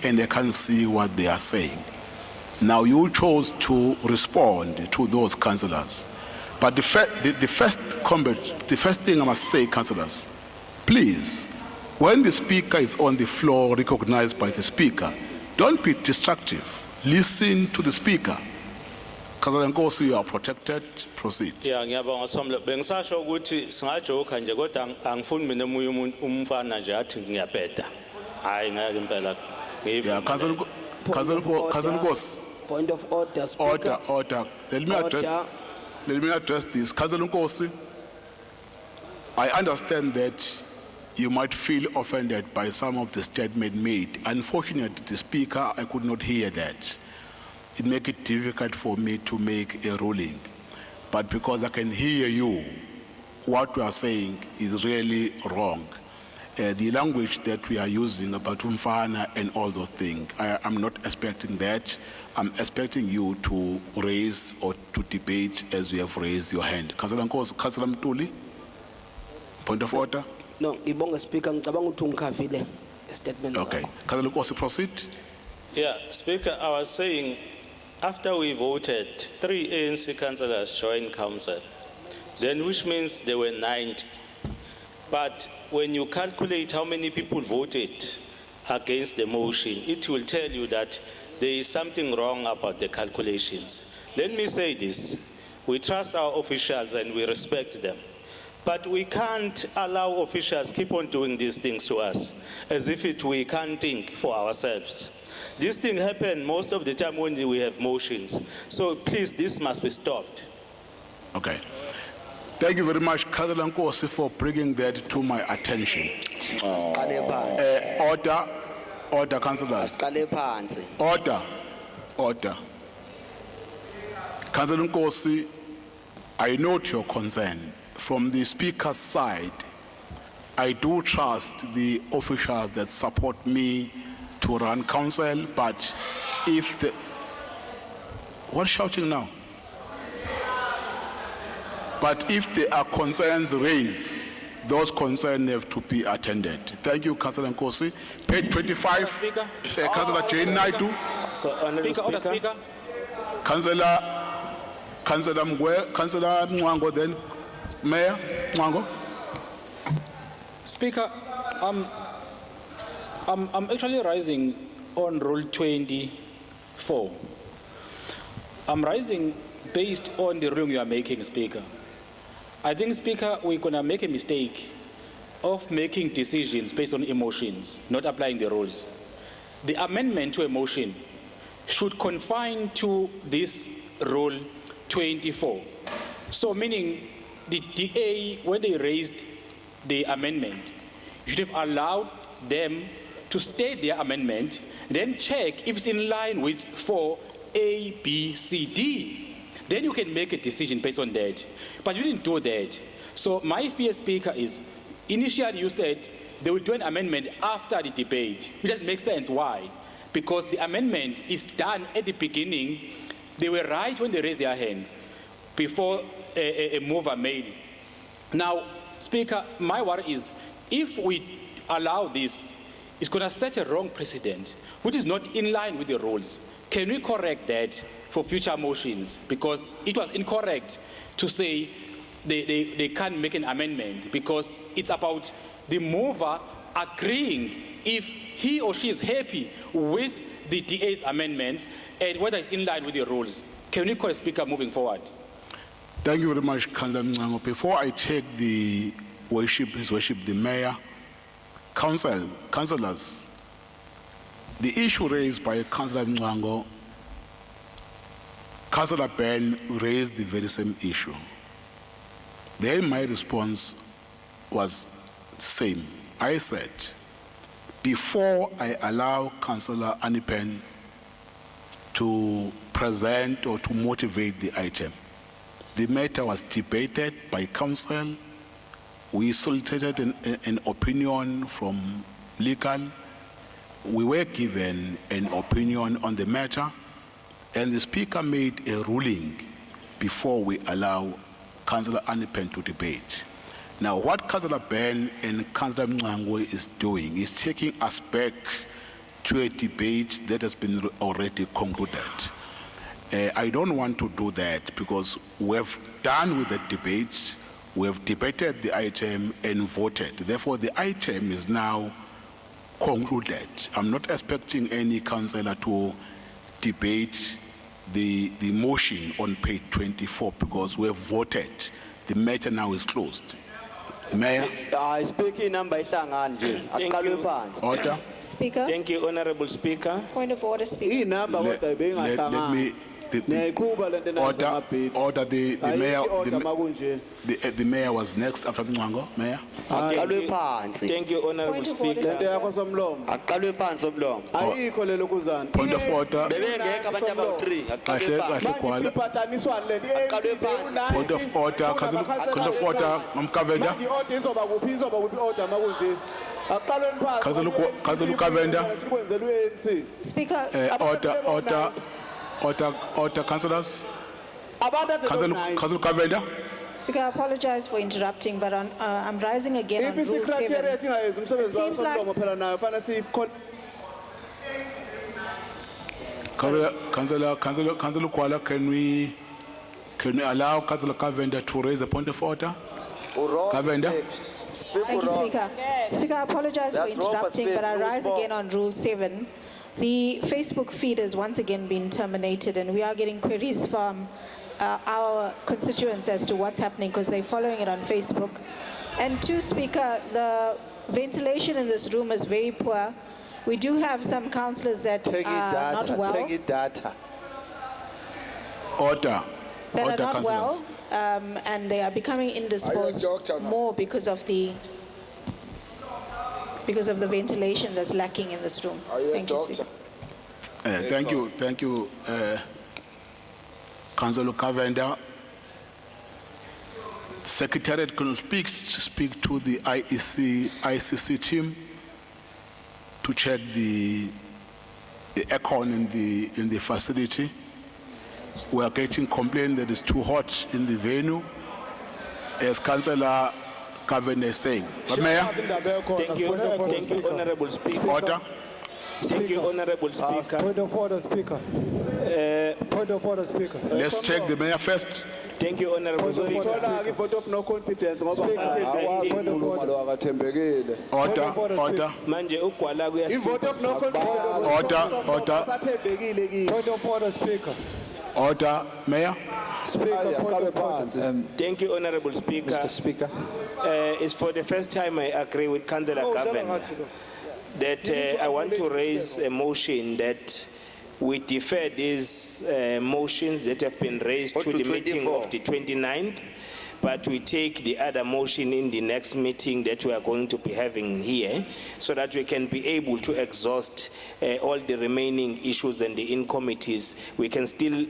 and I can't see what they are saying. Now you chose to respond to those councillors. But the first thing I must say, councillors, please, when the speaker is on the floor recognized by the speaker, don't be destructive. Listen to the speaker. Councillor Nkosi, you are protected. Proceed. Yeah, ngiyabonga Somlo. Bengisasho ukuthi singajoka nje kodwa angifuni mina umfana nje athi ngiyabheda. Hayi ngeke impela. Yeah, Councillor Nkosi. Point of order, Speaker. Order. Let me address this. Councillor Nkosi, I understand that you might feel offended by some of the statement made. Unfortunately, the speaker, I could not hear that. It makes it difficult for me to make a ruling. But because I can hear you, what we are saying is really wrong. The language that we are using about umfana and all those things, I'm not expecting that. I'm expecting you to raise or to debate as you have raised your hand. Councillor Nkosi, Councillor Mtuli, point of order. No, ngibonga Speaker, ngicabanga ukuthi ungikhavile statement. Okay, Councillor Nkosi, proceed. Yeah, Speaker, I was saying after we voted, 3 ANC councillors joined council, then which means there were 90. But when you calculate how many people voted against the motion, it will tell you that there is something wrong about the calculations. Let me say this. We trust our officials and we respect them. But we can't allow officials keep on doing these things to us as if we can't think for ourselves. This thing happens most of the time when we have motions. So please, this must be stopped. Okay. Thank you very much, Councillor Nkosi, for bringing that to my attention. Order, councillors. Order. Councillor Nkosi, I note your concern. From the speaker's side, I do trust the officials that support me to run council, but if the... What's shouting now? But if there are concerns raised, those concerns have to be attended. Thank you, Councillor Nkosi. Page 25, Councillor Jane Naidu. Speaker. Councillor Mwango, then Mayor Mwango. Speaker, I'm actually rising on Rule 24. I'm rising based on the ruling you are making, Speaker. I think, Speaker, we're going to make a mistake of making decisions based on emotions, not applying the rules. The amendment to a motion should confine to this Rule 24. So meaning the DA, when they raised the amendment, you should have allowed them to state their amendment, then check if it's in line with 4A, B, C, D. Then you can make a decision based on that. But you didn't do that. So my fear, Speaker, is initially you said they will do an amendment after the debate. It doesn't make sense. Why? Because the amendment is done at the beginning. They were right when they raised their hand before a mover made. Now, Speaker, my worry is if we allow this, it's going to set a wrong precedent, which is not in line with the rules. Can we correct that for future motions? Because it was incorrect to say they can't make an amendment because it's about the mover agreeing if he or she is happy with the DA's amendments and whether it's in line with the rules. Can we call a Speaker moving forward? Thank you very much, Councillor Mngango. Before I take the His Worship, the Mayor, councillors, the issue raised by Councillor Mngango, Councillor Ben raised the very same issue. Then my response was the same. I said, before I allow Councillor Anipen to present or to motivate the item, the matter was debated by council. We solicited an opinion from legal. We were given an opinion on the matter, and the Speaker made a ruling before we allow Councillor Anipen to debate. Now, what Councillor Ben and Councillor Mngango is doing is taking us back to a debate that has been already concluded. I don't want to do that because we've done with the debate, we've debated the item and voted. Therefore, the item is now concluded. I'm not expecting any councillor to debate the motion on page 24 because we've voted. The matter now is closed. Mayor, I speak in number nje. Aqalwe phansi. order. Speaker, Thank you, Honorable Speaker. point of order, Speaker. Inamba kodwa Let me, Niyayiqhuba lento nazo order, the mayor, order makunje. the mayor was next after Mngwango, mayor. Aqalwe phansi. Thank you, Honorable Point of order, Speaker. Lento yakho somlomo. Aqalwe phansi somlomo. Ayikho lelo kuzana. Point of order. Bebengekho abantu abawu-3. Kahle, kahle, Gwala. Ipataniswana lento. Aqalwe phansi. Point of order, point of order, Mkavenda. Order izoba kuphi order makunje. Aqalweni phansi. Councillor Kavenda. Kwenzela u-ANC. Speaker, Order, councillors. Abantu ade Councillor Kavenda. Speaker, I apologize for interrupting, but I'm rising again on If Rule 7. secretariat ingayenza umsebenzi wayo Seems like- somlomo phela nayo fanele siyikhona. Councillor Gwala, can we allow Councillor Kavenda to raise a point of order? Kavenda. Thank you, Speaker. Speaker, I apologize for That's wrong, interrupting, but I Speaker. rise again on Rule 7. The Facebook feed has once again been terminated, and we are getting queries from our constituents as to what's happening because they're following it on Facebook. And two, Speaker, the ventilation in this room is very poor. We do have some councillors that Take it are not data, well. take it data. Order. That are Order, not well, councillors. and they are becoming indisposed more because of the ventilation that's lacking in this room. Thank you, Speaker. Thank you, Councillor Kavenda. Secretariat can speak to the ICC team to check the aircon in the facility. We are getting complaint that it's too hot in the venue, as Councillor Kavenda is saying. But Mayor, Thank you, Honorable Speaker. order. Thank you, Honorable Speaker. Point of order, Speaker. Point of order, Speaker. Let's check the mayor first. Thank you, Honorable Speaker. Thola ke vote of no confidence ngoba Point of order. Order. Manje ugwala kuyasi- vote of no confidence. Order. Sathembekile kithi. Point of order, Speaker. Order. Mayor. Speaker, point of order. Thank you, Honorable Speaker. Mr. Speaker. It's for the first time I agree with Councillor Governor that I want to raise a motion that we defer these motions that have been raised to the meeting of the 29th, but we take the other motion in the next meeting that we are going to be having here so that we can be able to exhaust all the remaining issues and the in committees. We can still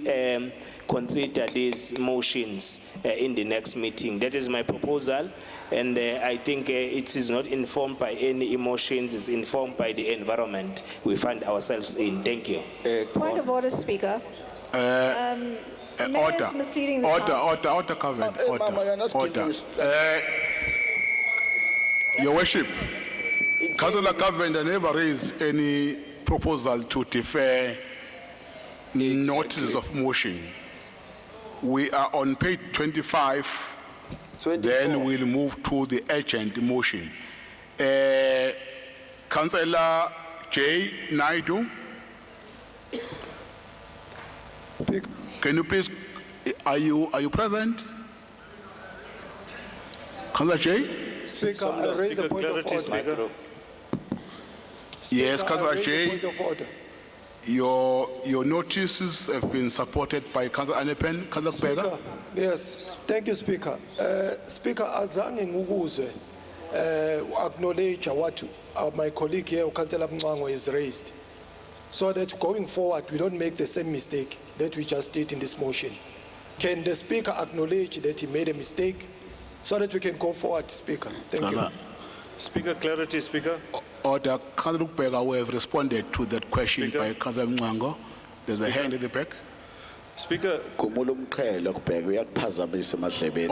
consider these motions in the next meeting. That is my proposal. And I think it is not informed by any emotions, it's informed by the environment we find ourselves in. Thank you. Point of order, Speaker. Mayor Order. is misleading the House. Order, Kavenda. Mama, you're not Order. giving Your Worship, Councillor Kavenda never raised any proposal to defer notices of motion. We are on page 25. Then we'll move to the urgent motion. Councillor J. Naidu, can you please, are you present? Councillor J? Speaker, I raise the point of order. Yes, Councillor I raise the J, point of order. your notices have been supported by Councillor Anepen. Councillor Bega? Yes, thank you, Speaker. Speaker, azange ngukuzwe acknowledge what my colleague here, Councillor Mngwango, has raised, so that going forward we don't make the same mistake that we just did in this motion. Can the Speaker acknowledge that he made a mistake, so that we can go forward, Speaker? Thank you. Speaker, clarity, Speaker. Order, Councillor Bega, we have responded to that question Speaker. by Councillor Mngwango. There's a hand in the back. Speaker, Kumula umqhele ukubheka uyakuphazamisa emadlebeni.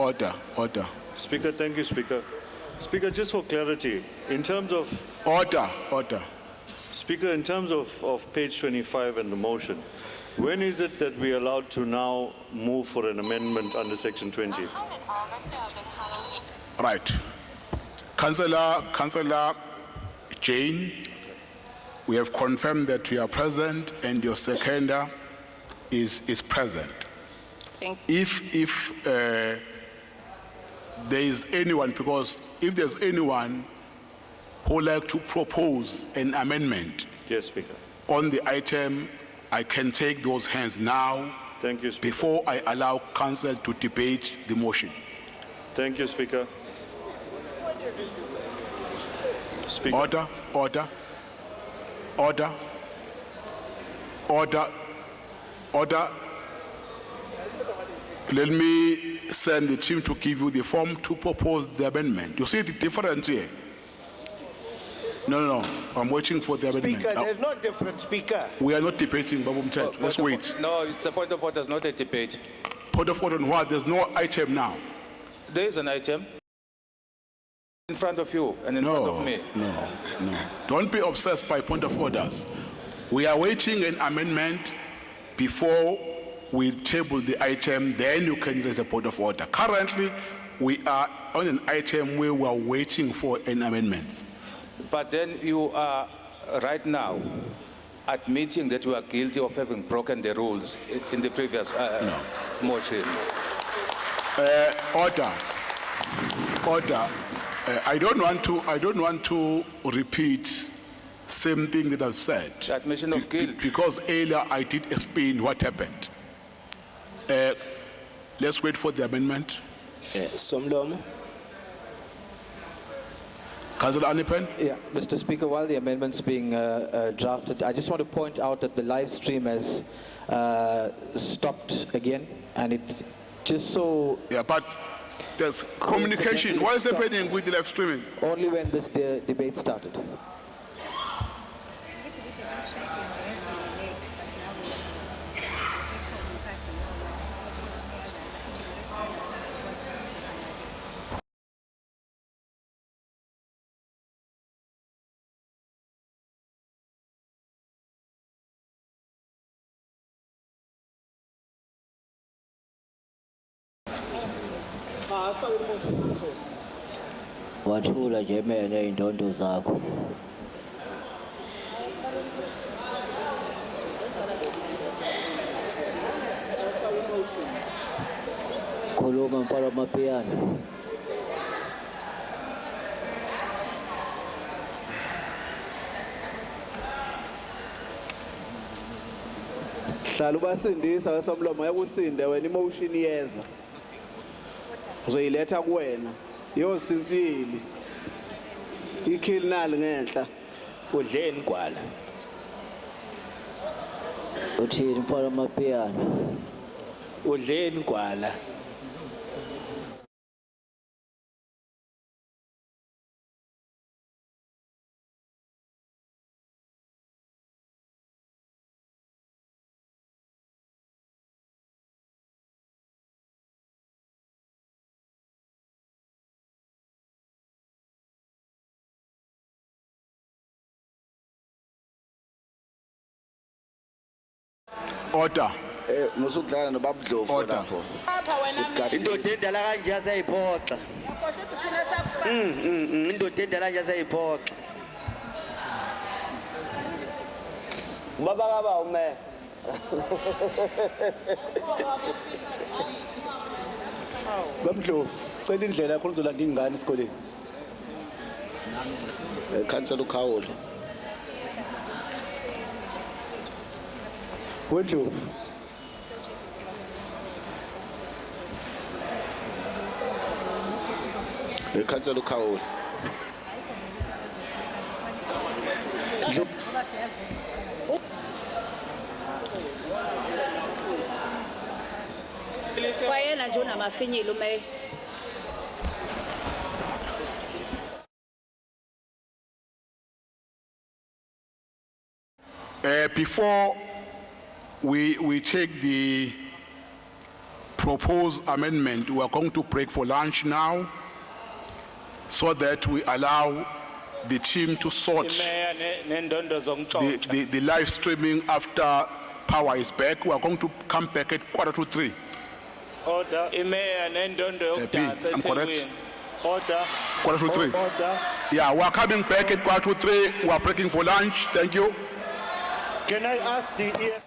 Order. Speaker, thank you, Speaker. Speaker, just for clarity, in terms of, Order. Speaker, in terms of page 25 and the motion, when is it that we are allowed to now move for an amendment under section 20? Right. Councillor Jane, we have confirmed that you are present and your seconder is present. Thank If there is anyone, because if there's anyone who would like to propose an amendment Yes, Speaker. on the item, I can take those hands now Thank you, Speaker. before I allow council to debate the motion. Thank you, Speaker. Speaker. Order, order, order, order, order. Let me send the team to give you the form to propose the amendment. You see the difference here? No, I'm waiting for the amendment. Speaker, there's no difference, Speaker. We are not debating, Babu Mthetho. Let's wait. No, it's a point of order, it's not a debate. Point of order on what? There's no item now. There is an item in front of you and in front of me. No. Don't be obsessed by point of orders. We are waiting an amendment before we table the item, then you can raise a point of order. Currently, we are on an item where we are waiting for an amendment. But then you are right now admitting that you are guilty of having broken the rules in the previous motion. Order. I don't want to repeat same thing that I've said. The admission of guilt. Because earlier I did explain what happened. Let's wait for the amendment. Somlomo. Councillor Anipen? Yeah, Mr. Speaker, while the amendment's being drafted, I just want to point out that the live stream has stopped again, and it just so... Yeah, but there's communication. What is happening with the live streaming? Only when this debate started. Wathula nje mene indondo zakho. Khuluma mfana mapiyano. Hlala ubasindisa wesomlomo yakusinde wena emotion yeza. Uzoyiletha kuwena. Yosintsili. Ikhilnali ngenhla. Udleni kwala. Uthini mfana mapiyano. Udleni kwala. Order. Musudlala nobabudlovu Order. lapho. Indoda endala kanje asayiphoxa. Indoda endala kanje asayiphoxa. Baba kaba ume. Bamdlovu, cela indlela yakho uzolanda ingane esikoleni. Councillor Khawule. Wendlovu. Councillor Khawule. Kwayena nje unamafinyila ume. Before we take the proposed amendment, we are going to break for lunch now so that we allow the team to sort Imeya nendondo zongtshontsha. the live streaming after power is back. We are going to come back at 2:45. Order, Imeya nendondo Happy, yokudansa I'm correct. eThekwini. order, 2:45. order. Yeah, we are coming back at 2:45. We are breaking for lunch. Thank you. Can I ask the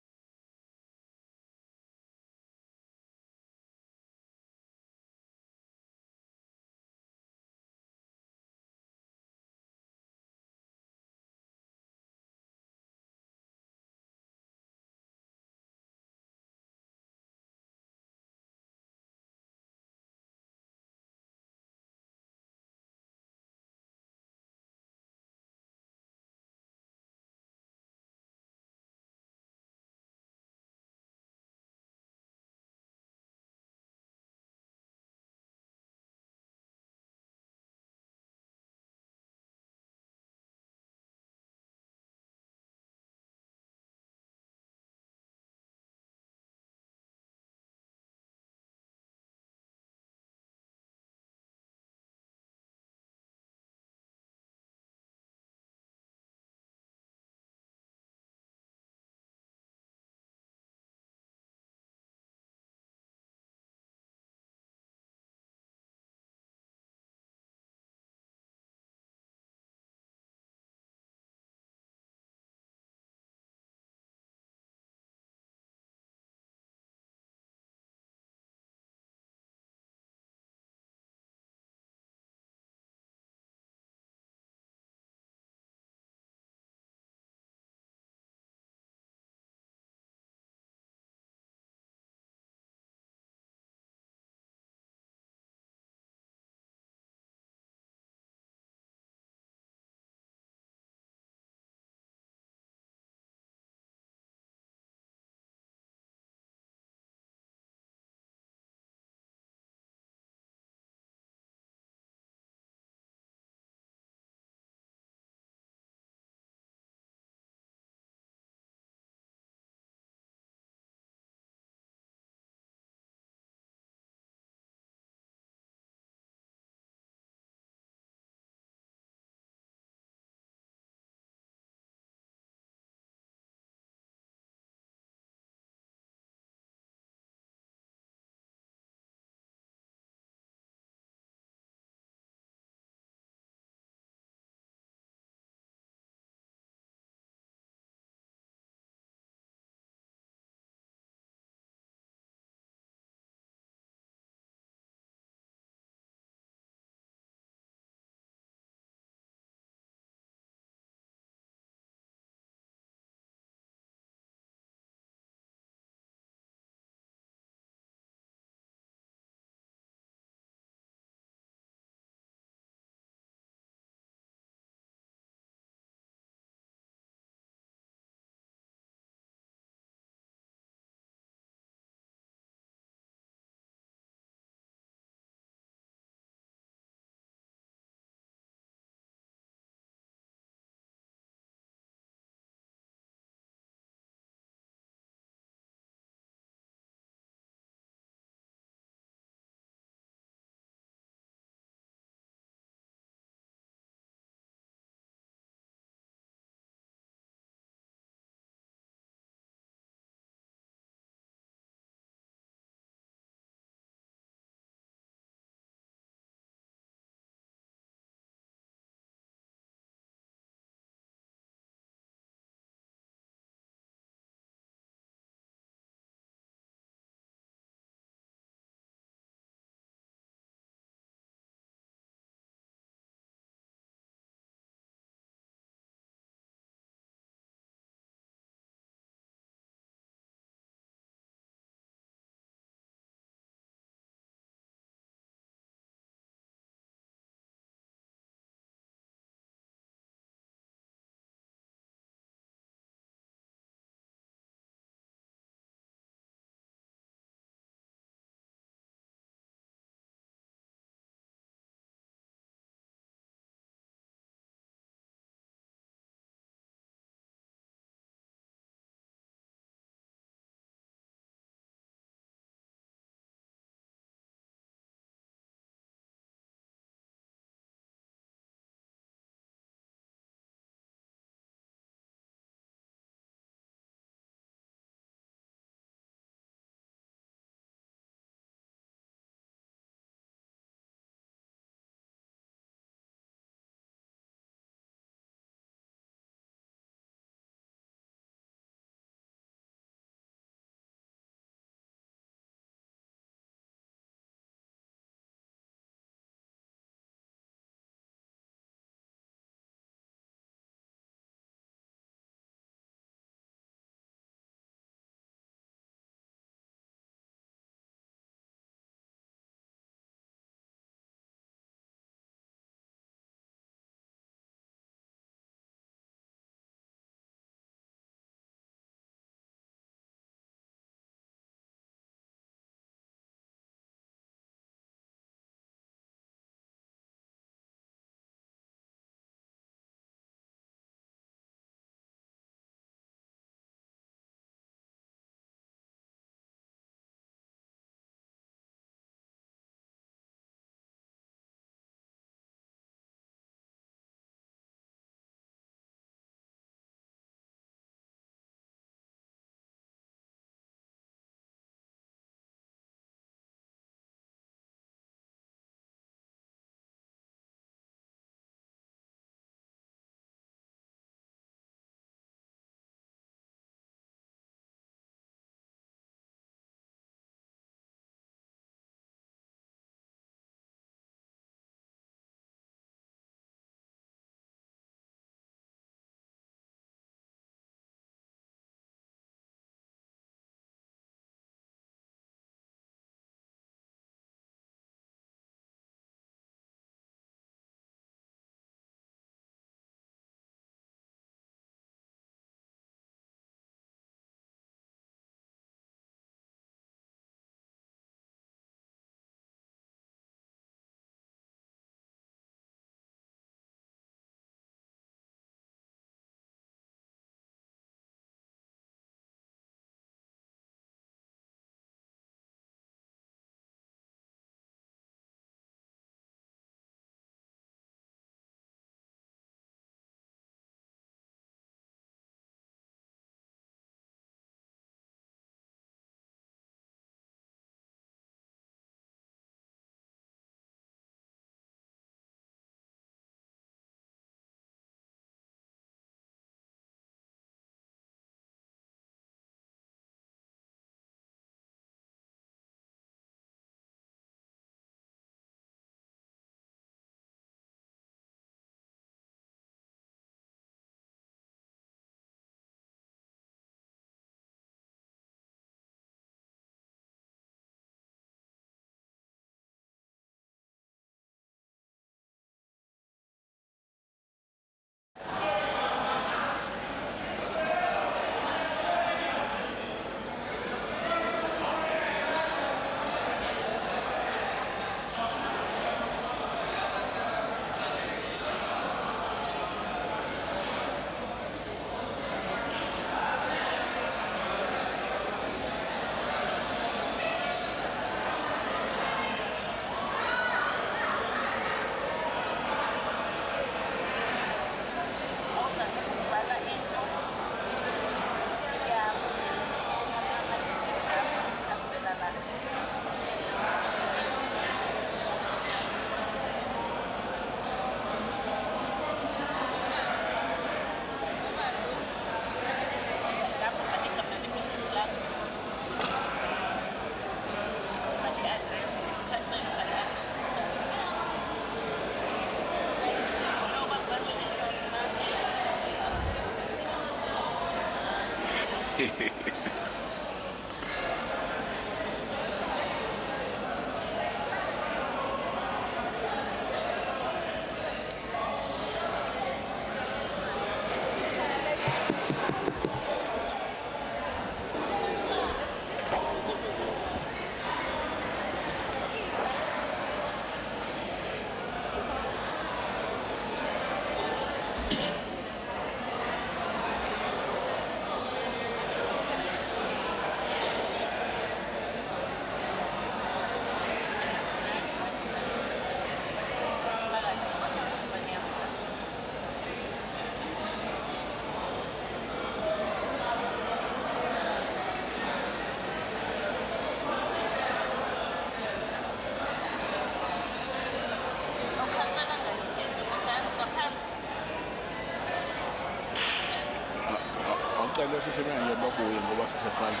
Awucela sithemele babuye ngoba siseqala.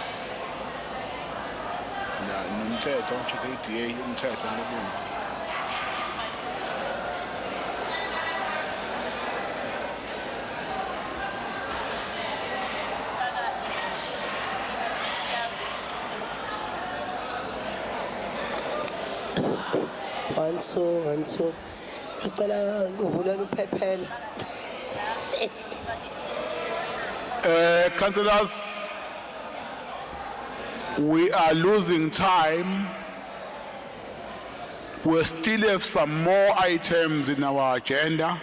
Na nomthetho ucheck EDA umthetho ngobunye. One, two. Sicela uvulele uphephela. Councillors, we are losing time. We still have some more items in our agenda.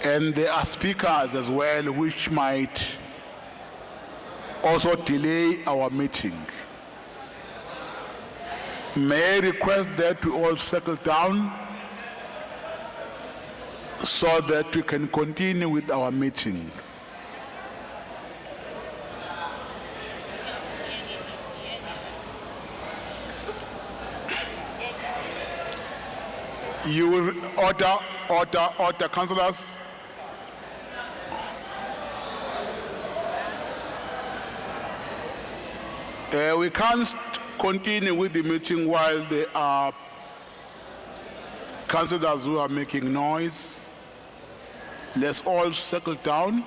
And there are speakers as well which might also delay our meeting. May I request that we all settle down so that we can continue with our meeting. You will order, councillors. We can't continue with the meeting while there are councillors who are making noise. Let's all settle down.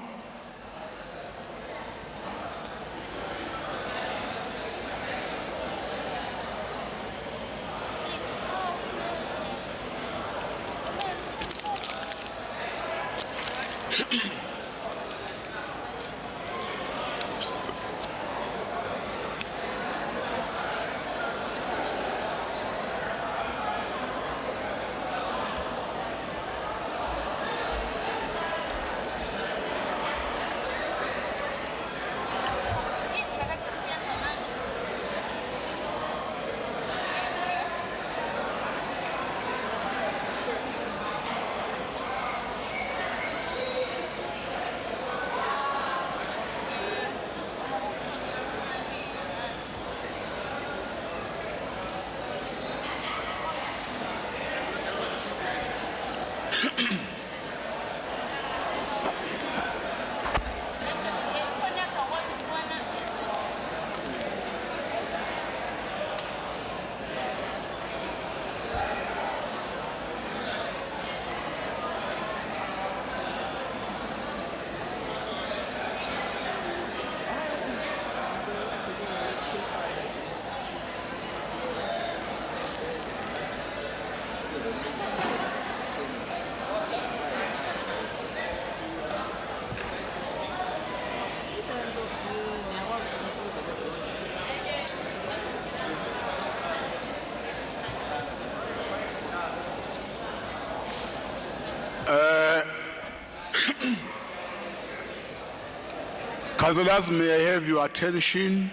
Councillors, may I have your attention?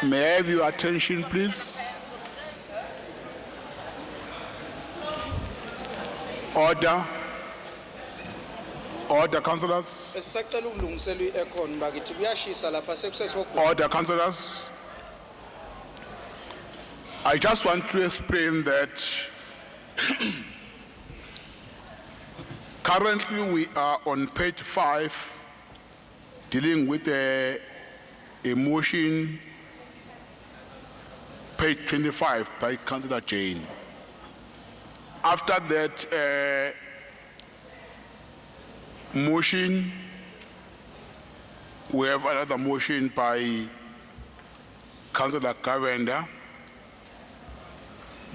May I have your attention, please? Order. Order, councillors. Sisacela ukulungiselwa i-aircon bakithi kuyashisa lapha sekusesokugula. Order, councillors. I just want to explain that currently we are on page 5 dealing with a motion, page 25 by Councillor Jane. After that motion, We have another motion by Councillor Gavenda.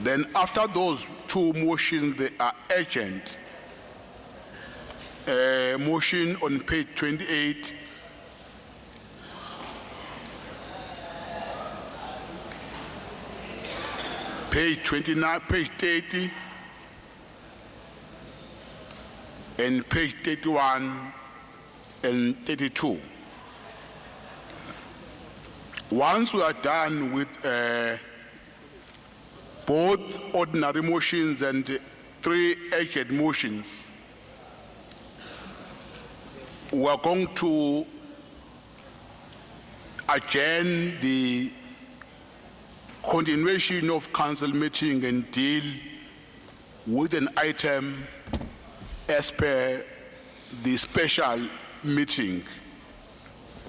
Then after those two motions, they are urgent. Motion on page 28. Page 29, page 30, and page 31 and 32. Once we are done with both ordinary motions and 3 urgent motions, we are going to adjourn the continuation of council meeting and deal with an item as per the special meeting,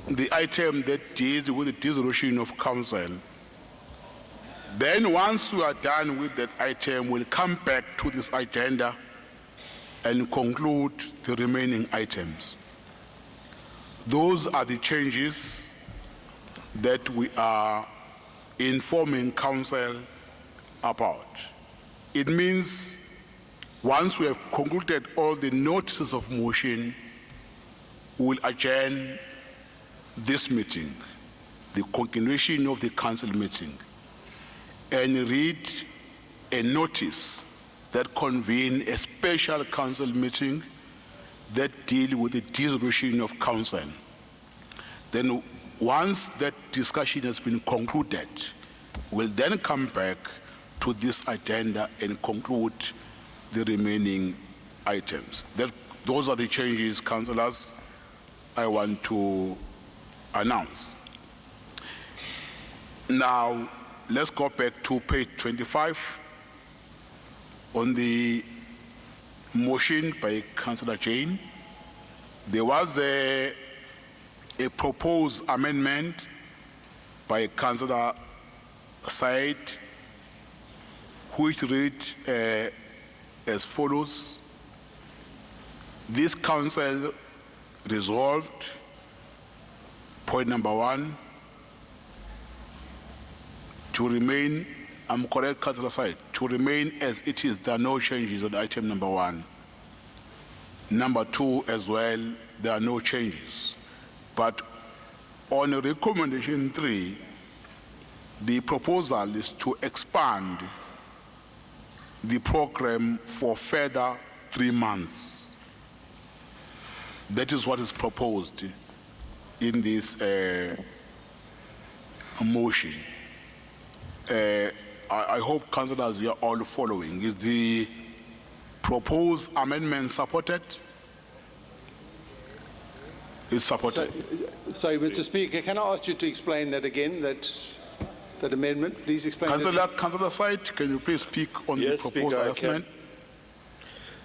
the item that deals with the dissolution of council. Then once we are done with that item, we'll come back to this agenda and conclude the remaining items. Those are the changes that we are informing council about. It means once we have concluded all the notices of motion, we'll adjourn this meeting, the continuation of the council meeting, and read a notice that convene a special council meeting that deal with the dissolution of council. Then once that discussion has been concluded, we'll then come back to this agenda and conclude the remaining items. Those are the changes, councillors, I want to announce. Now, let's go back to page 25 on the motion by Councillor Jane. There was a proposed amendment by Councillor Said, which read as follows: this council resolved, point number 1, to remain, I'm correct, Councillor Said, to remain as it is. There are no changes on item number 1. Number 2 as well, there are no changes. But on recommendation 3, the proposal is to expand the program for further 3 months. That is what is proposed in this motion. I hope councillors are all following. Is the proposed amendment supported? Is supported. Sorry, Mr. Speaker, can I ask you to explain that again, that amendment? Please explain. Councillor Said, can you please speak on Yes, the proposed Speaker, I amendment?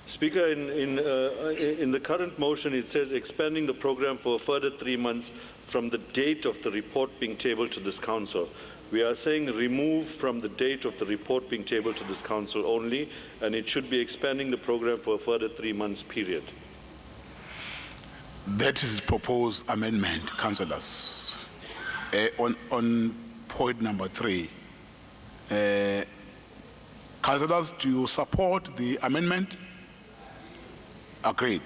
Speaker, in the current motion, it says expanding the program for a further 3 months from the date of the report being tabled to this council. We are saying remove from the date of the report being tabled to this council only, and it should be expanding the program for a further 3 months period. That is proposed amendment, councillors. On point number 3, councillors, do you support the amendment? Agreed.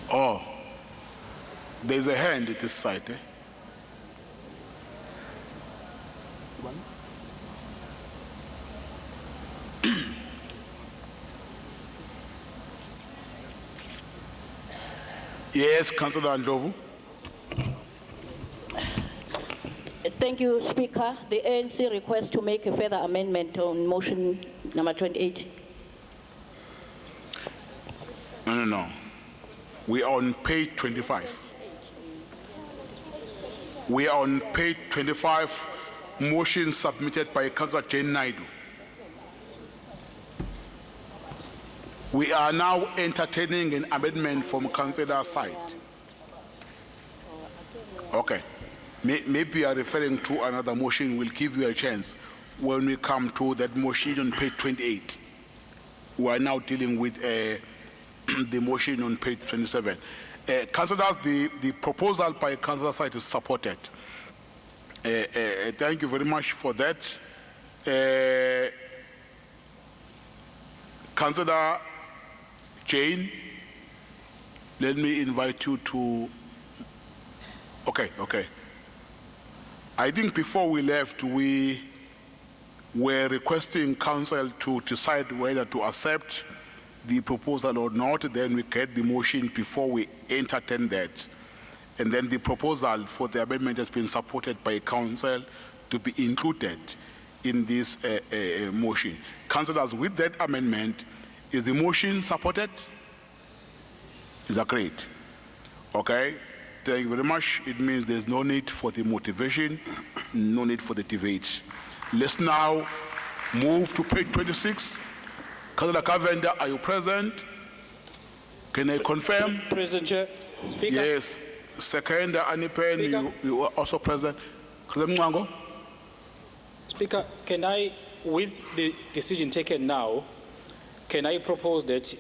Oh, there's a hand at this side. Yes, Councillor Ndlovu. Thank you, Speaker. The ANC requests to make a further amendment on motion number 28. No. We are on page 25. We are on page 25, motion submitted by Councillor Jane Naidu. We are now entertaining an amendment from Councillor's side. Okay. Maybe you are referring to another motion. We'll give you a chance when we come to that motion on page 28. we are now dealing with the motion on page 27. Councillors, the proposal by Councillor Site is supported. Thank you very much for that. Councillor Jane, let me invite you to. Okay. I think before we left, we were requesting council to decide whether to accept the proposal or not. Then we get the motion before we entertain that. And then the proposal for the amendment has been supported by council to be included in this motion. Councillors, with that amendment, is the motion supported? Is agreed? Okay. Thank you very much. It means there's no need for the motivation, no need for the debate. Let's now move to page 26. Councillor Kavenda, are you present? Can I confirm? President Chair. Speaker. Yes. Second, Anipen, you are also present. Councillor Mngango? Speaker, can I, with the decision taken now, can I propose that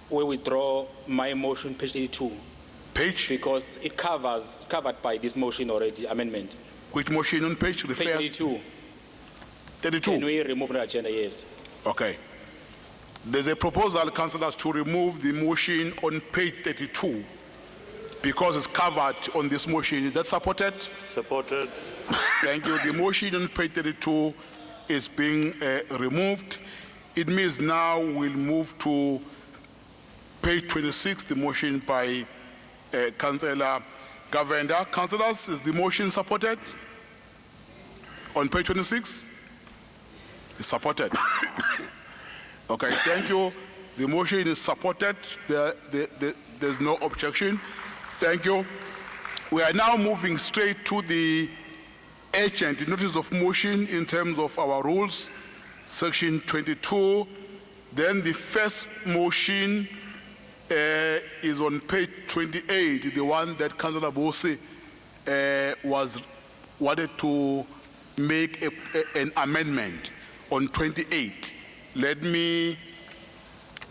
we withdraw my motion, page 82? Page? Because it covered by this motion already, amendment. Which motion on page refers? Page 82. 32? Can we remove the agenda, yes? Okay. There's a proposal, councillors, to remove the motion on page 32 because it's covered on this motion. Is that supported? Supported. Thank you. The motion on page 32 is being removed. It means now we'll move to page 26, the motion by Councillor Govender. Councillors, is the motion supported? On page 26? It's supported. Okay, thank you. The motion is supported. There's no objection. Thank you. We are now moving straight to the urgent notice of motion in terms of our rules, section 22. Then the first motion is on page 28, the one that Councillor Bose wanted to make an amendment on 28. Let me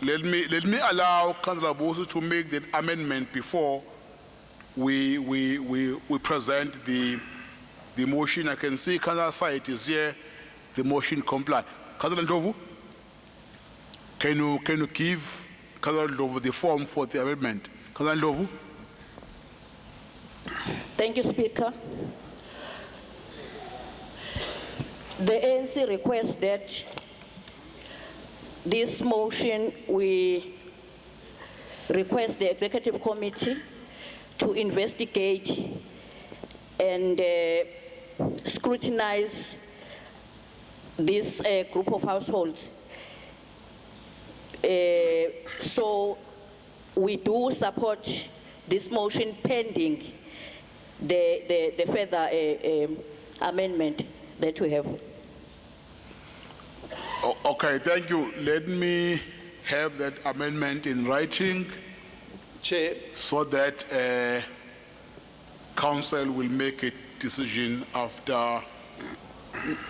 allow Councillor Bose to make that amendment before we present the motion. I can see Councillor Site is here. The motion comply. Councillor Ndovu, can you give Councillor Ndovu the form for the amendment? Councillor Ndovu. Thank you, Speaker. The ANC requests that this motion, we request the Executive Committee to investigate and scrutinize this group of households. So we do support this motion pending the further amendment that we have. Okay, thank you. Let me have that amendment in writing, Chair. so that council will make a decision after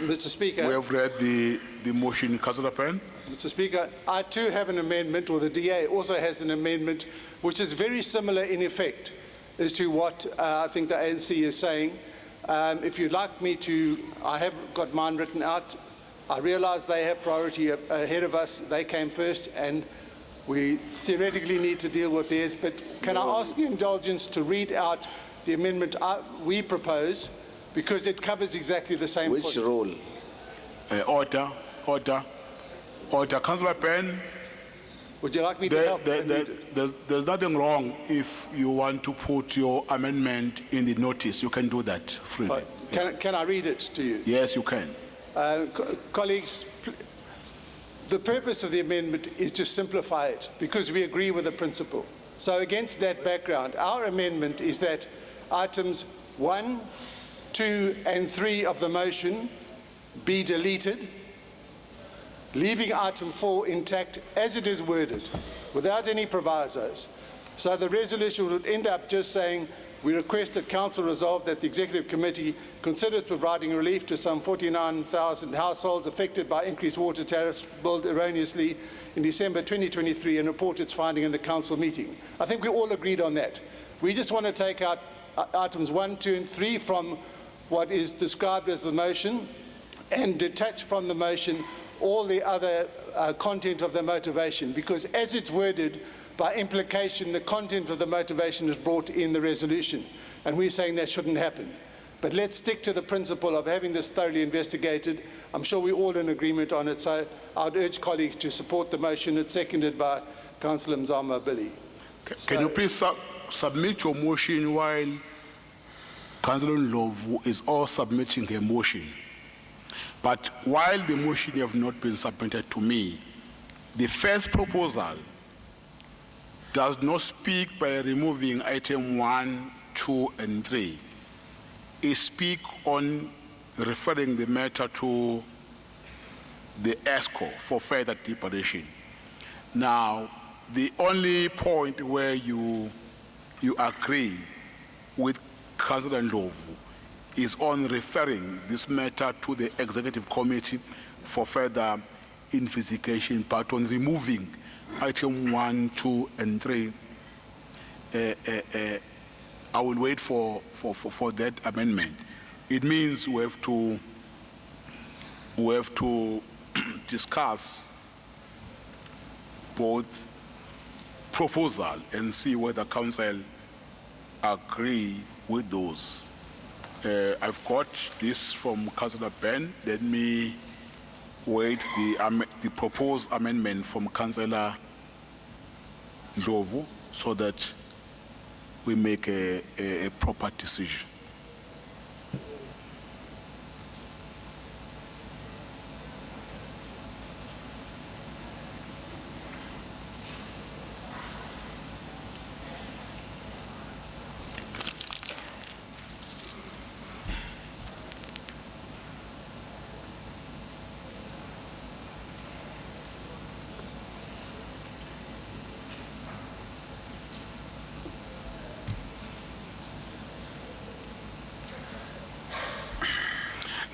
Mr. Speaker. we have read the motion. Councillor Pen. Mr. Speaker, I too have an amendment, or the DA also has an amendment, which is very similar in effect as to what I think the ANC is saying. If you'd like me to, I have got mine written out. I realize they have priority ahead of us. They came first, and we theoretically need to deal with theirs. But can I ask the indulgence to read out the amendment we propose, because it covers exactly the same Which point. rule? Order. Councillor Pen. Would you like me to help? There's nothing wrong if you want to put your amendment in the notice. You can do that freely. Can I read it to you? Yes, you can. Colleagues, the purpose of the amendment is to simplify it because we agree with the principle. So against that background, our amendment is that items 1, 2 and 3 of the motion be deleted, leaving item 4 intact as it is worded, without any provisos. So the resolution would end up just saying, we request that Council resolve that the Executive Committee considers providing relief to some 49,000 households affected by increased water tariffs billed erroneously in December 2023 and report its finding in the council meeting. I think we all agreed on that. We just want to take out items 1, 2 and 3 from what is described as the motion and detach from the motion all the other content of the motivation, because as it's worded, by implication, the content of the motivation is brought in the resolution, and we're saying that shouldn't happen. But let's stick to the principle of having this thoroughly investigated. I'm sure we're all in agreement on it, so I'd urge colleagues to support the motion. It's seconded by Councillor Mzama Billy. Can you please submit your motion while Councillor Ndlovu is all submitting her motion? But while the motion have not been submitted to me, the first proposal does not speak by removing item 1, 2, and 3. It speaks on referring the matter to the ESCO for further deliberation. Now, the only point where you agree with Councillor Ndlovu is on referring this matter to the Executive Committee for further investigation, but on removing item 1, 2, and 3, I will wait for that amendment. It means we have to discuss both proposal and see whether council agree with those. I've got this from Councillor Ben. Let me wait the proposed amendment from Councillor Ndlovu so that we make a proper decision.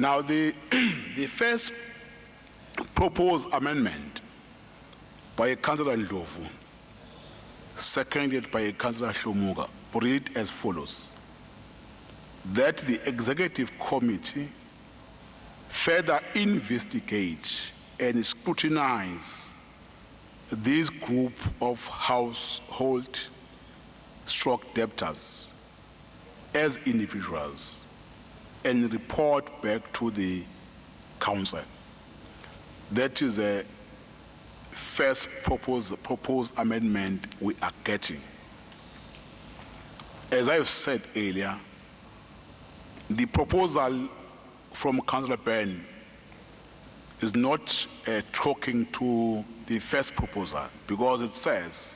Now, the first proposed amendment by Councillor Ndlovu, seconded by Councillor Shlomuga, read as follows: that the Executive Committee further investigate and scrutinize this group of household stroke debtors as individuals and report back to the council. That is the first proposed amendment we are getting. As I've said earlier, the proposal from Councillor Ben is not talking to the first proposal, because it says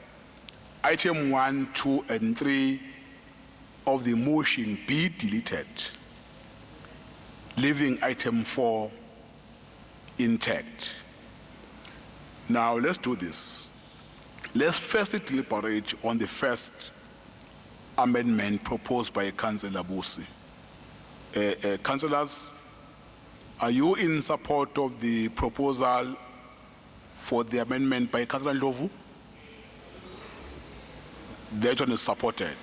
item 1, 2, and 3 of the motion be deleted, leaving item 4 intact. Now let's do this. Let's first deliberate on the first amendment proposed by Councillor Busi. Councillors, are you in support of the proposal for the amendment by Councillor Ndlovu? That one is supported.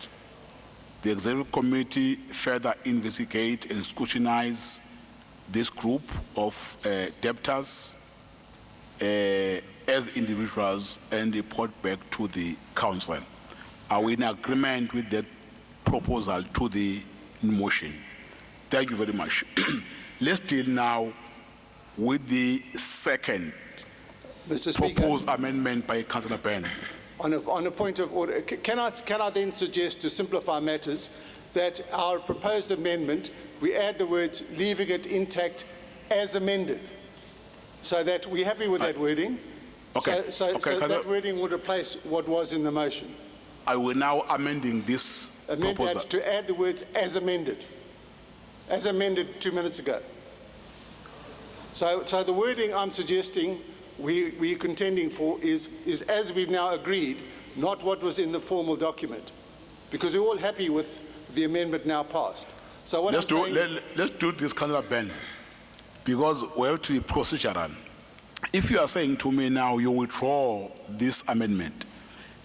The Executive Committee further investigate and scrutinize this group of debtors as individuals and report back to the council. Are we in agreement with that proposal to the motion? Thank you very much. Let's deal now with the second proposed amendment by Councillor Ben. On a point of order, can I then suggest, to simplify matters, that our proposed amendment, we add the words leaving it intact as amended, so that we're happy with that wording. Okay. So that wording would replace what was in the motion. I will now amending this Amend proposal. that to add the words as amended 2 minutes ago. So the wording I'm suggesting we're contending for is as we've now agreed, not what was in the formal document, because we're all happy with the amendment now passed. So what let's I'm saying do this, Councillor Ben, because we have to be procedural. if you are saying to me now you withdraw this amendment,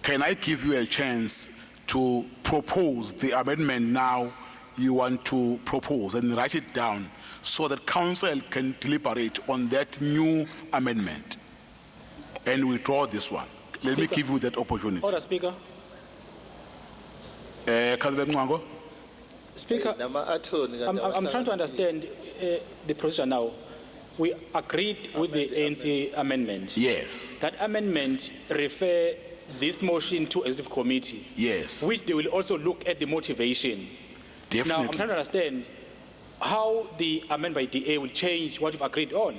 can I give you a chance to propose the amendment now you want to propose and write it down so that council can deliberate on that new amendment and withdraw this one? Let me Speaker. give you that opportunity. Order, Speaker. Councillor Mngwango? Speaker, I'm trying to understand the procedure now. We agreed with the ANC amendment. Yes, That amendment refer this motion to executive committee, yes, which they will also look at the motivation. Now, I'm definitely. trying to understand how the amendment by DA will change what you've agreed on.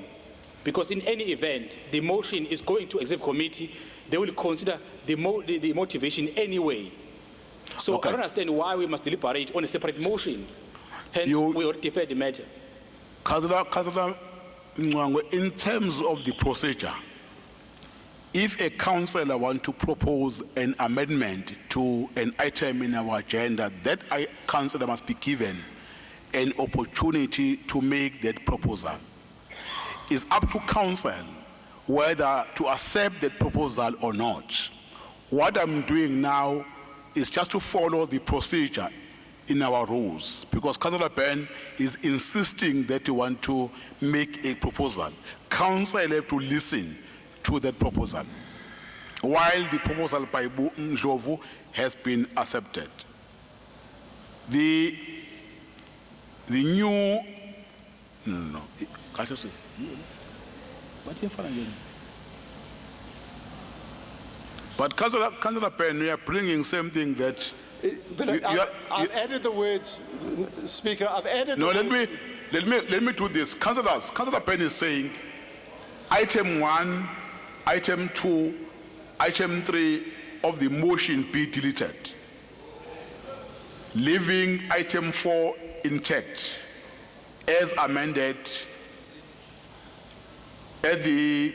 Because in any event, the motion is going to executive committee, they will consider the motivation anyway. So Okay. I don't understand why we must deliberate on a separate motion. Hence, You- we will defer the matter. Councillor Mngwango, in terms of the procedure, if a councillor wants to propose an amendment to an item in our agenda, that councillor must be given an opportunity to make that proposal. It's up to council whether to accept that proposal or not. What I'm doing now is just to follow the procedure in our rules, because Councillor Ben is insisting that you want to make a proposal. Council have to listen to that proposal, while the proposal by Ndlovu has been accepted. The new no. But Councillor Ben, we are bringing something that. But I've added the words, Speaker, I've added No, the let me do this. Councillor Ben is saying item 1, item 2, item 3 of the motion be deleted, leaving item 4 intact as amended at the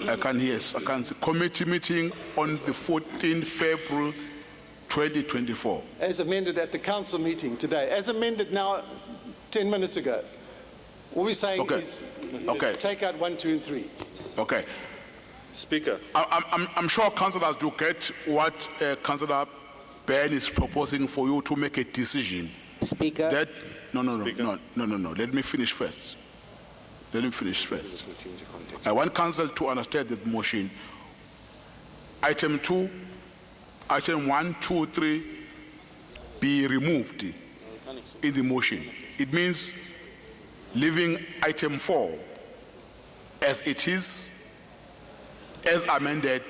I can see committee meeting on the 14th February 2024. as amended at the council meeting today, as amended now 10 minutes ago. What we're saying Okay. is Okay. take out 1, 2, and 3. Okay. Speaker, I'm sure councillors do get what Councillor Ben is proposing for you to make a decision. Speaker. That no. Speaker. Let me finish first. I want council to understand that motion. Item 2, item 1, 2, 3 be removed in the motion. It means leaving item 4 as it is, as amended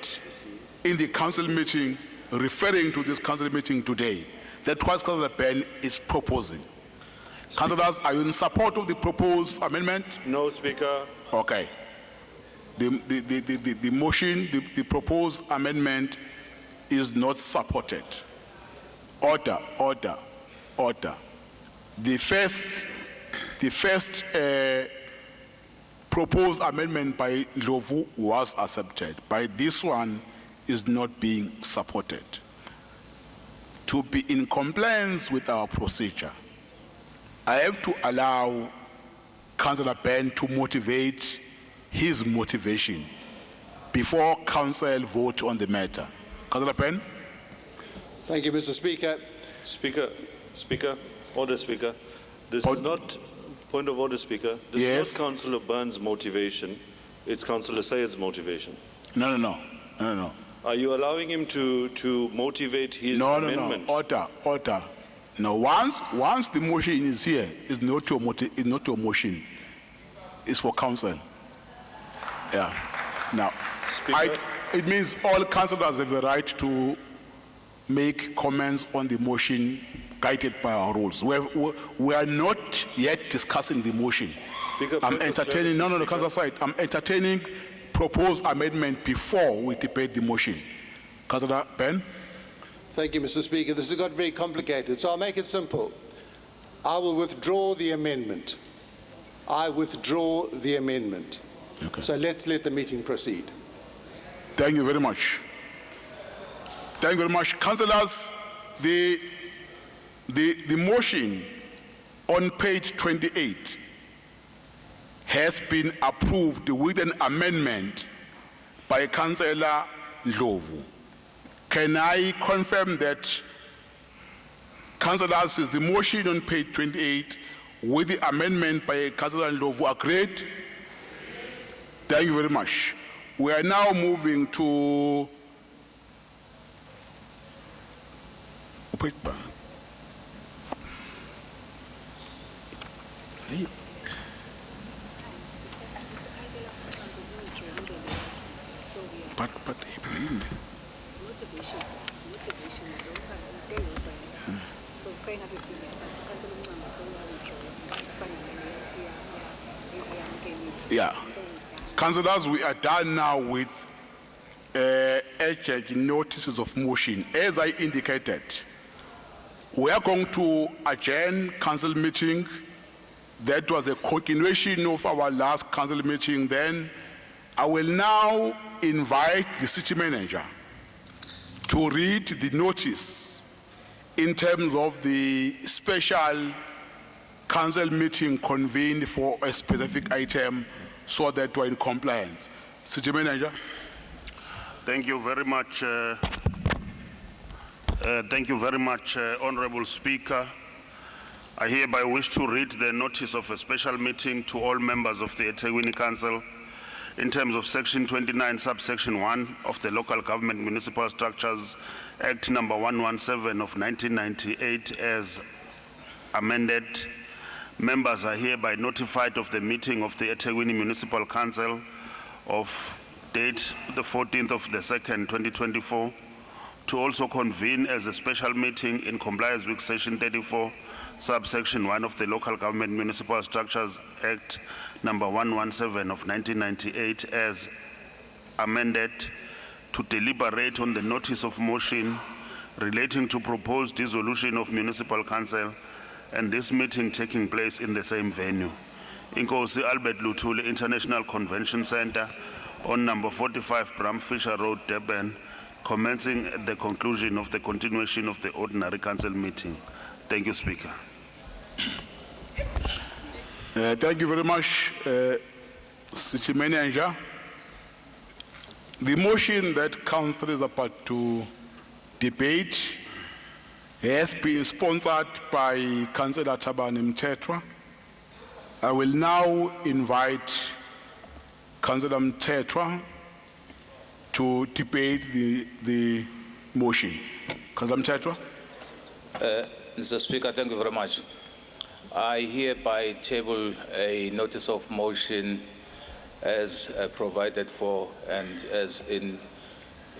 in the council meeting, referring to this council meeting today. That's what Councillor Ben is proposing. Councillors, are you in support of the proposed amendment? no, Speaker. Okay. The motion, the proposed amendment is not supported. Order. The first proposed amendment by Ndlovu was accepted. By this one is not being supported. To be in compliance with our procedure, I have to allow Councillor Ben to motivate his motivation before council vote on the matter. Councillor Ben? Thank you, Mr. Speaker. Speaker, order, Speaker. This is not, point of order, Speaker. This Yes. is not Councillor Byrne's motivation, it's Councillor Sayed's motivation. No. Are you allowing him to motivate his amendment? Order. Now, once the motion is here, it's not your motion. It's for council. Yeah. Now, Speaker. it means all councillors have a right to make comments on the motion guided by our rules. We are not yet discussing the motion. Speaker, I'm point of entertaining, clarity, Speaker. Councillor Said, I'm entertaining proposed amendment before we debate the motion. Councillor Ben? Thank you, Mr. Speaker. This has got very complicated, so I'll make it simple. I will withdraw the amendment. I withdraw the amendment. Okay. So let's let the meeting proceed. Thank you very much. Thank you very much. Councillors, the motion on page 28 has been approved with an amendment by Councillor Ndlovu. Can I confirm that, councillors, is the motion on page 28 with the amendment by Councillor Ndlovu agreed? Thank you very much. We are now moving to but yeah. Councillors, we are done now with urgent notices of motion. As I indicated, we are going to adjourn council meeting. That was a continuation of our last council meeting. Then I will now invite the city manager to read the notice in terms of the special council meeting convened for a specific item so that we're in compliance. City manager. Thank you very much. Honorable Speaker. I hereby wish to read the notice of a special meeting to all members of the EThekwini Council in terms of Section 29, subsection 1 of the Local Government Municipal Structures Act number 117 of 1998 as amended. Members are hereby notified of the meeting of the EThekwini Municipal Council of date the 14th of the 2nd, 2024, to also convene as a special meeting in compliance with Section 34, subsection 1 of the Local Government Municipal Structures Act number 117 of 1998 as amended, to deliberate on the notice of motion relating to proposed dissolution of municipal council, and this meeting taking place in the same venue, Inkosi Albert Luthuli International Convention Center on number 45 Bram Fisher Road, Durban, commencing at the conclusion of the continuation of the ordinary council meeting. Thank you, Speaker. Thank you very much, City Manager. The motion that Council is about to debate has been sponsored by Councillor Thabani Mthethwa. I will now invite Councillor Mthethwa to debate the motion. Councillor Mthethwa. Mr. Speaker, thank you very much. I hereby table a notice of motion as provided for and as in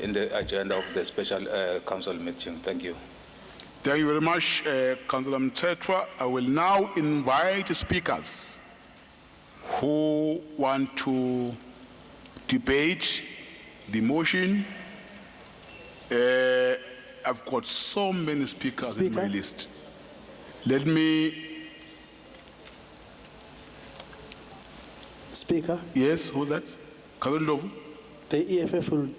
the agenda of the special council meeting. Thank you. Thank you very much, Councillor Mthethwa. I will now invite speakers who want to debate the motion. I've got so many speakers in my list. Let me... Speaker, Yes, who's that? Councillor Ndlovu? the EFF would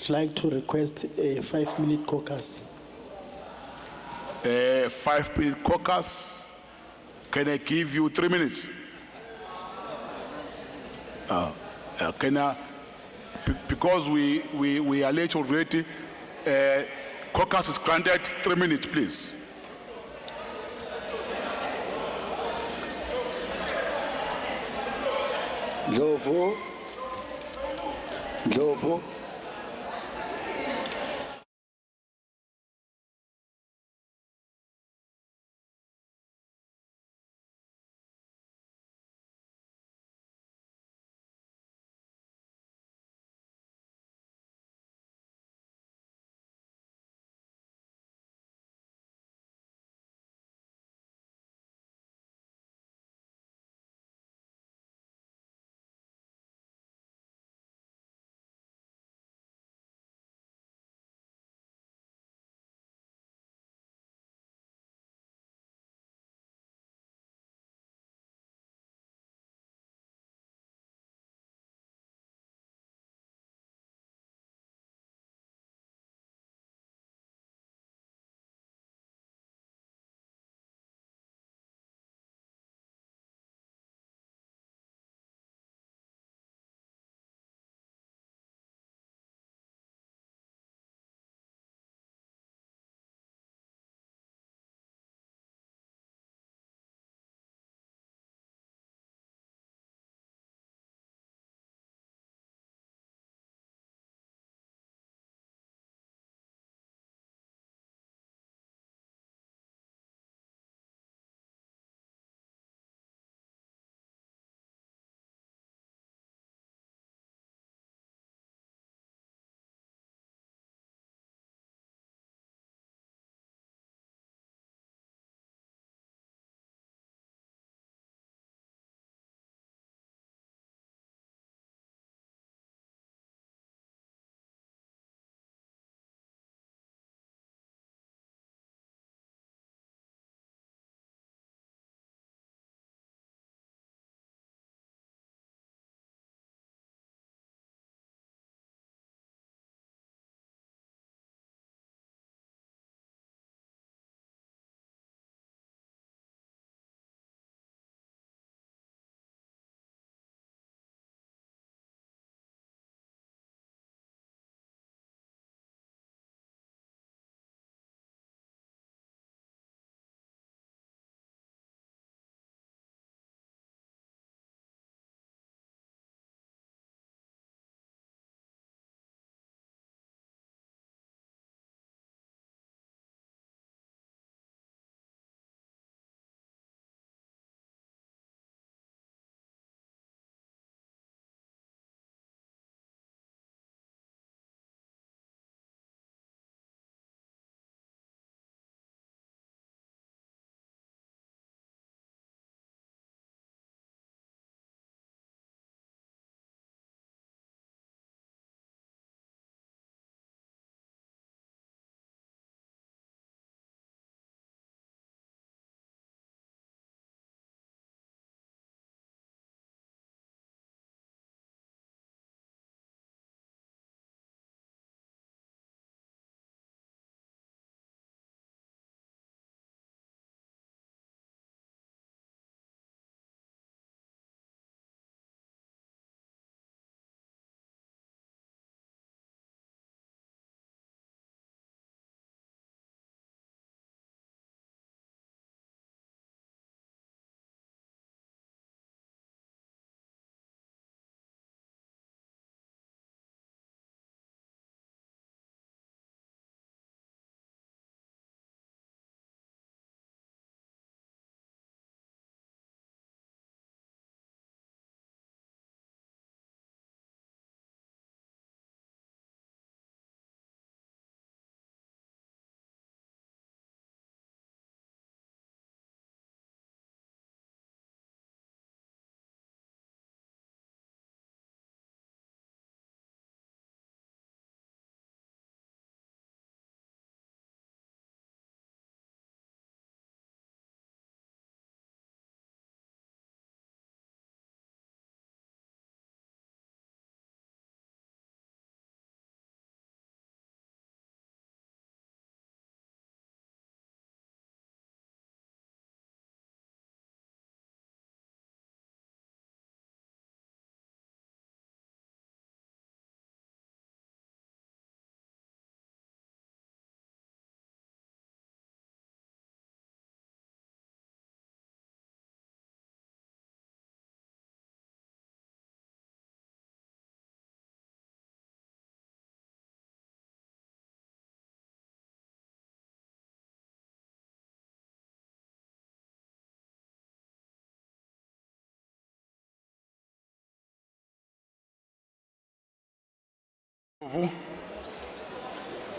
like to request a 5-minute caucus. 5-minute caucus. Can I give you 3 minutes? Can I? Because we are late already. Caucus is granted 3 minutes, please. Ndlovu.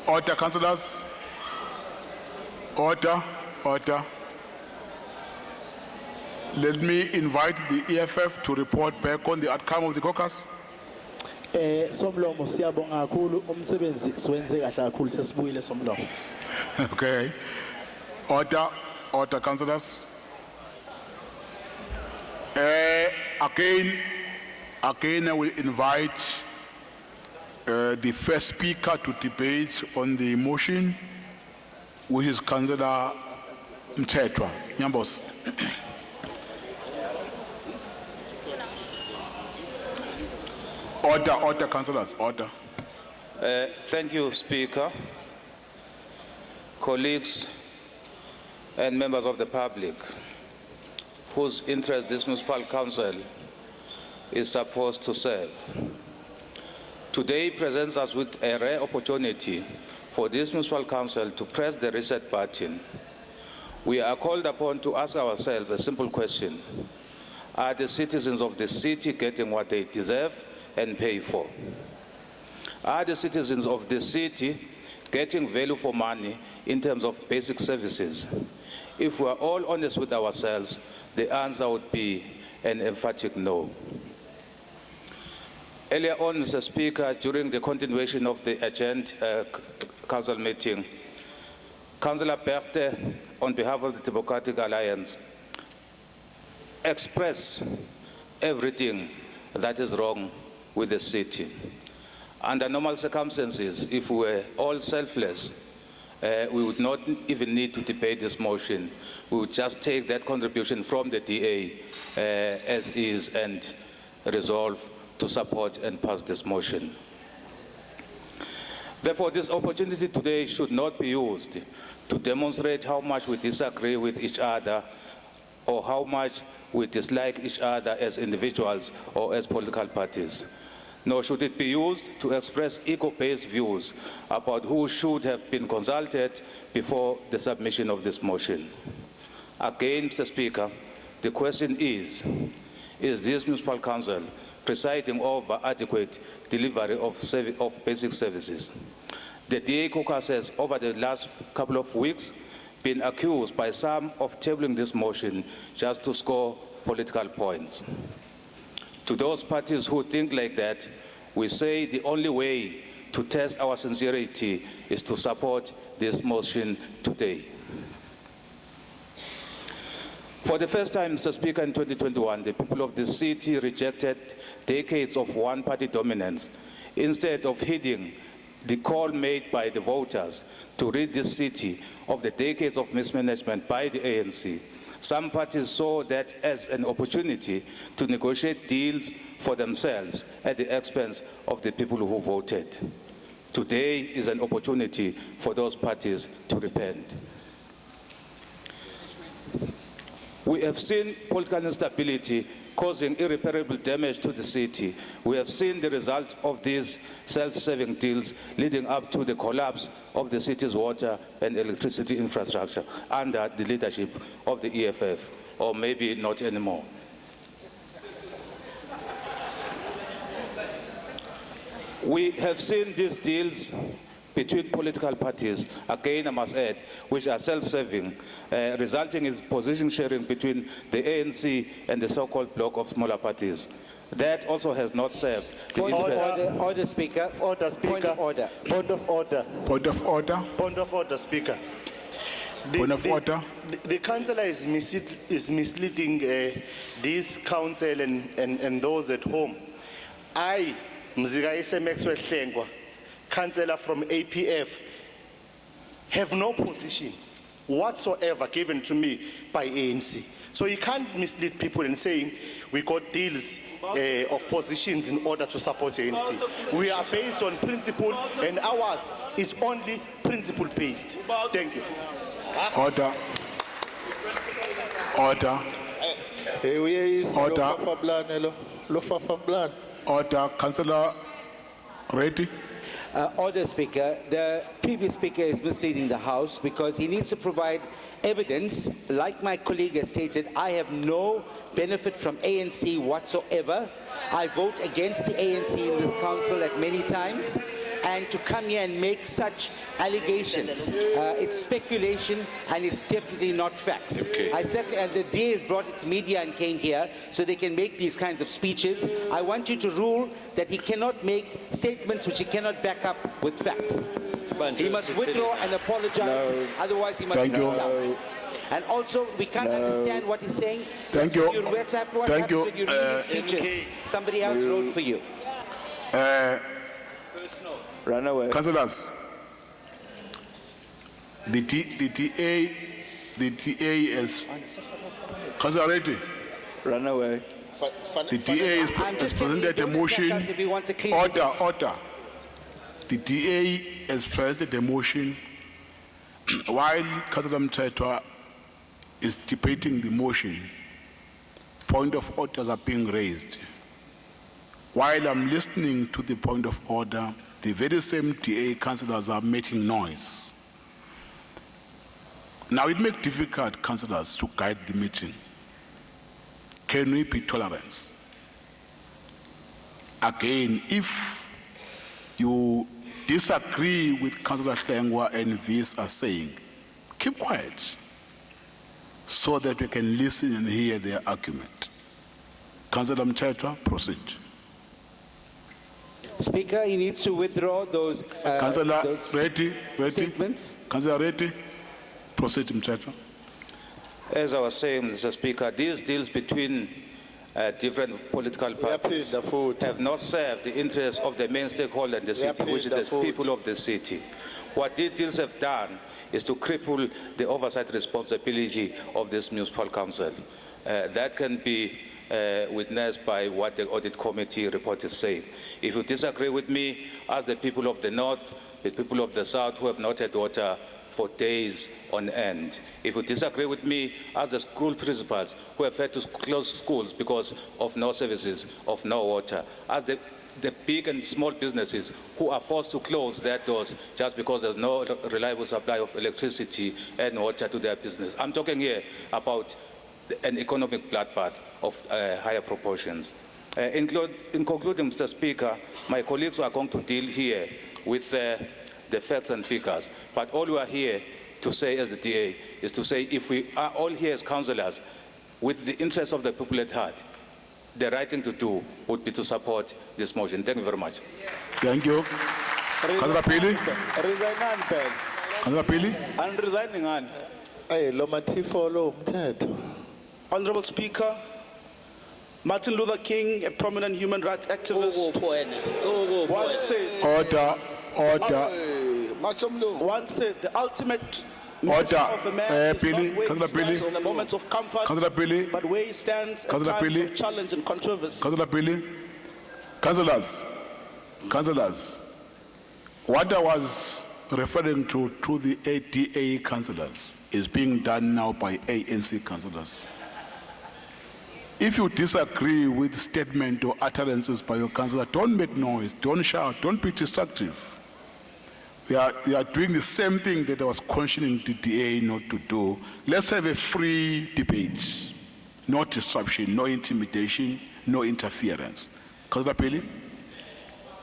Order, councillors. Order, order. Let me invite the EFF to report back on the outcome of the caucus. Somlomo siyabonga kakhulu umsebenzi siwenze kahle kakhulu sesibuyile Somlomo. Okay. Order, order, councillors. Again, I will invite the first speaker to debate on the motion, which is Councillor Mthethwa. Nyambos. Order, order, councillors, order. Thank you, Speaker. Colleagues and members of the public whose interest this municipal council is supposed to serve. Today presents us with a rare opportunity for this municipal council to press the reset button. We are called upon to ask ourselves a simple question. Are the citizens of the city getting what they deserve and pay for? Are the citizens of the city getting value for money in terms of basic services? If we are all honest with ourselves, the answer would be an emphatic no. Earlier on, Mr. Speaker, during the continuation of the agenda council meeting, Councillor Berthe, on behalf of the Democratic Alliance, expressed everything that is wrong with the city. Under normal circumstances, if we were all selfless, we would not even need to debate this motion. We would just take that contribution from the DA as is and resolve to support and pass this motion. Therefore, this opportunity today should not be used to demonstrate how much we disagree with each other or how much we dislike each other as individuals or as political parties. Nor should it be used to express ego-based views about who should have been consulted before the submission of this motion. Again, Mr. Speaker, the question is this municipal council presiding over adequate delivery of basic services? The DA caucus has, over the last couple of weeks, been accused by some of tabling this motion just to score political points. To those parties who think like that, we say the only way to test our sincerity is to support this motion today. For the first time, Mr. Speaker, in 2021, the people of the city rejected decades of one-party dominance. Instead of heeding the call made by the voters to rid this city of the decades of mismanagement by the ANC, some parties saw that as an opportunity to negotiate deals for themselves at the expense of the people who voted. Today is an opportunity for those parties to repent. We have seen political instability causing irreparable damage to the city. We have seen the result of these self-serving deals leading up to the collapse of the city's water and electricity infrastructure under the leadership of the EFF, or maybe not anymore. We have seen these deals between political parties, again I must add, which are self-serving, resulting in position sharing between the ANC and the so-called bloc of smaller parties. That also has not served the interest. Order, Speaker. Order, Speaker. Point of order. Point of order. Point of order. Point of order, Speaker. Point of order. The councillor is misleading this council and those at home. I, Mzika Maxwell Hlengwa, councillor from APF, have no position whatsoever given to me by ANC. So you can't mislead people in saying we got deals of positions in order to support ANC. We are based on principle and ours is only principle based. Thank you. Order. Order. Order. Order. Councillor Reddy. Order, Speaker. The previous speaker is misleading the House because he needs to provide evidence. Like my colleague has stated, I have no benefit from ANC whatsoever. I vote against the ANC in this council at many times. and to come here and make such allegations. It's speculation and it's definitely not facts. I said, and the DA has brought its media and came here so they can make these kinds of speeches. I want you to rule that he cannot make statements which he cannot back up with facts. He must withdraw and apologize, otherwise he must Thank be you. out. And also, we can't understand what he's saying. Thank That's you. what What Thank happens you. when you're reading speeches? Somebody else wrote for you. Run away. Councillors, the TA is, Councillor Reti, Run away. the TA I'm has just telling you, presented a don't motion. attack us if he wants a clean Order. The TA has presented a motion while Councillor Mthethwa is debating the motion. Point of orders are being raised. While I'm listening to the point of order, the very same TA councillors are making noise. Now it makes difficult councillors to guide the meeting. Can we be tolerant? Again, if you disagree with Councillor Hlengwa and Vis are saying, keep quiet so that we can listen and hear their argument. Councillor Mthethwa, proceed. Speaker, he needs to withdraw those, Councillor those Reti, statements. Councillor Reti, proceed, Mthethwa. As I was saying, Mr. Speaker, these deals between different political parties have not served the interests of the main stakeholder in the city, which is the people of the city. What these deals have done is to cripple the oversight responsibility of this municipal council. That can be witnessed by what the audit committee report is saying. If you disagree with me, ask the people of the north, the people of the south who have not had water for days on end. If you disagree with me, ask the school principals who have had to close schools because of no services, of no water. Ask the big and small businesses who are forced to close their doors just because there's no reliable supply of electricity and water to their business. I'm talking here about an economic bloodbath of higher proportions. In concluding, Mr. Speaker, my colleagues are going to deal here with the facts and figures. But all we are here to say as the DA is to say if we are all here as councillors with the interests of the people at heart, the right thing to do would be to support this motion. Thank you very much. Thank you. Councillor Pili. Resign phela. Councillor Pili. Ani resign ngani? Hey, lo mathifo lo umthetho. Honorable Speaker, Martin Luther King, a prominent human rights activist, once said, once said the ultimate mission of a man is not where he stands in the moments of comfort, but where he stands at times of challenge and controversy. Councillor Pili. Councillors, what I was referring to the ADA councillors is being done now by ANC councillors. If you disagree with statement or utterances by your councillor, don't make noise, don't shout, don't be destructive. We are doing the same thing that I was cautioning the DA not to do. Let's have a free debate. No disruption, no intimidation, no interference. Councillor Pili?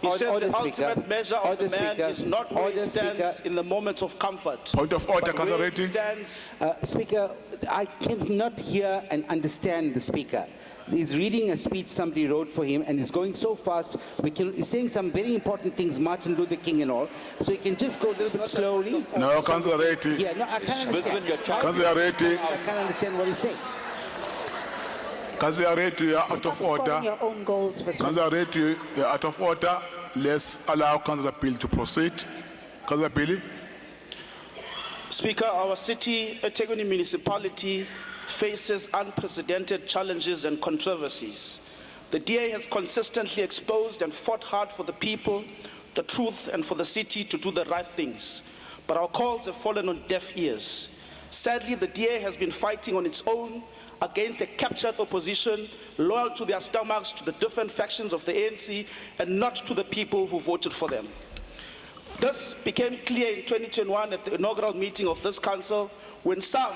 He said the ultimate measure of a man is not where he stands in the moments of comfort. Point of order, but where Councillor he Reti. stands. Speaker, I cannot hear and understand the Speaker. He's reading a speech somebody wrote for him and he's going so fast. He's saying some very important things, Martin Luther King and all. So he can just go a little bit slowly. No, Councillor Reti. Yeah, no, I can't understand. Councillor Reti. I can't understand what he's saying. Councillor Reti, you are out of order. Scoring your own goals, Mr. Councillor Reti, you are out of order. Let's allow Councillor Pili to proceed. Councillor Pili. Speaker, our city, EThekwini Municipality, faces unprecedented challenges and controversies. The DA has consistently exposed and fought hard for the people, the truth, and for the city to do the right things. But our calls have fallen on deaf ears. Sadly, the DA has been fighting on its own against a captured opposition, loyal to their stomachs, to the different factions of the ANC, and not to the people who voted for them. This became clear in 2021 at the inaugural meeting of this council, when some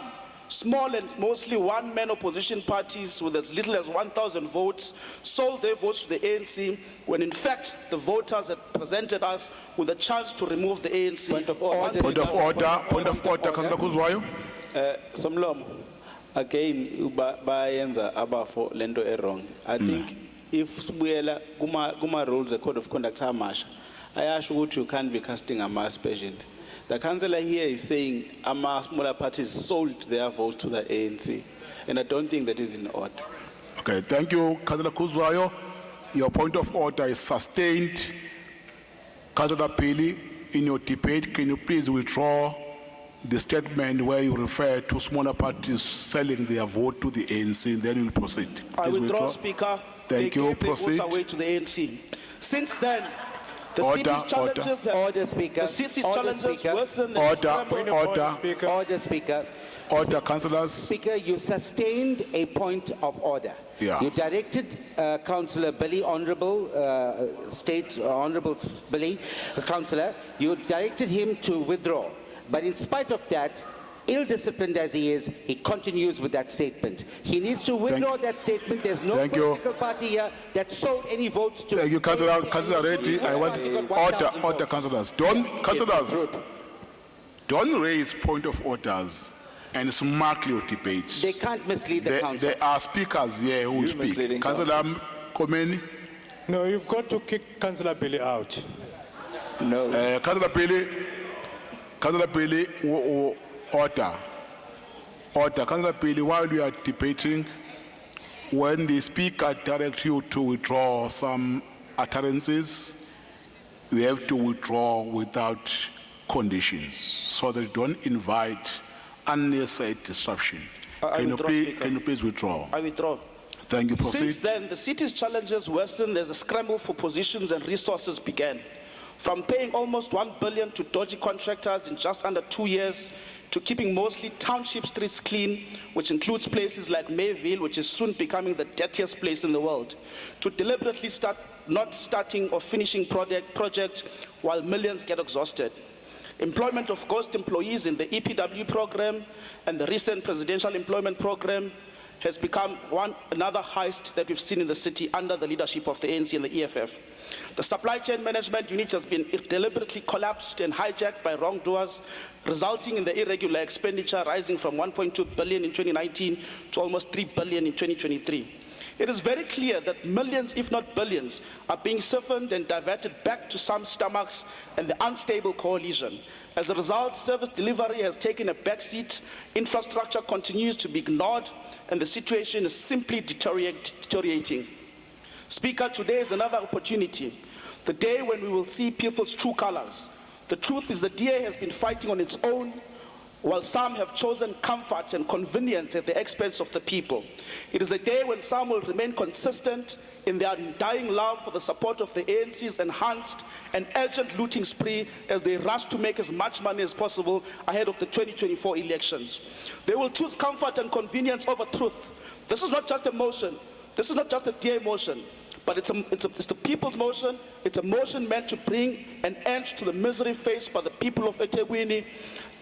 small and mostly one-man opposition parties with as little as 1,000 votes sold their votes to the ANC when in fact the voters had presented us with a chance to remove the ANC. Point of order. Point of order, Councillor Kuzwayo. Somlomo, again, bayenza abafo lento wrong. I think if sibuyela kuma rules, the code of conduct amasha, ayasho ukuthi you can't be casting a mass pageant. The councillor here is saying smaller parties sold their votes to the ANC, and I don't think that is in order. Okay, thank you, Councillor Kuzwayo. Your point of order is sustained. Councillor Pili, in your debate, can you please withdraw the statement where you refer to smaller parties selling their vote to the ANC, and then you'll proceed. I Please withdraw, Speaker. Thank They you. gave their Proceed. votes away to the ANC. Since then, the Order, city's challenges have, Order, Speaker. the city's Order, challenges Speaker. worsen the Order, scramble- order, Order, Speaker. order, councillors. Speaker, you sustained a point of order. Yeah. You directed Councillor Billy, Honourable Honourable Billy, Councillor, you directed him to withdraw. But in spite of that, ill-disciplined as he is, he continues with that statement. He needs to withdraw that statement. There's no Thank you. political party here that sold any votes to... Thank you, Councillor Reddy. I want order, councillors. Councillors, don't raise point of orders and smack your debates. They can't mislead the council. There are speakers here who will speak. misleading Councillor Komeni. No, you've got to kick Councillor Billy out. No. Councillor Pili, order. Order. Councillor Pili, while we are debating, when the speaker directs you to withdraw some utterances, you have to withdraw without conditions so that you don't invite unnecessary disruption. I Can you withdraw, please, Speaker. can you please withdraw? I withdraw. Thank you. Proceed. Since then, the city's challenges worsened as a scramble for positions and resources began. From paying almost 1 billion to dodgy contractors in just under 2 years, to keeping mostly township streets clean, which includes places like Mayville, which is soon becoming the dirtiest place in the world, to deliberately not starting or finishing projects while millions get exhausted. Employment of ghost employees in the EPW program and the recent presidential employment program has become another heist that we've seen in the city under the leadership of the ANC and the EFF. The supply chain management unit has been deliberately collapsed and hijacked by wrongdoers, resulting in the irregular expenditure rising from 1.2 billion in 2019 to almost 3 billion in 2023. It is very clear that millions, if not billions, are being siphoned and diverted back to some stomachs and the unstable coalition. As a result, service delivery has taken a backseat, infrastructure continues to be ignored, and the situation is simply deteriorating. Speaker, today is another opportunity, the day when we will see people's true colors. The truth is the DA has been fighting on its own, while some have chosen comfort and convenience at the expense of the people. It is a day when some will remain consistent in their undying love for the support of the ANC's enhanced and urgent looting spree as they rush to make as much money as possible ahead of the 2024 elections. They will choose comfort and convenience over truth. This is not just a motion. This is not just a DA motion, but it's the people's motion. It's a motion meant to bring an end to the misery faced by the people of EThekwini,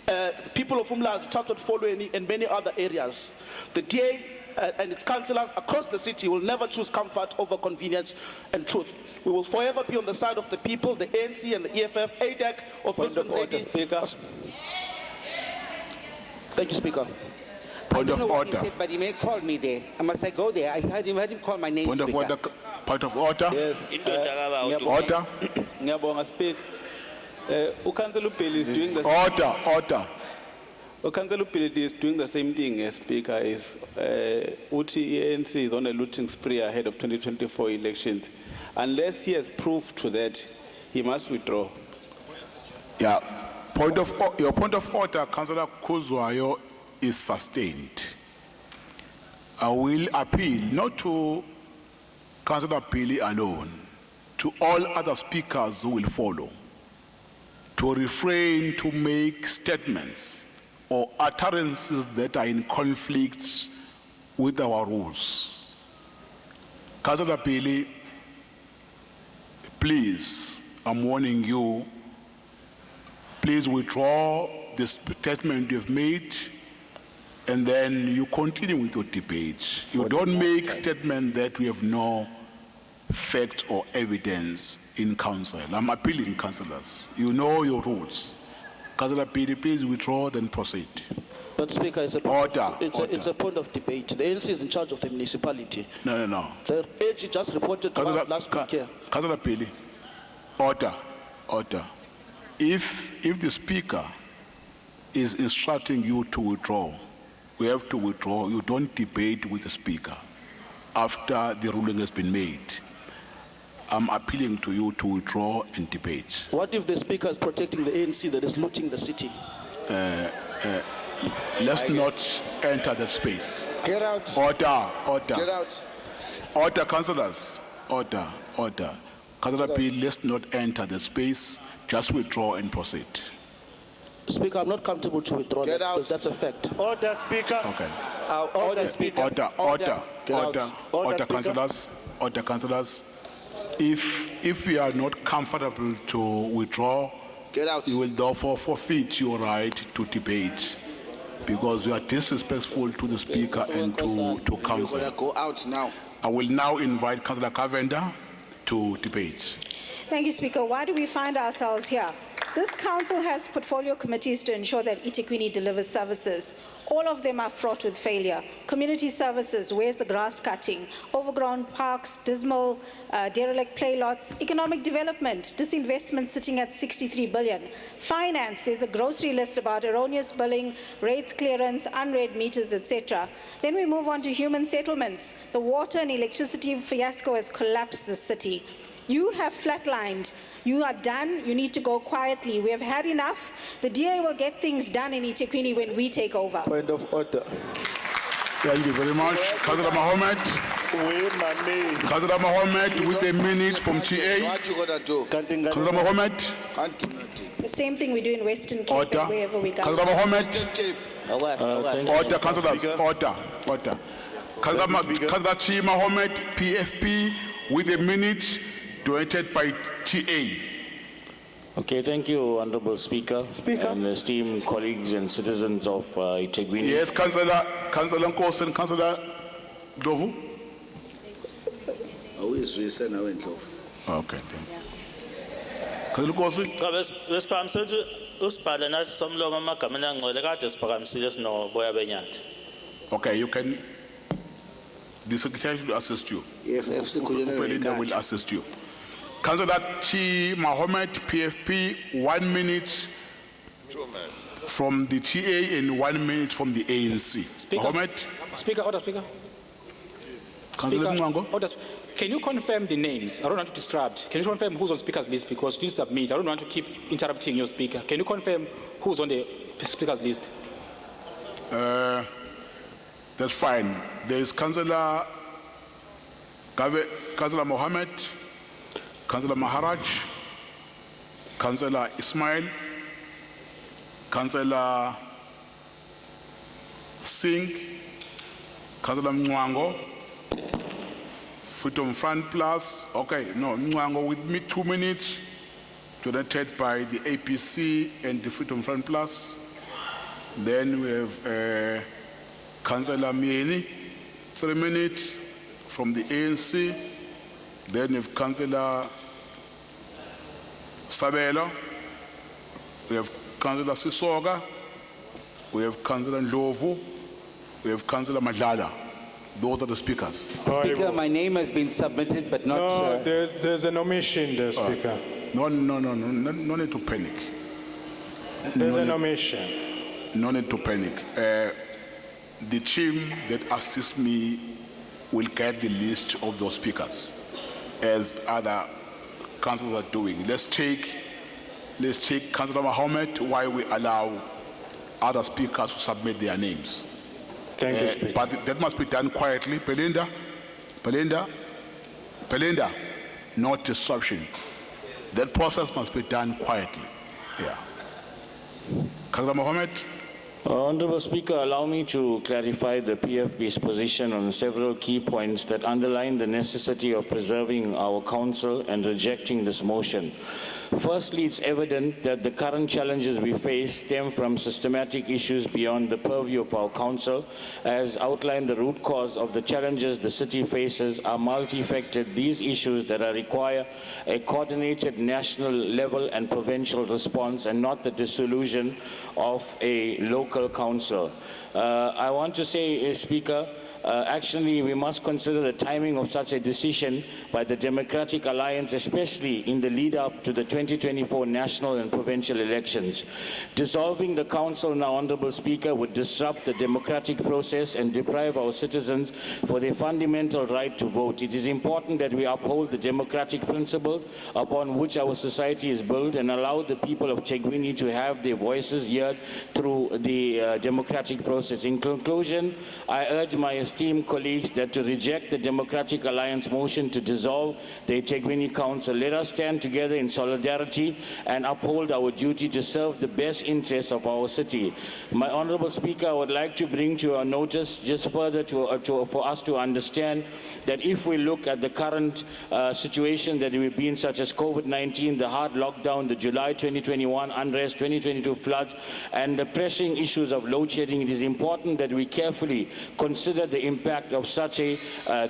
the people of Umlazi, Chatsworth, Folweni, and many other areas. The DA and its councillors across the city will never choose comfort over convenience and truth. We will forever be on the side of the people, the ANC and the EFF, ADEC, of Point of order, Speaker. Thank you, Speaker. Point of I don't know what he order. said, but he may call me there. Must I go there? I heard him call my name, Point of Speaker. order. Point of order. Yes. Order. Ngiyabonga, Speaker. Councillor Bill is doing the Order. Councillor Bill is doing the same thing as Speaker is. Uti ANC is on a looting spree ahead of 2024 elections. Unless he has proof to that, he must withdraw. Yeah. Your point of order, Councillor Kuzwayo, is sustained. I will appeal not to Councillor Pili alone, to all other speakers who will follow, to refrain to make statements or utterances that are in conflict with our rules. Councillor Pili, please, I'm warning you, please withdraw the statement you've made and then you continue with your debate. You don't make statement that we have no facts or evidence in council. I'm appealing, councillors. You know your rules. Councillor Pili, please withdraw, then proceed. But Speaker, it's a, Order, it's, order. it's a point of debate. The ANC is in charge of the municipality. No. The AG just reported to us last week here. Councillor Pili, order. If the speaker is instructing you to withdraw, we have to withdraw. You don't debate with the speaker after the ruling has been made. I'm appealing to you to withdraw and debate. What if the Speaker is protecting the ANC that is looting the city? Let's not enter that space. Get out. Order. Get out. Order, councillors. Order. Councillor P, let's not enter the space. Just withdraw and proceed. Speaker, I'm not comfortable to withdraw Get that, out. because that's a fact. Order, Speaker. Okay. Order, Speaker. Order, Speaker. councillors. Order, councillors. If we are not comfortable to withdraw, Get out. you will therefore forfeit your right to debate because you are disrespectful to the speaker and to council. Go out now. I will now invite Councillor Cavender to debate. Thank you, Speaker. Why do we find ourselves here? This council has portfolio committees to ensure that EThekwini delivers services. All of them are fraught with failure. Community services, where's the grass cutting? Overgrown parks, dismal, derelict play lots. Economic development, disinvestment sitting at 63 billion. Finance, there's a grocery list about erroneous billing, rates clearance, unread meters, etc. Then we move on to human settlements. The water and electricity fiasco has collapsed the city. You have flatlined. You are done. You need to go quietly. We have had enough. The DA will get things done in EThekwini when we take over. Point of order. Thank you very much. Councillor Mohammed. Councillor Mohammed with a minute from TA. What you gonna do? Councillor Mohammed. Can't do nothing. The same thing we do in Western Cape Order. and wherever we go. Councillor Mohammed. Order, Councillors. Order. Councillor Chi Mohammed, PFP, with a minute donated by TA. Okay, thank you, Honorable Speaker. And esteemed colleagues and citizens of EThekwini. Yes, Councillor Nkosi and Councillor Dovu. Okay, thank you. Councillor Nkosi. Cha besiphakamisela usibhale nathi somlomo amagameni angcwele kade siphakamisile sino boya benyathi. Okay, you can. The secretary will assist you. Belinda will assist you. Councillor Chi Mohammed, PFP, 1 minute from the TA and 1 minute from the ANC. Mohammed. Order, Speaker. Councillor Mwango. Order. Can you confirm the names? I don't want to disrupt. Can you confirm who's on speaker's list? Because please submit. I don't want to keep interrupting your speaker. Can you confirm who's on the speaker's list? That's fine. There is Councillor Mohammed, Councillor Maharaj, Councillor Ismail, Councillor Singh, Councillor Mwango, Freedom Front Plus. Okay, no, Mwango with me 2 minutes, donated by the APC and the Freedom Front Plus. Then we have Councillor Mieni, 3 minutes from the ANC. Then we have Councillor Sabela. We have Councillor Sisoga. We have Councillor Ndlovu. We have Councillor Madlala. Those are the speakers. Speaker, my name has been submitted, but not... No, there's an omission there, Speaker. No need to panic. There's an omission. No need to panic. The team that assists me will get the list of those speakers, as other councils are doing. Let's take Councillor Mohammed while we allow other speakers to submit their names. Thank you, Speaker. But that must be done quietly. Belinda, no disruption. That process must be done quietly. Yeah. Councillor Mohammed. Honorable Speaker, allow me to clarify the PFP's position on several key points that underline the necessity of preserving our council and rejecting this motion. Firstly, it's evident that the current challenges we face stem from systematic issues beyond the purview of our council. As outlined, the root cause of the challenges the city faces are multifaceted. These issues that require a coordinated national level and provincial response, and not the dissolution of a local council. I want to say, Speaker, actually, we must consider the timing of such a decision by the Democratic Alliance, especially in the lead-up to the 2024 national and provincial elections. Dissolving the council now, Honourable Speaker, would disrupt the democratic process and deprive our citizens for their fundamental right to vote. It is important that we uphold the democratic principles upon which our society is built and allow the people of EThekwini to have their voices heard through the democratic process. In conclusion, I urge my esteemed colleagues that to reject the Democratic Alliance motion to dissolve the EThekwini Council. Let us stand together in solidarity and uphold our duty to serve the best interests of our city. My Honourable Speaker, I would like to bring to your notice just further for us to understand that if we look at the current situation that we've been, such as COVID-19, the hard lockdown, the July 2021 unrest, 2022 floods, and the pressing issues of load shedding, it is important that we carefully consider the impact of such a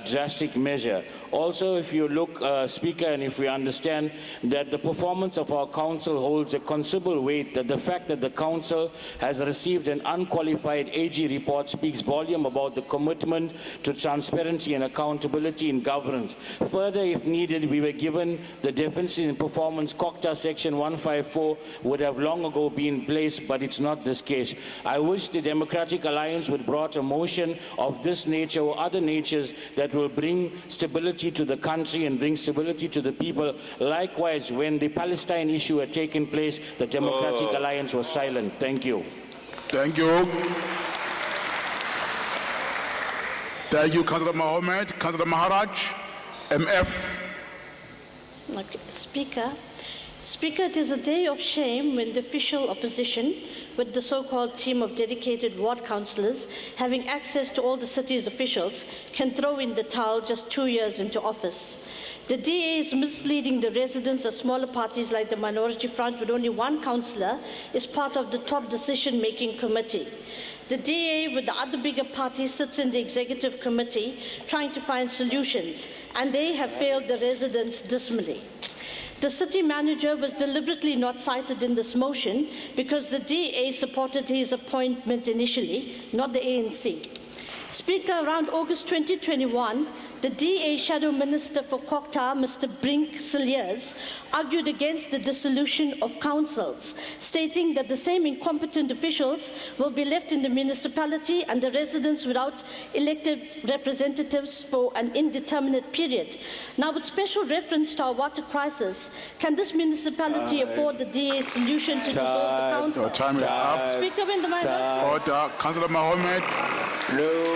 drastic measure. Also, if you look, Speaker, and if we understand that the performance of our council holds a considerable weight, that the fact that the council has received an unqualified AG report speaks volume about the commitment to transparency and accountability in governance. Further, if needed, we were given the deficiency in performance. COCTA section 154 would have long ago been placed, but it's not this case. I wish the Democratic Alliance would brought a motion of this nature or other natures that will bring stability to the country and bring stability to the people. Likewise, when the Palestine issue had taken place, the Democratic Alliance was silent. Thank you. Thank you. Thank you, Councillor Mohammed. Councillor Maharaj, MF. Okay. Speaker, it is a day of shame when the official opposition, with the so-called team of dedicated ward councillors having access to all the city's officials, can throw in the towel just 2 years into office. The DA is misleading the residents as smaller parties like the Minority Front with only one councillor is part of the top decision-making committee. The DA with the other bigger parties sits in the executive committee trying to find solutions, and they have failed the residents dismally. The city manager was deliberately not cited in this motion because the DA supported his appointment initially, not the ANC. Speaker, around August 2021, the DA Shadow Minister for COCTA, Mr. Brink Cilliers, argued against the dissolution of councils, stating that the same incompetent officials will be left in the municipality and the residents without elected representatives for an indeterminate period. Now, with special reference to our water crisis, can this municipality afford the DA solution to dissolve the council? Your time is up. Speaker, when the mic. Order. Councillor Mohammed. No.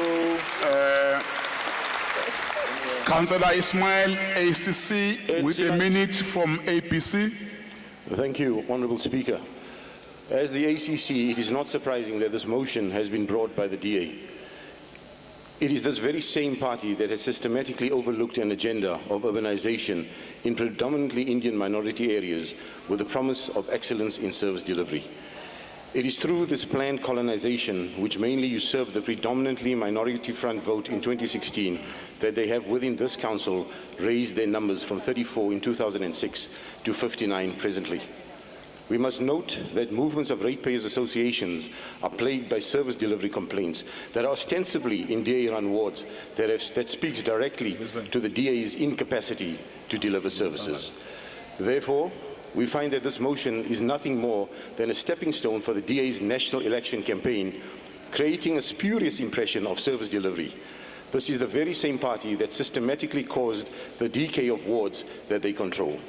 Councillor Ismail, ACC, with a minute from APC. Thank you, Honourable Speaker. As the ACC, it is not surprising that this motion has been brought by the DA. It is this very same party that has systematically overlooked an agenda of urbanization in predominantly Indian minority areas with the promise of excellence in service delivery. It is through this planned colonization, which mainly usurped the predominantly minority front vote in 2016, that they have within this council raised their numbers from 34 in 2006 to 59 presently. We must note that movements of ratepayers associations are plagued by service delivery complaints that are ostensibly in DA-run wards that speaks directly to the DA's incapacity to deliver services. Therefore, we find that this motion is nothing more than a stepping stone for the DA's national election campaign, creating a spurious impression of service delivery. This is the very same party that systematically caused the decay of wards that they control.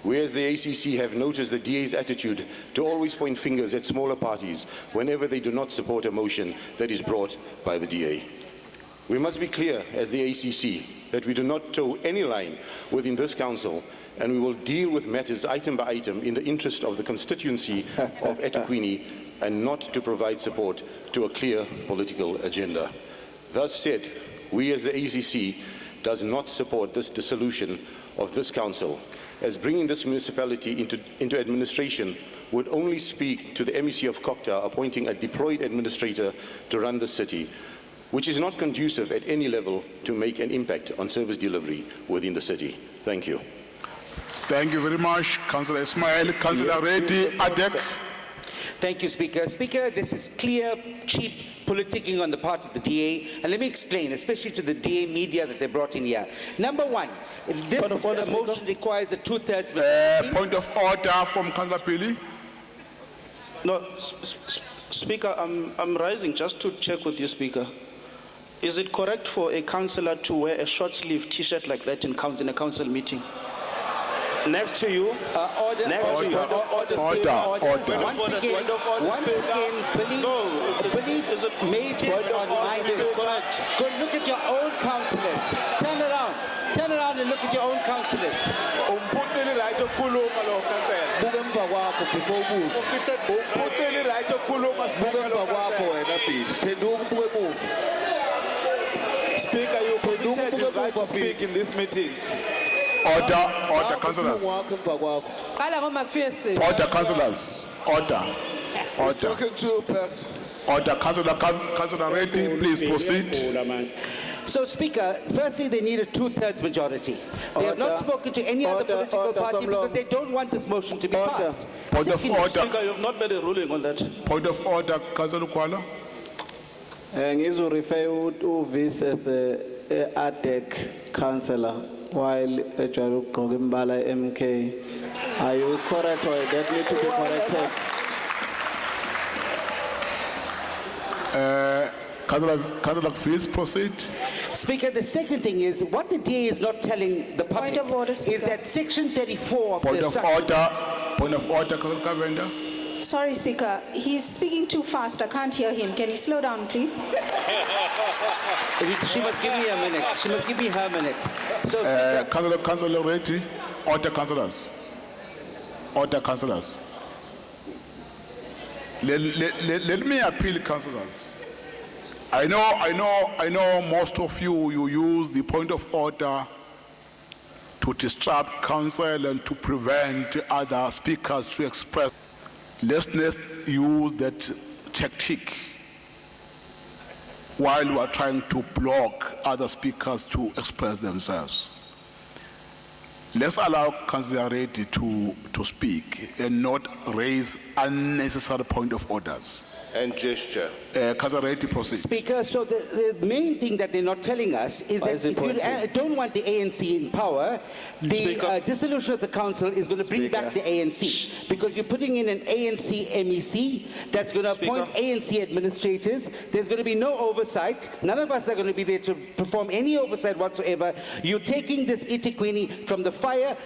We as the ACC have noticed the DA's attitude to always point fingers at smaller parties whenever they do not support a motion that is brought by the DA. We must be clear as the ACC that we do not toe any line within this council, and we will deal with matters item by item in the interest of the constituency of EThekwini and not to provide support to a clear political agenda. Thus said, we as the ACC does not support this dissolution of this council as bringing this municipality into administration would only speak to the MEC of Kokta appointing a deployed administrator to run the city, which is not conducive at any level to make an impact on service delivery within the city. Thank you. Thank you very much, Councillor Ismail. Councillor Reddy Adek. Thank you, Speaker. Speaker, this is clear, cheap politicking on the part of the DA. And let me explain, especially to the DA media that they brought in here. Number one, this motion requires a two-thirds majority. Point of order from Councillor Pili. No, Speaker, I'm rising just to check with you, Speaker. Is it correct for a councillor to wear a short-sleeve T-shirt like that in a council meeting? Next to you. Next to you. Once again, believe majors on minors. Go look at your own councillors. Turn around and look at your own councillors. Speaker, you forfeited his right to speak in this meeting. Order, councillors. Order, councillors. Order. Order, Councillor Reddy, please proceed. So, Speaker, firstly, they need a two-thirds majority. They have not spoken to any other political party because they don't want this motion to be passed. Point of Secondly, order. Speaker, you have not made a ruling on that. Point of order, Councillor Kuala. Ngizorefer uVice as a ADEC councillor while ejwayele ukugqoka imbala MK. Are you correct or that need to be corrected? Councillor, please proceed. Speaker, the second thing is what the DA is not telling the public Point of order, Speaker. is that Section 34 of Point the of order, Councillor Kavenda. Sorry, Speaker. He's speaking too fast. I can't hear him. Can you slow down, please? She must give me a minute. She must give me her minute. So, Speaker, Councillor Reddy, order, councillors. Order, councillors. Let me appeal, councillors. I know most of you use the point of order to disrupt council and to prevent other speakers to express. Let's not use that tactic while we are trying to block other speakers to express themselves. Let's allow Councillor Reddy to speak and not raise unnecessary point of orders. And gesture. Councillor Reddy, proceed. Speaker, so the main thing that they're not telling us is that if you don't want the ANC in power, the dissolution of the council is going to bring back the ANC. Because you're putting in an ANC MEC that's going to appoint ANC administrators. There's going to be no oversight. None of us are going to be there to perform any oversight whatsoever. You're taking this EThekwini from the fire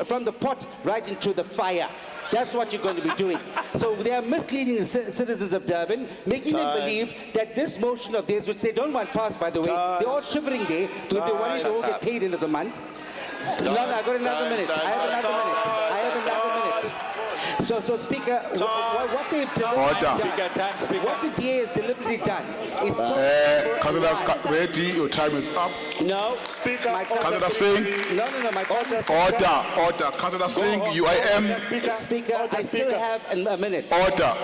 from the pot right into the fire. That's what you're going to be doing. So they are misleading the citizens of Durban, making them believe that this motion of theirs, which they don't want passed, by the way, they're all shivering there because they want to all get paid end of the month. No, I've got another minute. I have another minute. So Speaker, what they've deliberately what the DA has deliberately done is Councillor Reddy, your time is up. No, Speaker. Councillor Singh. No, my time is Order. Councillor Singh, UIM. Speaker, I still have a minute. Order.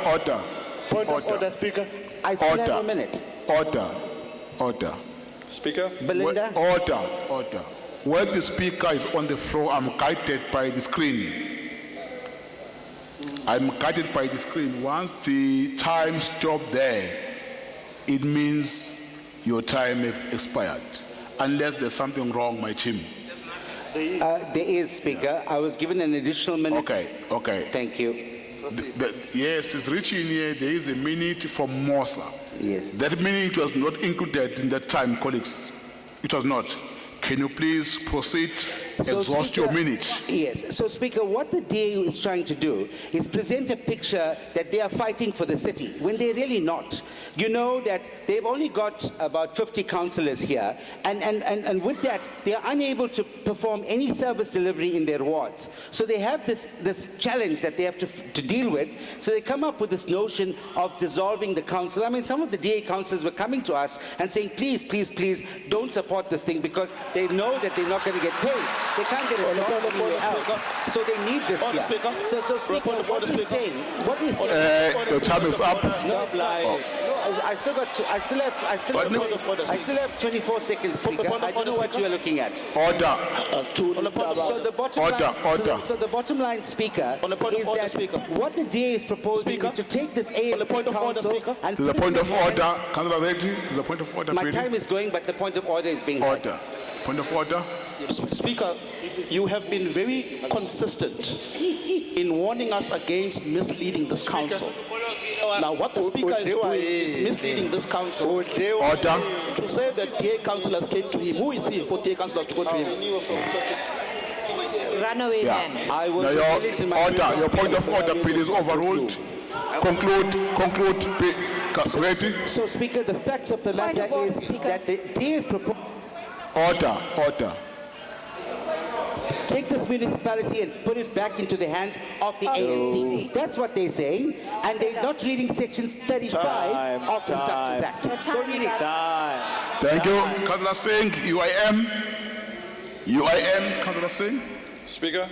Point of order, Speaker. I still have a minute. Order. Speaker. Belinda. Order. When the speaker is on the floor, I'm guided by the screen. Once the time stops there, it means your time has expired. Unless there's something wrong, my team. There is, Speaker. I was given an additional minute. Okay. Thank you. Yes, it's written here. There is a minute for Mosa. Yes. That minute was not included in that time, colleagues. It was not. Can you please proceed? Exhaust your minute. Yes. So, Speaker, what the DA is trying to do is present a picture that they are fighting for the city, when they're really not. You know that they've only got about 50 councillors here, and with that, they are unable to perform any service delivery in their wards. So they have this challenge that they have to deal with. So they come up with this notion of dissolving the council. I mean, some of the DA councillors were coming to us and saying, please, don't support this thing because they know that they're not going to get paid. They can't get a job anywhere else. So they need this Order, here. Speaker. So Speaker, Point of what order, we're Speaker. saying, what we're saying. Your time is up. Stop lying. I still have 24 seconds, Speaker. point of I don't know order, what you are looking at. Order. So the bottom Order, line, order. So the bottom line, Speaker, On the point of is order, that Speaker. what the DA is proposing Speaker. is to take this ANC point of order, council Speaker. and There's a put it point in of the hands- order. Councillor Reddy, there's a point of order. My please. time is going, but the point of order is being heard. Order. Point of order. Speaker, you have been very consistent in warning us against misleading this council. Now, what the Speaker is doing is misleading this council. Order. To say that DA councillors came to him. Who is he for DA councillors to go to him? Runaway man. I Now, will reveal it in my your point of order, please, is overruled. Conclude. Ready? So, Speaker, the facts of the Point matter of order, is Speaker. that the DA is proposing Order. take this municipality and put it back into the hands of the ANC. That's what they're saying. And they're not reading sections 35 of the Structures Act. Go read it. Thank you. Councillor Singh, UIM. Councillor Singh. Speaker,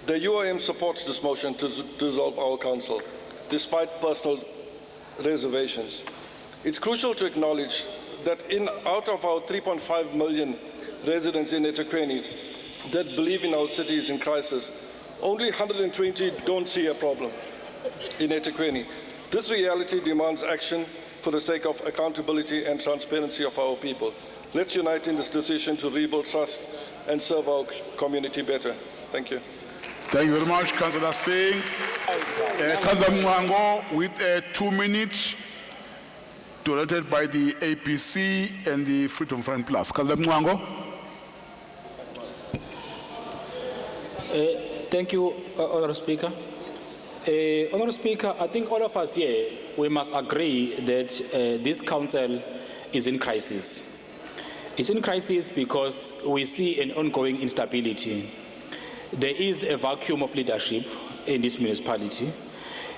the UIM supports this motion to dissolve our council, despite personal reservations. It's crucial to acknowledge that out of our 3.5 million residents in EThekwini that believe in our city is in crisis, only 120 don't see a problem in EThekwini. This reality demands action for the sake of accountability and transparency of our people. Let's unite in this decision to rebuild trust and serve our community better. Thank you. Thank you very much, Councillor Singh. Councillor Mwango with 2 minutes, donated by the APC and the Freedom Front Plus. Councillor Mwango. Thank you, Honourable Speaker. Honourable Speaker, I think all of us here, we must agree that this council is in crisis. It's in crisis because we see an ongoing instability. There is a vacuum of leadership in this municipality.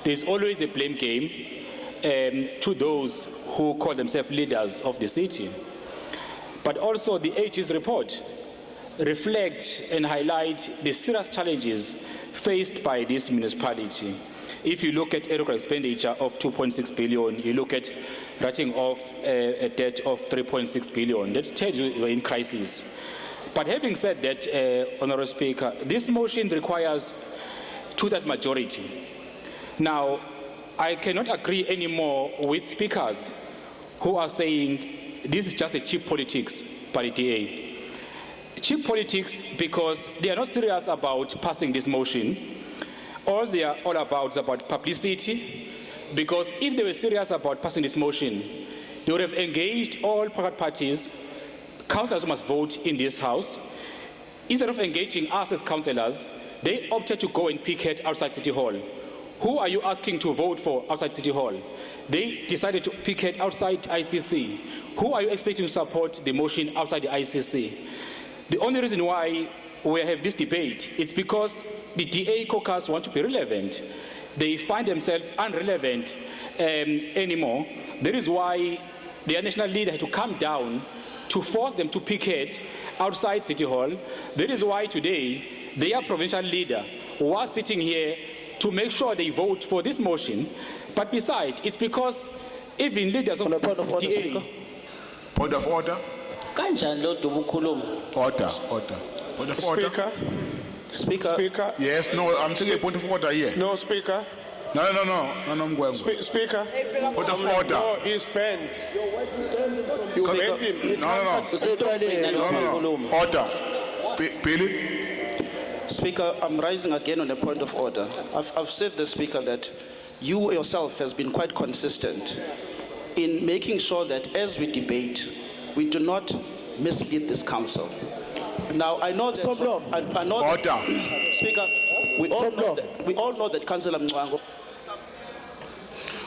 There's always a blame game to those who call themselves leaders of the city. But also the AG's report reflect and highlight the serious challenges faced by this municipality. If you look at aerial expenditure of 2.6 billion, you look at writing off a debt of 3.6 billion, that tells you we're in crisis. But having said that, Honourable Speaker, this motion requires two-thirds majority. Now, I cannot agree anymore with speakers who are saying this is just a cheap politics by the DA. Cheap politics because they are not serious about passing this motion. All they are all about is about publicity, because if they were serious about passing this motion, they would have engaged all private parties. Councillors must vote in this house. Instead of engaging us as councillors, they opted to go and picket outside City Hall. Who are you asking to vote for outside City Hall? They decided to picket outside ICC. Who are you expecting to support the motion outside the ICC? The only reason why we have this debate is because the DA caucus want to be relevant. They find themselves irrelevant anymore. That is why their national leader had to come down to force them to picket outside City Hall. That is why today their provincial leader was sitting here to make sure they vote for this motion. But besides, it's because even leaders of the DA... Point of order. Order. Point of order. Speaker. Yes, no, I'm taking a point of order here. No, Speaker. No, Mgwengu. Speaker. Point of order. No, he's banned. You banned him. No. Order. Billy. Speaker, I'm rising again on a point of order. I've said this, Speaker, that you yourself has been quite consistent in making sure that as we debate, we do not mislead this council. Now, I know that... Order. Speaker, we all know that Councillor Mngwango...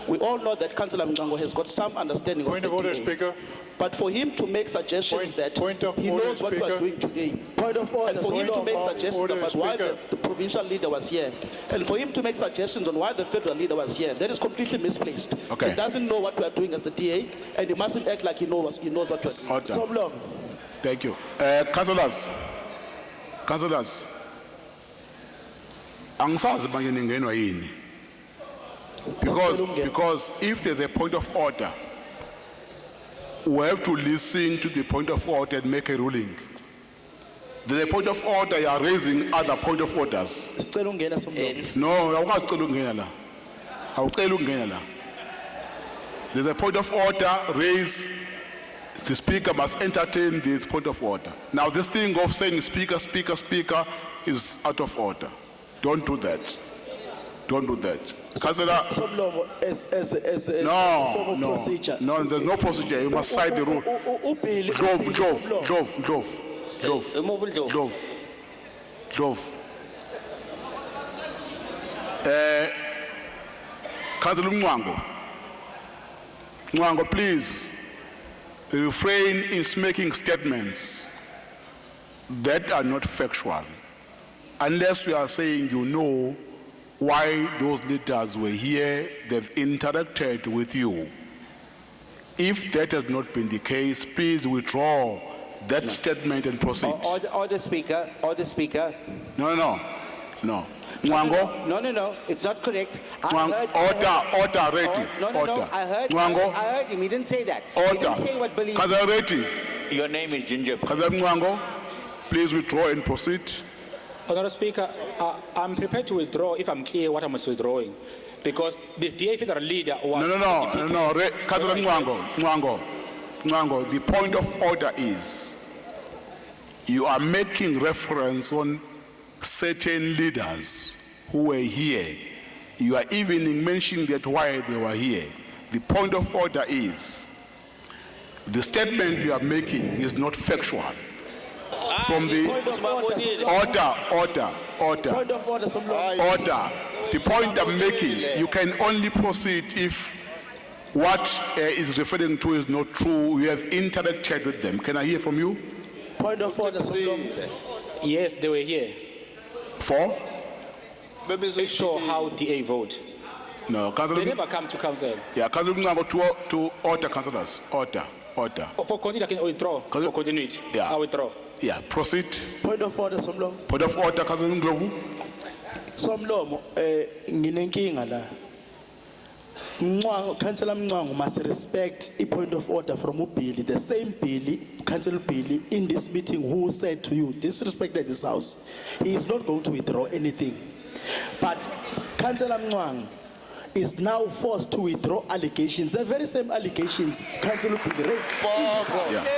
We all know that Councillor Mngwango has got some understanding of the order, DA. Speaker. But for him to make suggestions he knows what we are doing today. Point of order. And for him to make suggestions about why the provincial leader was here, and for him to make suggestions on why the federal leader was here, that is completely misplaced. Okay. He doesn't know what we are doing as the DA, and he mustn't act like he knows what we are doing. Order. Thank you. Councillors, Councillors, angisazi manje ningenwa yini. Because if there's a point of order, we have to listen to the point of order and make a ruling. There's a point of order, you are raising other point of orders. Sicela ungena Somlomo. No, awungacela ukungena la. Awucela ukungena la. There's a point of order raised. The speaker must entertain this point of order. Now this thing of saying speaker is out of order. Don't do that. Don't do that. Councillor, Somlomo, as a formal procedure. No, there's no procedure. You must cite the rule. Dove. Councillor Mwango, please refrain in making statements that are not factual, unless you are saying you know why those leaders were here, they've interacted with you. If that has not been the case, please withdraw that statement and proceed. Order, Speaker. Order, Speaker. No. Mwango? No. It's not correct. Order, rating. No. I heard him. He didn't say that. He Order. didn't say what believes. Councillor rating. Your name is Ginger. Councillor Mwango, please withdraw and proceed. Honourable Speaker, I'm prepared to withdraw if I'm clear what I'm withdrawing. Because the DA federal leader was... No. Councillor Mwango, the point of order is you are making reference on certain leaders who were here. You are even mentioning that why they were here. The point of order is the statement you are making is not factual. From the order. Point of order, Somlomo. Order. The point I'm making, you can only proceed if what is referring to is not true. You have interacted with them. Can I hear from you? Point of order, Somlomo. Yes, they were here. For? Make sure how DA vote. No, Councillor. They never come to council. Yeah, Councillor Mwango, to order, councillors. Order. For continuity, I can withdraw. For continuity, Yeah. I withdraw. Yeah, proceed. Point of order, Somlomo. Point of order, Councillor Ndlovu. Somlomo, nginenkinga la. Councillor Mncwango must respect a point of order from Ubili, the same Billy, Councillor Billy, in this meeting who said to you, disrespected this house. He is not going to withdraw anything. But Councillor Mncwango is now forced to withdraw allegations, the very same allegations Councillor Billy raised in this house.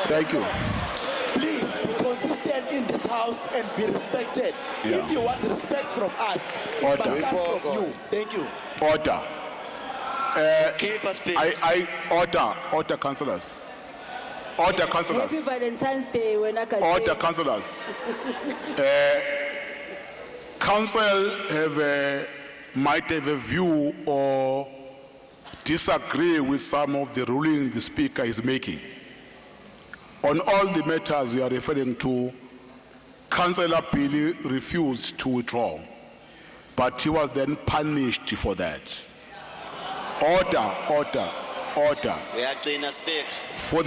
Thank you. Please be consistent in this house and be respected. Yeah. If you want respect from us, it must start from you. Thank you. Order. Order, councillors. Order, councillors. Happy Valentine's Day when I can Order, councillors. Council might have a view or disagree with some of the ruling the speaker is making. On all the matters we are referring to, Councillor Billy refused to withdraw, but he was then punished for that. Order. For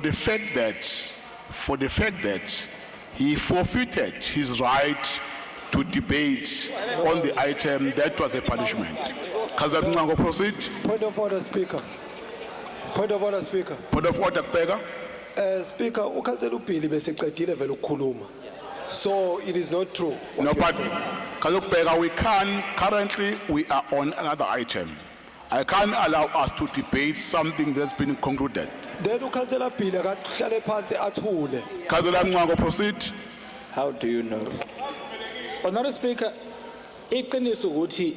the fact that he forfeited his right to debate on the item, that was a punishment. Councillor Mncwango, proceed. Point of order, Speaker. Point of order, Speaker. Point of order, Pega. Speaker, uKhansela uBhili beseqedile vele ukukhuluma. So it is not true. No, but Councillor Pega, currently we are on another item. I can't allow us to debate something that's been concluded. Then uKhansela Bhili akahlale phansi athule. Councillor Mncwango, proceed. How do you know? Honourable Speaker, iqiniso ukuthi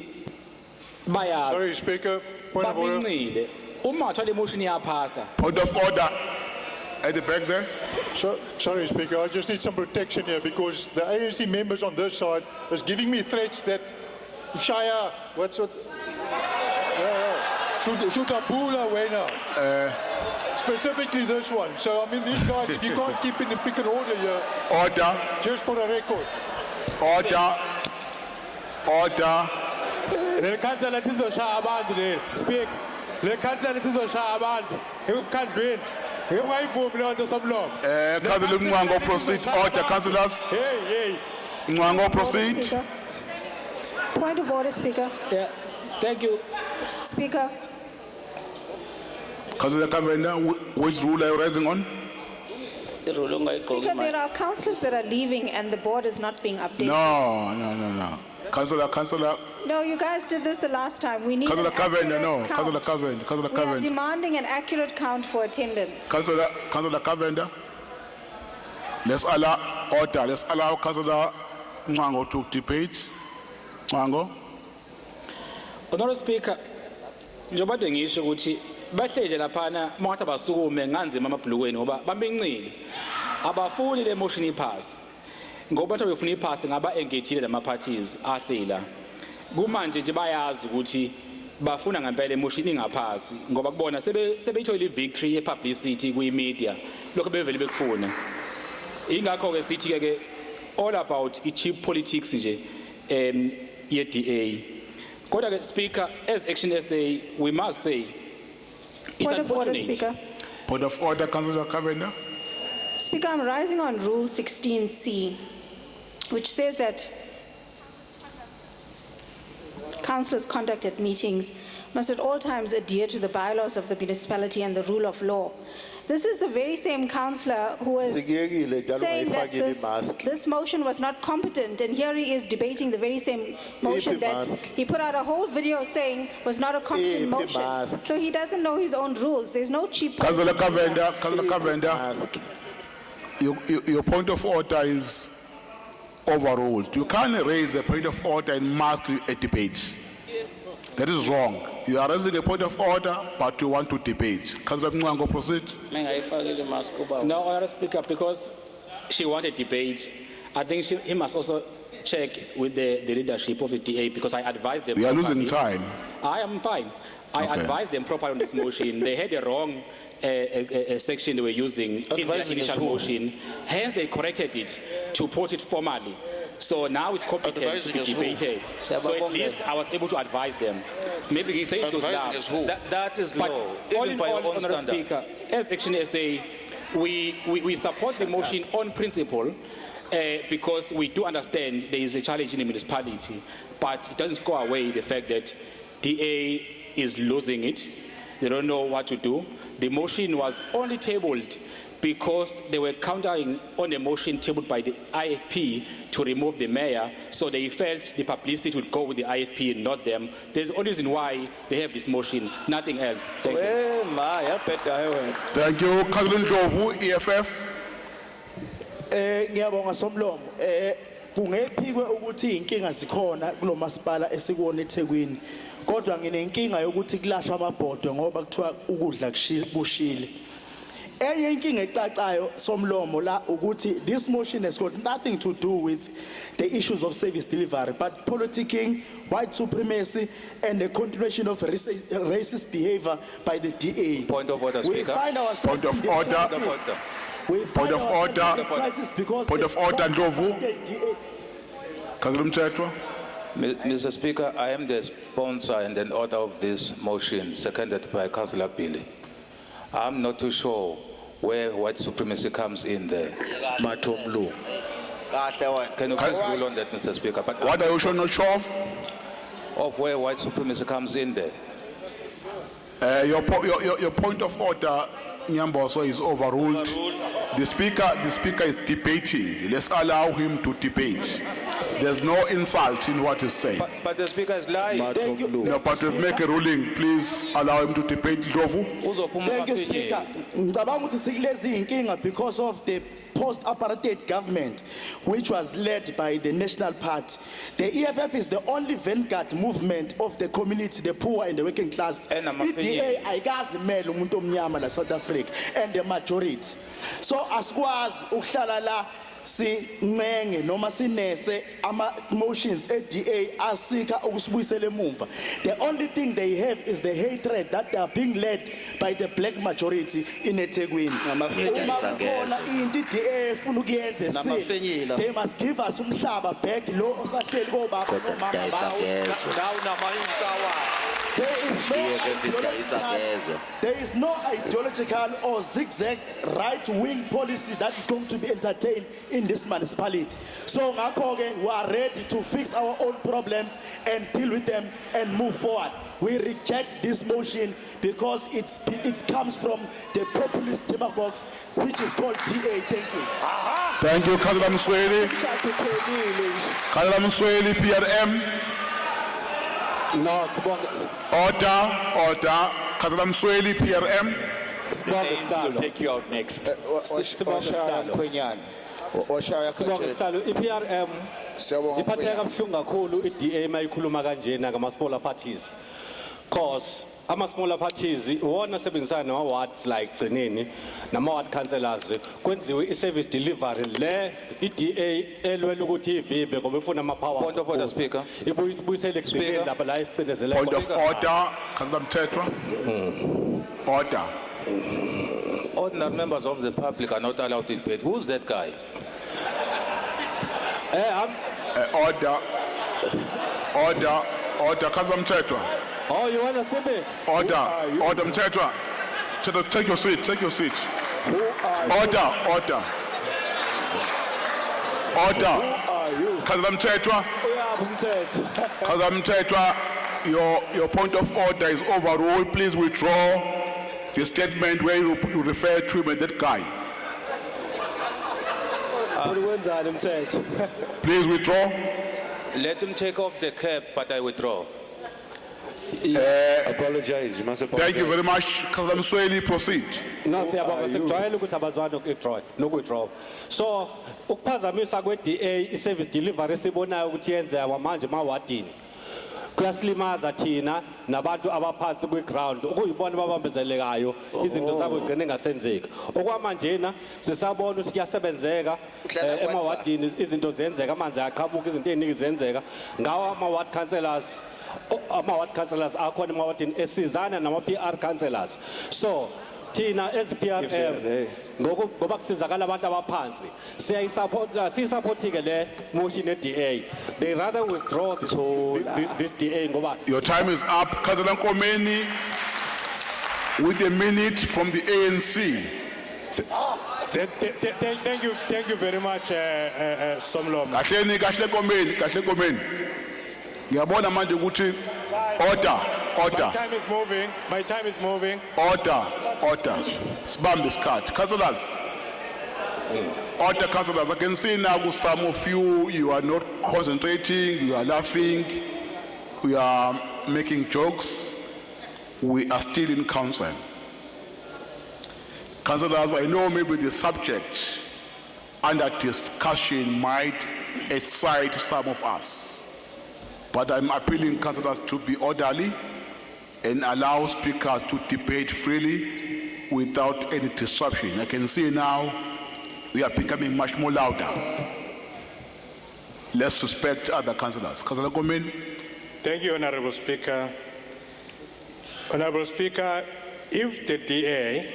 bayazi. Sorry, Speaker. Point of order. Babincile. Uma wathola emotion iyaphasa. Point of order. At the back there. Sorry, Speaker. I just need some protection here because the ANC members on this side is giving me threats that Shaya, should Abula winner. Specifically this one. So, I mean, these guys, you can't keep in the freaking order here. Order. Just for a record. Order. Le council lizoshaya abantu le speak. Le council lizoshaya abantu. If can't win. Ungayivumi leyo nto somlomo. Councillor Mwango, proceed. Order, councillors. Hey. Mwango, proceed. Speaker. Point of order, Speaker. Yeah, thank you. Speaker, Councillor Kavenda, which rule are you raising on? Speaker, there are councillors that are leaving and the board is not being updated. No. Councillor. No, you guys did this the last time. We need an Councillor Kavenda, no. accurate count. Councillor We are Kavenda. demanding an accurate count for attendance. Councillor Kavenda. Let's allow order. Let's allow Councillor Mwango to debate. Mwango. Honorable Speaker, njengoba ngisho ukuthi bahlele laphana mathi abasukume nganzima amabhlukweni ngoba bamincile. Abafuni le motion ipass. Ngoba bathi befuna ipass ngaba engagile lama parties ahlela. Kumanje nje bayazi ukuthi bafuna ngempela emotion ingaphasi ngoba kubona sebeyithola ivictory yepublicity kwi-media lokho bevele bekufuna. Ingakho ke sithi ke all about cheap politics nje ye-DA. Kodwa ke Speaker, as Action SA, we must say it's Point of order, unfortunate. Speaker. Point of order, Councillor Kavenda. Speaker, I'm rising on Rule 16C, which says that councillors' conduct at meetings must at all times adhere to the bylaws of the municipality and the rule of law. This is the very same councillor who was saying that this motion was not competent, and here he is debating the very same motion that he put out a whole video saying was not a competent motion. So he doesn't know his own rules. There's no cheap Councillor politics. Kavenda, your point of order is overruled. You can't raise a point of order and mark a debate. That is wrong. You are raising a point of order, but you want to debate. Councillor Mwango, proceed. No, Honorable Speaker, because she wanted debate, I think he must also check with the leadership of the DA because I advised them. We are properly. losing time. I am fine. I advised them properly on this motion. They had a wrong section they were using in their initial motion. Hence, they corrected it to put it formally. So now it's competent to be debated. So at least I was able to advise them. Maybe he said it was loud. That is But law, all even in by all, your own Honourable standard. Speaker, as Action SA, we support the motion on principle because we do understand there is a challenge in the municipality, but it doesn't go away the fact that DA is losing it. They don't know what to do. The motion was only tabled because they were countering on a motion tabled by the IFP to remove the mayor, so they felt the publicity would go with the IFP and not them. There's only reason why they have this motion, nothing else. Thank you. Thank you. Councillor Ndlovu, EFF. Ngiyabonga Somlomo. Kungephikwe ukuthi inkinga zikhona kulo masipala esikuwona eThekwini. Kodwa nginenkinga yokuthi kulashwa amabhodwe ngoba kuthiwa ukudla kushile. Enye inkinga ecacayo Somlomo la ukuthi this motion has got nothing to do with the issues of service delivery but politicking, white supremacy and the continuation of racist behavior by the DA. Point of order, We Speaker. find ourselves Point of in this order. crisis. We find Point of ourselves order. in this crisis because Point of order, Ndlovu. the DA Councillor Mchetwa. Mr. Speaker, I am the sponsor and an author of this motion, seconded by Councillor Billy. I'm not too sure where white supremacy comes in there. Can you please rule on that, Mr. Speaker? But What are you showing not sure of where white supremacy comes in there? Your point of order, Nyamboso, is overruled. The speaker is debating. Let's allow him to debate. There's no insult in what he's saying. But the Speaker is lying. No, but we've make a ruling. Please allow him to debate. Ndlovu. Thank you, Speaker. Ngicabanga ukuthi sikulezi inkinga because of the post-apartheid government, which was led by the National Party. The EFF is the only vanguard movement of the community, the poor and the working class. EDA ayikazimele umuntu omnyama la South Africa and the majority. So asikwazi ukuhlala la sincenge noma sinese ama motions EDA asika ukusibuyisela emuva. The only thing they have is the hatred that they are being led by the black majority in eThekwini. Uma kukhona into EDA efuna ukuyenza esile, they must give us umhlaba back lo osahleli kobaba nomama bawo. There is no ideological or zigzag right-wing policy that is going to be entertained in this municipality. So ngakho-ke, we are ready to fix our own problems and deal with them and move forward. We reject this motion because it comes from the populist demagogues, which is called DA. Thank you. Thank you, Councillor Msweli. Councillor Msweli, PRM. No, Order. Councillor Msweli, PRM. We'll take you out next. IPRM iphatheka kabuhlungu kakhulu iDA mayikhuluma kanjena ngama smaller parties. Cause ama smaller parties wona sebenzisana nama wards like Gcineni nama ward councillors kwenziwe iservice delivery le iDA elwela ukuthi ivimbe ngoba ifuna ama powers. Point of order, Speaker. Ibuyisele Gcineni lapha la isicinezela. Point of order, Councillor Mthethwa. Order. Ordinary members of the public are not allowed to debate. Who's that guy? Order, Councillor Mthethwa. Oh, you want to see me? Order, Mthethwa. Take your seat. Order. Councillor Mthethwa. Councillor Mthethwa, your point of order is overruled. Please withdraw the statement where you refer to him as that guy. Please withdraw. Let him take off the cap, but I withdraw. Apologize, you must apologize. Thank you very much. Councillor Msweli, proceed. No, siyabonga sikujwayele ukuthi abazwana nokuwithdraw. So, ukuphazamisa kwe-DA i-service delivery sibonayo ukuthi yenziwa manje emawadini. Kuyasilimaza thina nabantu abaphansi kwi-ground ukuyibona babambezelekayo izinto zabo igcine ngasenzeki. Okwamanjena sisabona ukuthi kuyasebenzeka emawadini izinto zenzeka amanzi aqhabuka izinto eziningi zenzeka ngawo ama-ward councillors akhona emawadini esizana nama-PR councillors. So thina as PRM ngoba kusizakala abantu abaphansi siyisupportike le motion ye-DA. They rather withdraw this DA ngoba Your time is up. Councillor Nkomeni, with a minute from the ANC. Thank you very much, Somlomo. Kahle Nkomeni. Ngiyabona manje ukuthi order. My time is moving. Order. Sibambe isikhathi. Councillors. Order, councillors. I can see now some of you are not concentrating, you are laughing, we are making jokes. We are still in council. Councillors, I know maybe the subject under discussion might excite some of us, but I'm appealing councillors to be orderly and allow speakers to debate freely without any disruption. I can see now we are becoming much more louder. Let's respect other councillors. Councillor Gomen. Thank you, Honorable Speaker. Honorable Speaker, if the DA,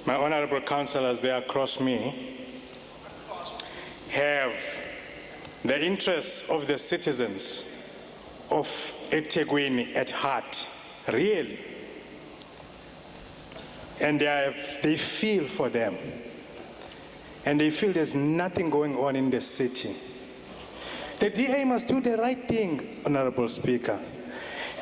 my honorable councillors there across me, have the interests of the citizens of EThekwini at heart, really, and they feel for them, and they feel there's nothing going on in the city, the DA must do the right thing, Honorable Speaker,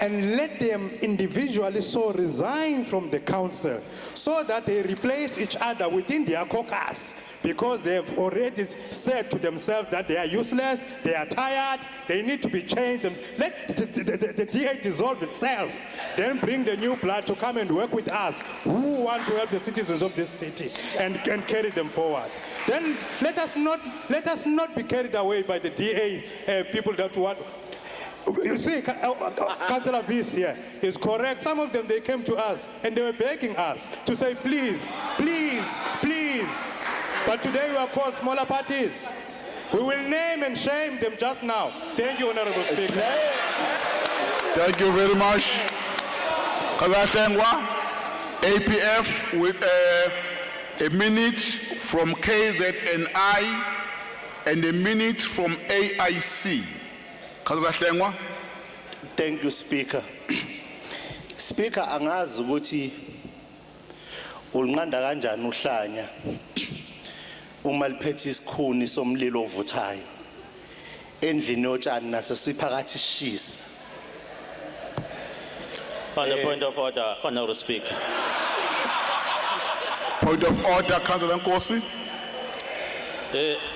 and let them individually so resign from the council so that they replace each other within their caucus, because they have already said to themselves that they are useless, they are tired, they need to be changed. Let the DA dissolve itself, then bring the new blood to come and work with us who want to help the citizens of this city and carry them forward. Then let us not be carried away by the DA people that want. You see, Councillor Vice here is correct. Some of them, they came to us and they were begging us to say, please, please, please. But today we are called smaller parties. We will name and shame them just now. Thank you, Honorable Speaker. Thank you very much. Kazashengwa, APF with a minute from KZNI and a minute from AIC. Thank you, Speaker. Speaker, angazi ukuthi ulinqanda kanjani uhlanya uma liphethe isikhuni somlilo ovuthayo endlini yotshani nasesiphakathi sishisa. On a point of order, Honourable Speaker. Point of order, Councillor Nkosi.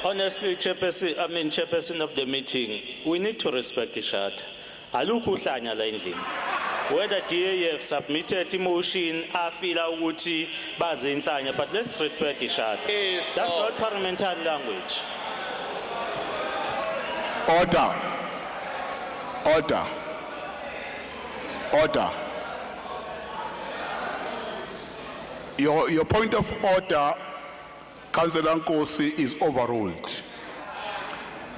Honestly, chairperson of the meeting, we need to respect each other. Alukho uhlanya la endlini. Whether DA have submitted a motion, I feel ukuthi bazi inhlanya, but let's respect each other. That's not parliamentary language. Order. Order. Order. Your point of order, Councillor Nkosi, is overruled.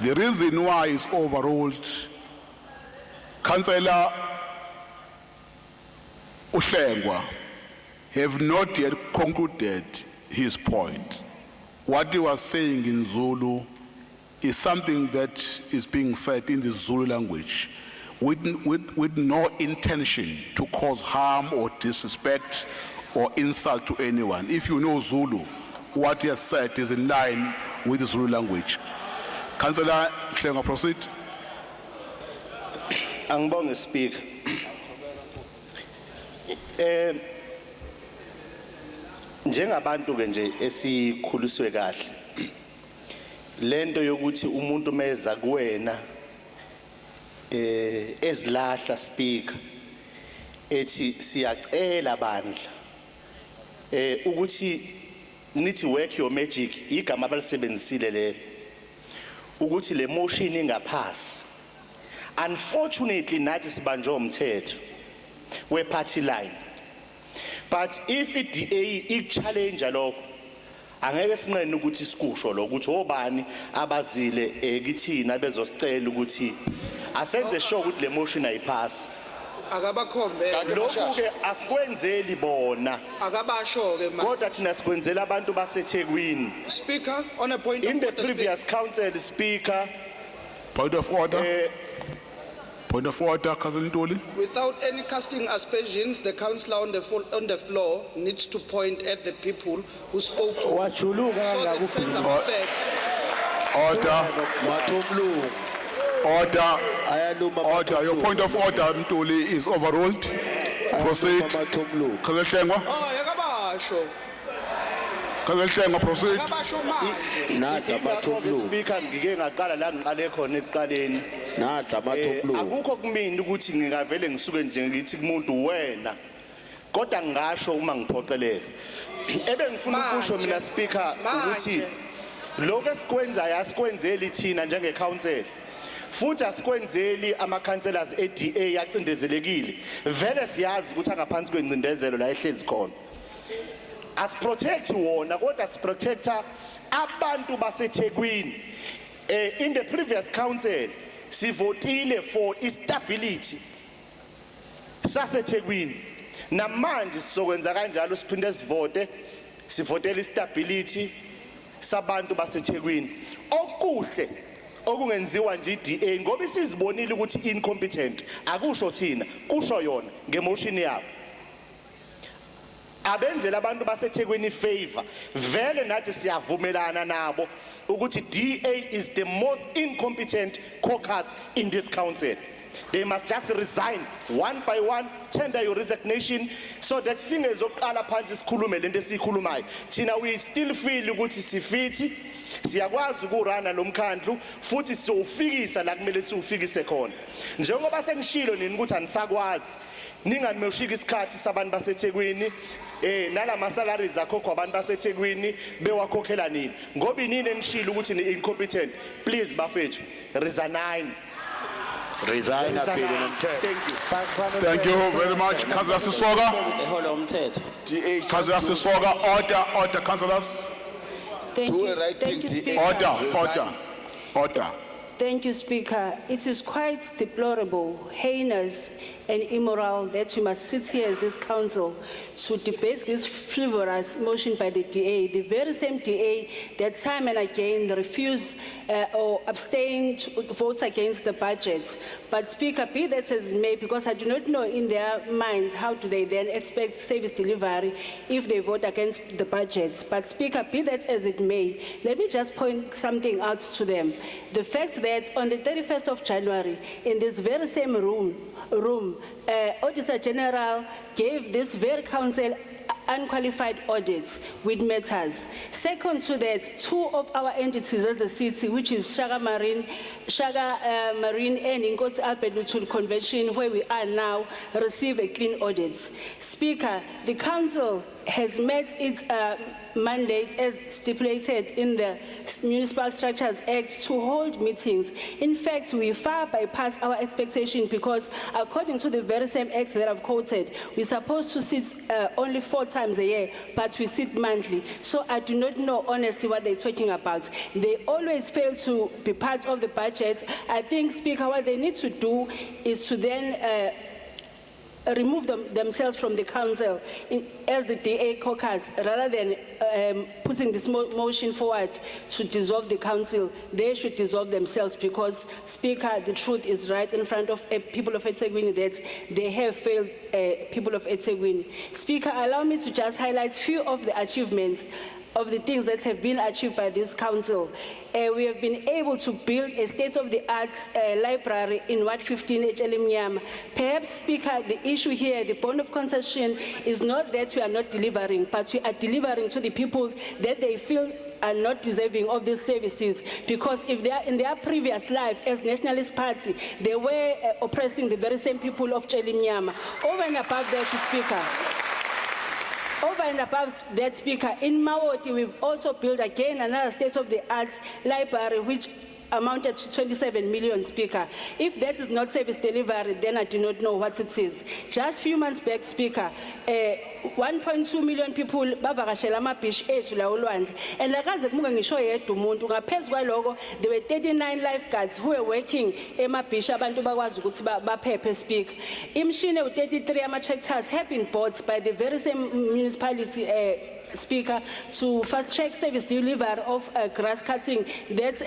The reason why it's overruled, Councillor Uhlengwa have not yet concluded his point. What he was saying in Zulu is something that is being said in the Zulu language with no intention to cause harm or disrespect or insult to anyone. If you know Zulu, what he has said is in line with the Zulu language. Councillor Hlenga, proceed. Angibonge Speaker. Njengabantu ke nje esikhuliswe kahle. Lento yokuthi umuntu meza kuwena ezilahla Speaker ethi siyacela bandla ukuthi nithi work your magic igama abalisebenzisile lelo ukuthi le motion ingaphasi. Unfortunately nathi sibanjwe umthetho we party line, but if iDA challenge lokho angeke sinqene ukuthi sikusho lo ukuthi obani abazile kithina bezosicela ukuthi asenze sure ukuthi le motion ayiphasi. Akabakhombe lokhu ke asikwenzeli bona akabasho ke ma. Kodwa thina sikwenzela abantu baseThekwini. Speaker, on a point In of the order, previous council, Speaker, Point of order. Point of order, Councillor Ntuli. without any casting aspersions, the councillor on the floor needs to point at the people who spoke to him. So that sense of effect. Order. Your point of order, Ntuli, is overruled. Proceed. Councillor Hlengwa. Oh, yakabasho. Councillor Hlengwa, proceed. Akabasho manje. Speaker, ngike ngaqala la ngiqale khona ekuqaleni. Akukho kumini ukuthi ngingavele ngisuke nje ngithi kumuntu wena. Kodwa ngisho uma ngiphoqeleke. Ngifuna ukusho mina Speaker ukuthi lokho esikwenzayo asikwenzeli thina njenge council. Futhi asikwenzeli ama councillors eDA yacindezelekile. Vele siyazi ukuthi angaphansi kwencindezelo la ehlezi khona. As protect wona kodwa as protector abantu baseThekwini. In the previous council sivotile for stability saseThekwini. Namanje sizokwenza kanjalo siphinde sivotele stability sabantu baseThekwini. Okuhle okungenziwa nje iDA ngoba isizibonile ukuthi incompetent akusho thina kusho yona ngemotion yabo. Abenzela abantu baseThekwini favor vele nathi siyavumelana nabo ukuthi DA is the most incompetent caucus in this council. They must just resign one by one, tender your resignation so that singezoqala phansi sikhulume lento esikhulumayo. Thina we still feel ukuthi sifithi siyakwazi ukurana lomkhandlu futhi sizofikisa la kumele siufikise khona. Njengoba senishilo nini ukuthi anisakwazi ningamoshika isikhathi sabantu baseThekwini nalama salaries akho abantu baseThekwini bewakhokhela nini ngoba inini enishilo ukuthi ni incompetent. Please bafethu resign. Resign. Thank you very much, Councillor Sisoga. Councillor Sisoga, order, councillors. Thank you. Thank you, Speaker. Order. Thank you, Speaker. It is quite deplorable, heinous, and immoral that we must sit here as this council to debate this frivolous motion by the DA, the very same DA that time and again refuse or abstain to vote against the budget. But Speaker, be that as it may, because I do not know in their minds how do they then expect service delivery if they vote against the budget. But Speaker, be that as it may, let me just point something out to them. The fact that on the 31st of January, in this very same room, Auditor General gave this very council unqualified audits with matters. Second to that, two of our entities as the city, which is Shaga Marine and Inkosi Albert Lutul Convention, where we are now, receive a clean audit. Speaker, the council has met its mandate as stipulated in the Municipal Structures Act to hold meetings. In fact, we far bypass our expectation because according to the very same act that I've quoted, we're supposed to sit only 4 times a year, but we sit monthly. So I do not know honestly what they're talking about. They always fail to be part of the budget. I think, Speaker, what they need to do is to then remove themselves from the council as the DA caucus, rather than putting this motion forward to dissolve the council. They should dissolve themselves because, Speaker, the truth is right in front of people of EThekwini that they have failed people of EThekwini. Speaker, allow me to just highlight few of the achievements of the things that have been achieved by this council. We have been able to build a state-of-the-art library in Ward 15 HLMNyama. Perhaps, Speaker, the issue here, the point of concession, is not that we are not delivering, but we are delivering to the people that they feel are not deserving of these services, because if they are in their previous life as Nationalist Party, they were oppressing the very same people of HLMNyama. Over and above that, Speaker, over and above that, Speaker, in Mawoti, we've also built again another state-of-the-art library, which amounted to 27 million, Speaker. If that is not service delivery, then I do not know what it is. Just a few months back, Speaker, 1.2 million people bavakashela amabhishi ethu la olwandle, and akaze kumuke ngisho yedwa umuntu. Ngaphezu kwaloko, there were 39 lifeguards who were working emabhishi abantu bakwazi ukuthi baphephe, Speaker. Imshini u-33 ama-tractors have been bought by the very same municipality, Speaker, to fast-track service delivery of grass cutting that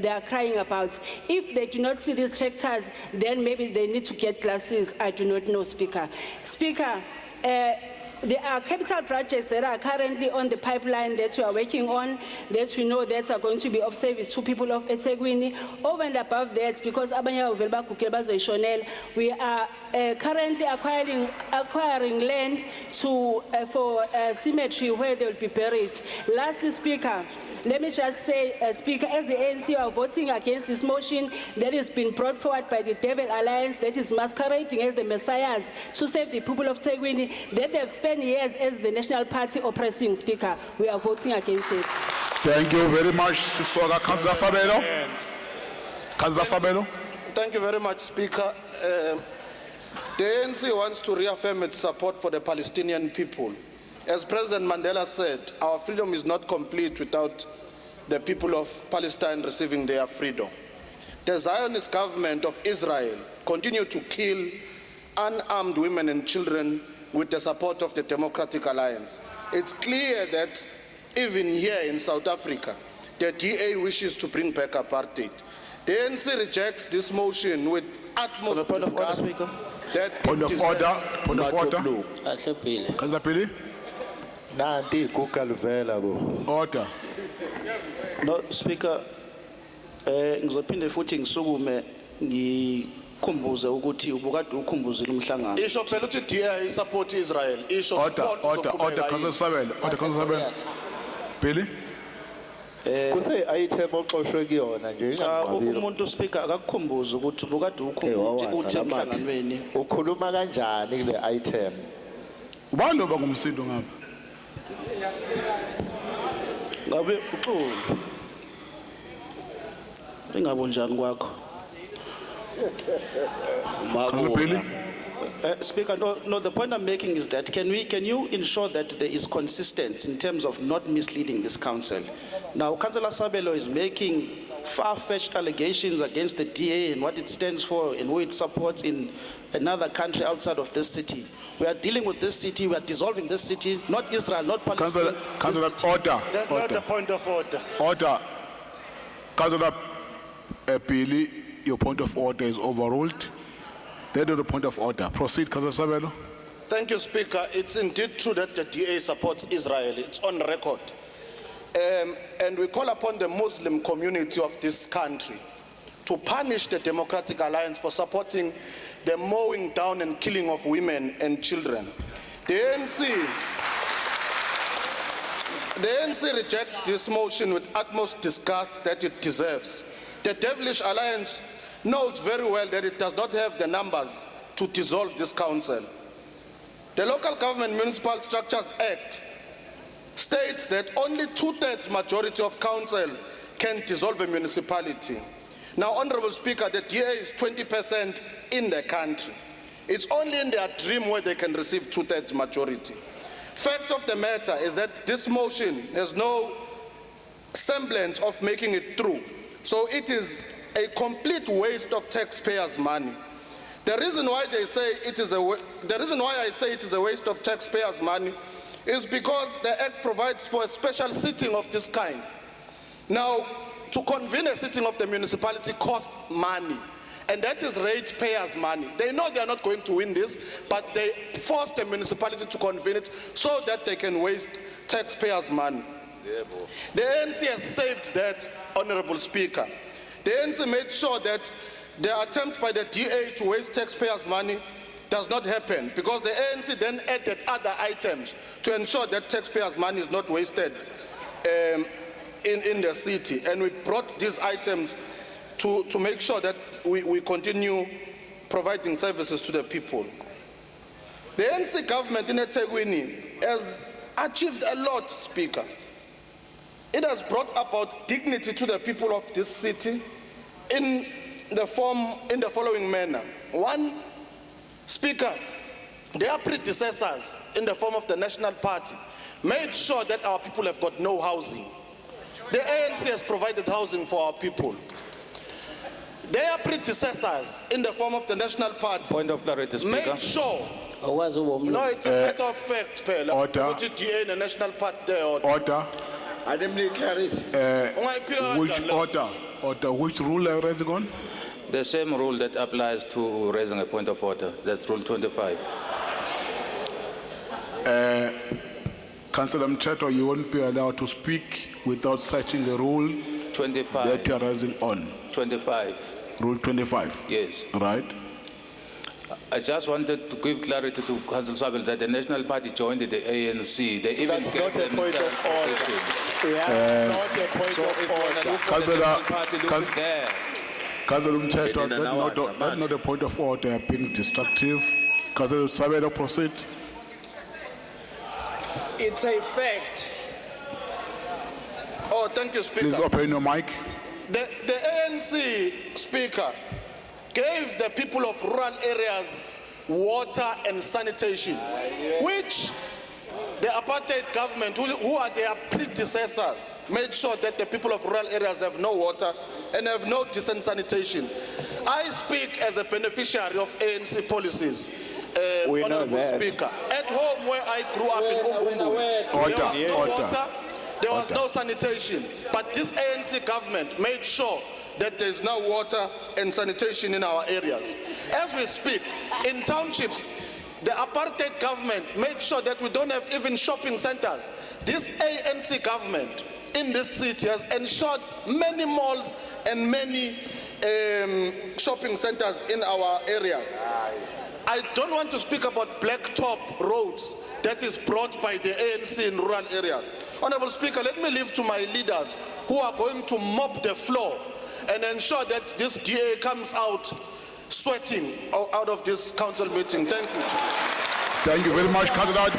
they are crying about. If they do not see these tractors, then maybe they need to get glasses. I do not know, Speaker. Speaker, there are capital projects that are currently on the pipeline that we are working on, that we know that are going to be of service to people of EThekwini. Over and above that, because we are currently acquiring land for cemetery where they will be buried. Lastly, Speaker, let me just say, Speaker, as the ANC are voting against this motion that has been brought forward by the Devil Alliance, that is masquerading as the messiahs to save the people of EThekwini, that they have spent years as the National Party oppressing, Speaker. We are voting against it. Thank you very much, Sisoga. Councillor Sabelo. Councillor Sabelo. Thank you very much, Speaker. The ANC wants to reaffirm its support for the Palestinian people. As President Mandela said, our freedom is not complete without the people of Palestine receiving their freedom. The Zionist government of Israel continue to kill unarmed women and children with the support of the Democratic Alliance. It's clear that even here in South Africa, the DA wishes to bring back apartheid. The ANC rejects this motion with utmost disgust. Point of order. Point of order. Councillor Pili. Order. No, Speaker, ngizophinde futhi ngisukume ngikhumbuze ukuthi ubukade ukhumbuzile umhlangano. Isho phela ukuthi DA support Israel. Isho Order, Councillor Sabelo. Order, Councillor Sabelo. Pili. Kuse item oxoshwe kuyona nje ingaqabile. Umuntu Speaker akakukhumbuze ukuthi ubukade uthi emhlanganweni. Ukhuluma kanjani kule item? Ubani lo bangumsindo ngapha? Ngabe uxolo. Ingabonjani kwakho? Councillor Pili. Speaker, no, the point I'm making is that can you ensure that there is consistency in terms of not misleading this council? Now, Councillor Sabelo is making far-fetched allegations against the DA and what it stands for and who it supports in another country outside of this city. We are dealing with this city, we are dissolving this city, not Israel, not Palestine. Councillor, order. That's not a point of order. Order. Councillor Pili, your point of order is overruled. That is the point of order. Proceed, Councillor Sabelo. Thank you, Speaker. It's indeed true that the DA supports Israel. It's on record. And we call upon the Muslim community of this country to punish the Democratic Alliance for supporting the mowing down and killing of women and children. The ANC rejects this motion with utmost disgust that it deserves. The devilish alliance knows very well that it does not have the numbers to dissolve this council. The Local Government Municipal Structures Act states that only 2/3 majority of council can dissolve a municipality. Now, Honorable Speaker, the DA is 20% in the country. It's only in their dream where they can receive 2/3 majority. Fact of the matter is that this motion has no semblance of making it through. So it is a complete waste of taxpayers' money. The reason why I say it is a waste of taxpayers' money is because the Act provides for a special sitting of this kind. Now, to convene a sitting of the municipality costs money, and that is ratepayers' money. They know they are not going to win this, but they force the municipality to convene it so that they can waste taxpayers' money. The ANC has saved that, Honorable Speaker. The ANC made sure that the attempt by the DA to waste taxpayers' money does not happen, because the ANC then added other items to ensure that taxpayers' money is not wasted in the city. And we brought these items to make sure that we continue providing services to the people. The ANC government in EThekwini has achieved a lot, Speaker. It has brought about dignity to the people of this city in the following manner. One, Speaker, their predecessors in the form of the National Party made sure that our people have got no housing. The ANC has provided housing for our people. Their predecessors in the form of the National Party Point of clarity, Speaker. made sure. No, it's a matter of fact, Pela. Order. What the DA and the National Party there. Order. I didn't need clarity. Which rule are you on? The same rule that applies to raising a point of order. That's Rule 25. Councillor Mcheto, you won't be allowed to speak without citing the rule 25. that you are raising on. 25. Rule 25. Yes. Right. I just wanted to give clarity to Councillor Sabel that the National Party joined the ANC. They even That's gave not a them point of order. position. Not a point So of if you want to order. look for the National Party, look it there. Councillor Mcheto, that's not a point of order, being destructive. Councillor Sabelo, proceed. It's a fact. Oh, thank you, Speaker. Please open your mic. The ANC, Speaker, gave the people of rural areas water and sanitation, which the apartheid government, who are their predecessors, made sure that the people of rural areas have no water and have no decent sanitation. I speak as a beneficiary of ANC policies, Honorable Speaker. At home where I grew up in Umbumbu, there was no water, there was no sanitation, but this ANC government made sure that there is now water and sanitation in our areas. As we speak, in townships, the apartheid government made sure that we don't have even shopping centers. This ANC government in this city has ensured many malls and many shopping centers in our areas. I don't want to speak about blacktop roads that is brought by the ANC in rural areas. Honorable Speaker, let me leave to my leaders who are going to mop the floor and ensure that this DA comes out sweating out of this council meeting. Thank you. Thank you very much, Councillor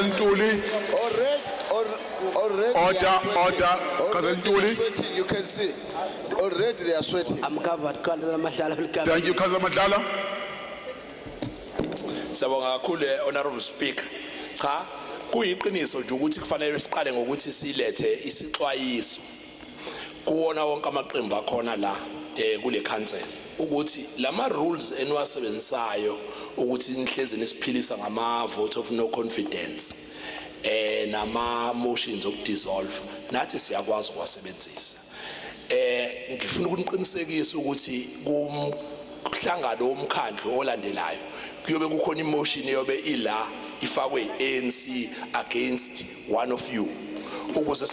Ntuli. Already Order. Councillor Ntuli. sweating, you can see. Already they are sweating. I'm covered. Thank you, Councillor Madlala. Siyabonga kakhulu honorable speaker. Cha, kuyiqiniso nje ukuthi kufanele siqale ngokuthi silethe isixwayiso kuwona wonke amaqembu akhona la kule council ukuthi lama rules eniwasebenzisayo ukuthi nihlezi nisiphilisa ngama vote of no confidence nama motions of dissolve nathi siyakwazi ukwasebenzisa. Ngifuna ukuniqinisekisa ukuthi kumhlangano womkhandlu olandelayo kuyobe kukhona emotion yobe ila ifakwe ANC against one of you ukuze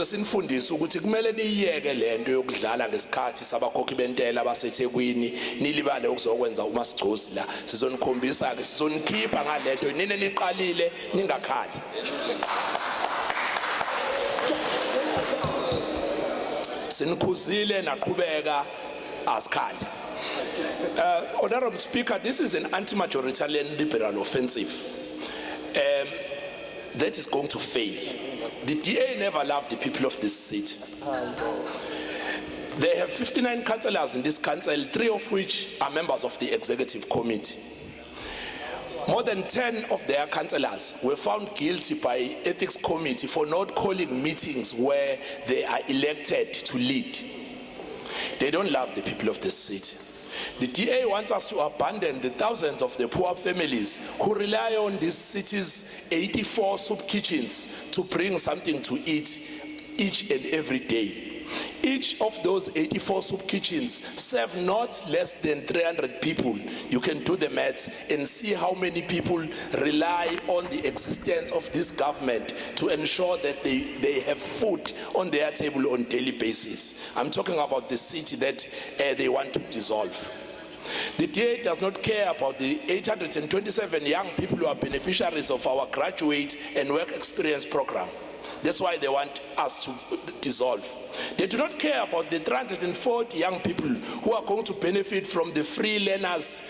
sinifundise ukuthi kumele niyeke lento yokudlala ngesikhathi sabakhokhi bentela baseThekwini nilibale ukuzokwenza uMasigcosi la sizonikhombisa ke sizonikhipha ngalento nine niqalile ningakhali. Sinikhuzile naqhubeka asikhali. Honorable Speaker, this is an anti-majoritarian liberal offensive that is going to fail. The DA never loved the people of this city. They have 59 councillors in this council, 3 of which are members of the executive committee. More than 10 of their councillors were found guilty by ethics committee for not calling meetings where they are elected to lead. They don't love the people of this city. The DA wants us to abandon the thousands of the poor families who rely on this city's 84 soup kitchens to bring something to eat each and every day. Each of those 84 soup kitchens serve not less than 300 people. You can do the maths and see how many people rely on the existence of this government to ensure that they have food on their table on a daily basis. I'm talking about the city that they want to dissolve. The DA does not care about the 827 young people who are beneficiaries of our graduate and work experience program. That's why they want us to dissolve. They do not care about the 340 young people who are going to benefit from the free learners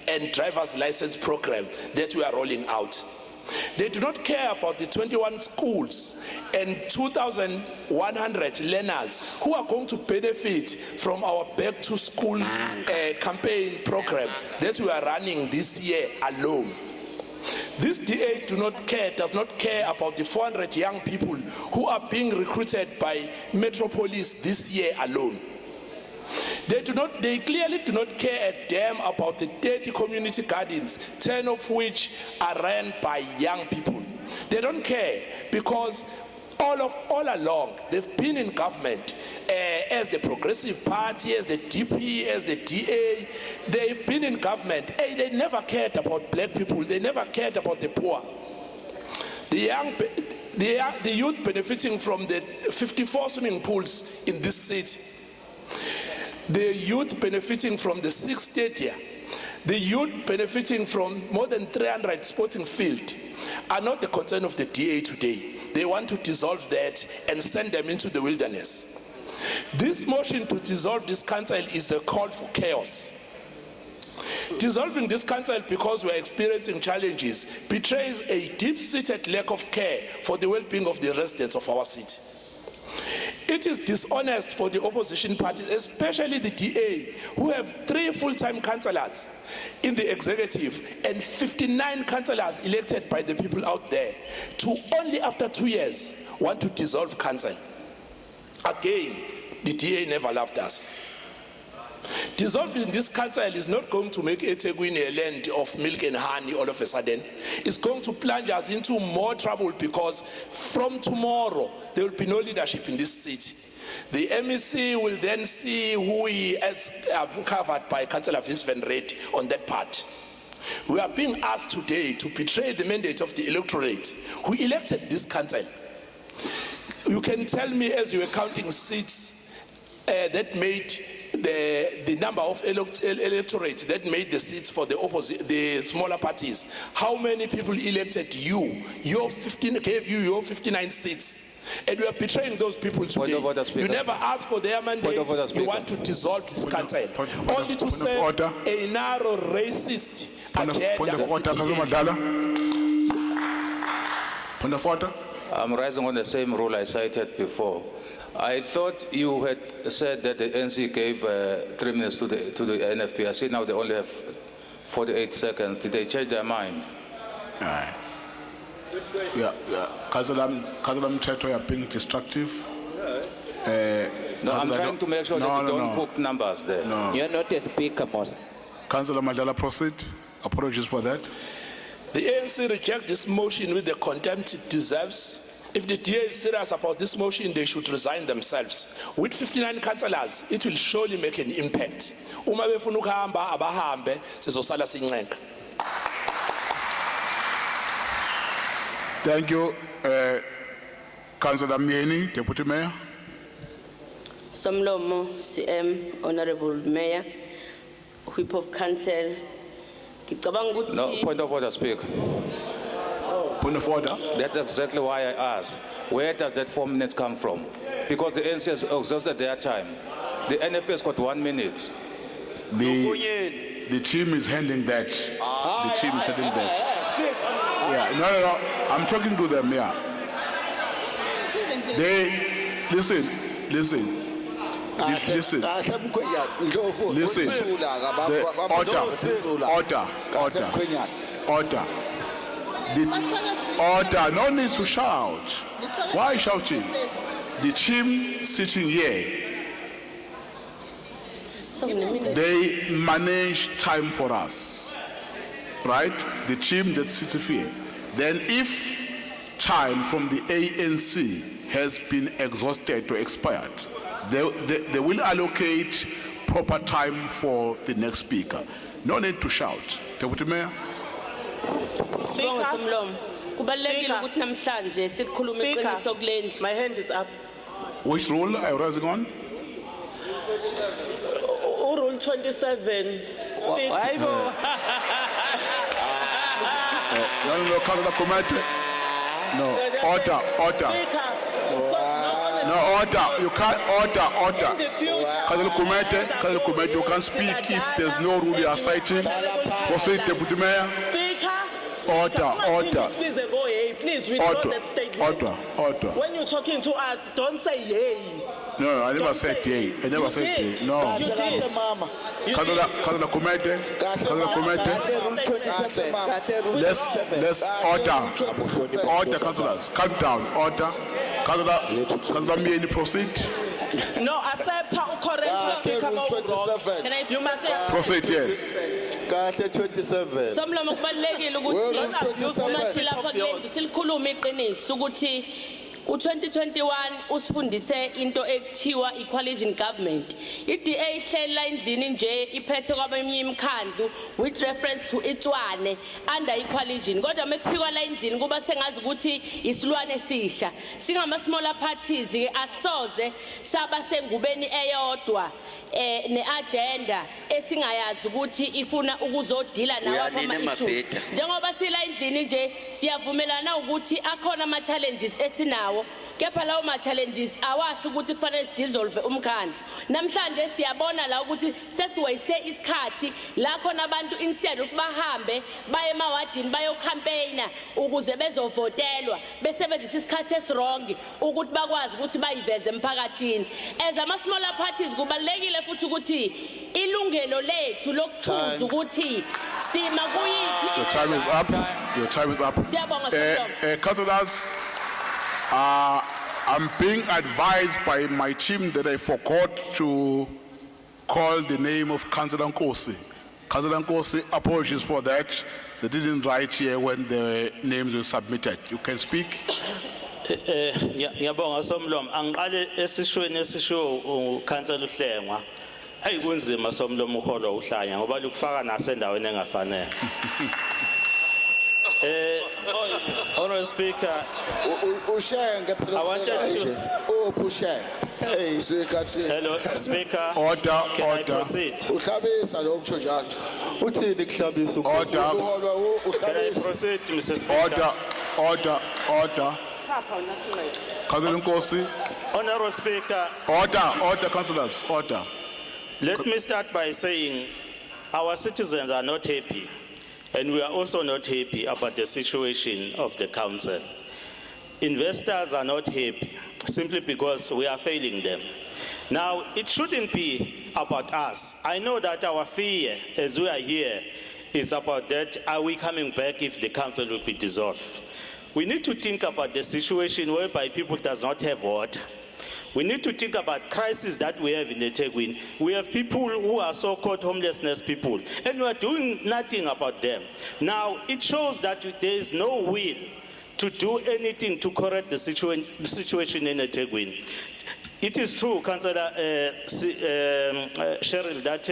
and driver's license program that we are rolling out. They do not care about the 21 schools and 2,100 learners who are going to benefit from our back to school campaign program that we are running this year alone. This DA does not care about the 400 young people who are being recruited by Metropolis this year alone. They clearly do not care a damn about the 30 community gardens, 10 of which are run by young people. They don't care because all along they've been in government as the Progressive Party, as the DP, as the DA. They've been in government. They never cared about black people. They never cared about the poor. The youth benefiting from the 54 swimming pools in this city. The youth benefiting from the 6 stadia, the youth benefiting from more than 300 sporting fields are not the concern of the DA today. They want to dissolve that and send them into the wilderness. This motion to dissolve this council is a call for chaos. Dissolving this council because we are experiencing challenges betrays a deep-seated lack of care for the well-being of the residents of our city. It is dishonest for the opposition parties, especially the DA, who have 3 full-time councillors in the executive and 59 councillors elected by the people out there, to only after 2 years want to dissolve council. Again, the DA never loved us. Dissolving this council is not going to make EThekwini a land of milk and honey all of a sudden. It's going to plunge us into more trouble because from tomorrow, there will be no leadership in this city. The MEC will then see who he has covered by Councillor Vince Van Reed on that part. We are being asked today to betray the mandate of the electorate who elected this council. You can tell me as you were counting seats that made the number of electorate that made the seats for the smaller parties. How many people elected you? Gave you your 59 seats. And we are betraying those people today. You never asked for their mandate. You want to dissolve this council. Only to serve a narrow racist agenda. I'm rising on the same rule I cited before. I thought you had said that the NC gave 3 minutes to the NFP. I see now they only have 48 seconds. Did they change their mind? Aye. Yeah. Councillor Mteto, you're being destructive. No, I'm Councillor trying to make sure that you don't cook numbers there. No. You're not a speaker, boss. Councillor Madala, proceed. Apologies for that. The ANC reject this motion with the contempt it deserves. If the DA is serious about this motion, they should resign themselves. With 59 councillors, it will surely make an impact. Uma befuna ukuhamba abahambe sizosala sincenga. Thank you. Councillor Mieni, Deputy Mayor. Somlomo, CM, Honorable Mayor, Whip of Council. No, point of order, Speaker. Point of order? That's exactly why I asked. Where does that 4 minutes come from? Because the ANC has exhausted their time. The NFS got 1 minute. The team is handling that. The team is handling that. Yeah, no. I'm talking to them, yeah. They, listen. Listen. Order. No need to shout. Why shouting? The team sitting here, they manage time for us, right? The team that sits here. Then if time from the ANC has been exhausted or expired, they will allocate proper time for the next speaker. No need to shout. Deputy Mayor. My hand is up. Which rule are you raising on? Rule 27. Speak. No, Councillor Komete. No, order. No, order. You can't order. Councillor Komete, you can't speak if there's no rule you are citing. Proceed, Deputy Mayor. Order. Please withdraw that statement. Order. When you're talking to us, don't say yay. No, I never said yay. You did. No. You did. Councillor Komete. Let's order, councillors. Calm down. Order. Councillor Mieni, proceed. No, accept how correct speaker wrong. You must say. Proceed, yes. Kahle 27. Somlomo kubalekile ukuthi silikhuluma iqiniso ukuthi u2021 usifundise into ekuthiwa equalizing government. IDA ihlela endlini nje iphethe kwabanye imikhandlu with reference to eTswane under equalizing. Kodwa mekufika la endlini kuba sengazi ukuthi isilwane esisha. Singama smaller parties ke asoze saba sengubeni eyodwa neagenda esingayazi ukuthi ifuna ukuzodila nawo ama issues. Njengoba sila endlini nje siyavumelana ukuthi akhona ama challenges esinawo. Kepha lawo ma challenges awasho ukuthi kufanele sidissolve umkhandlu. Namhlanje siyabona la ukuthi sesiwaste isikhathi la khona abantu instead of bahambe baye emawadini bayocampaigna ukuze bezovotelwa besebenzisa isikhathi esirong ukuthi bakwazi ukuthi bayiveze emphakathini. As ama smaller parties kubalekile futhi ukuthi ilungelo lethu lokuchuza ukuthi sima kuyipi. Your time is up. Siyabonga Councillors, I'm being advised by my team that I forgot to call the name of Councillor Nkosi. Councillor Nkosi, apologies for that. They didn't write here when the names were submitted. You can speak. Ngiyabonga Somlomo, angiqale esishweni esisho uKhansela uHlengwa. Ayikunzima Somlomo uholo uhlanya ngoba lokufaka nasendaweni engafanele. Honorable Speaker, I wanted to... Hello, Speaker. Order. Can I proceed? Can I proceed, Mr. Speaker? Order. Councillor Nkosi. Honorable Speaker. Order, councillors. Order. Let me start by saying our citizens are not happy. And we are also not happy about the situation of the council. Investors are not happy simply because we are failing them. Now, it shouldn't be about us. I know that our fear as we are here It's about that, are we coming back if the council will be dissolved? We need to think about the situation whereby people does not have water. We need to think about crisis that we have in EThekwini. We have people who are so-called homelessness people, and we are doing nothing about them. Now, it shows that there is no will to do anything to correct the situation in EThekwini. It is true, Councillor Cheryl, that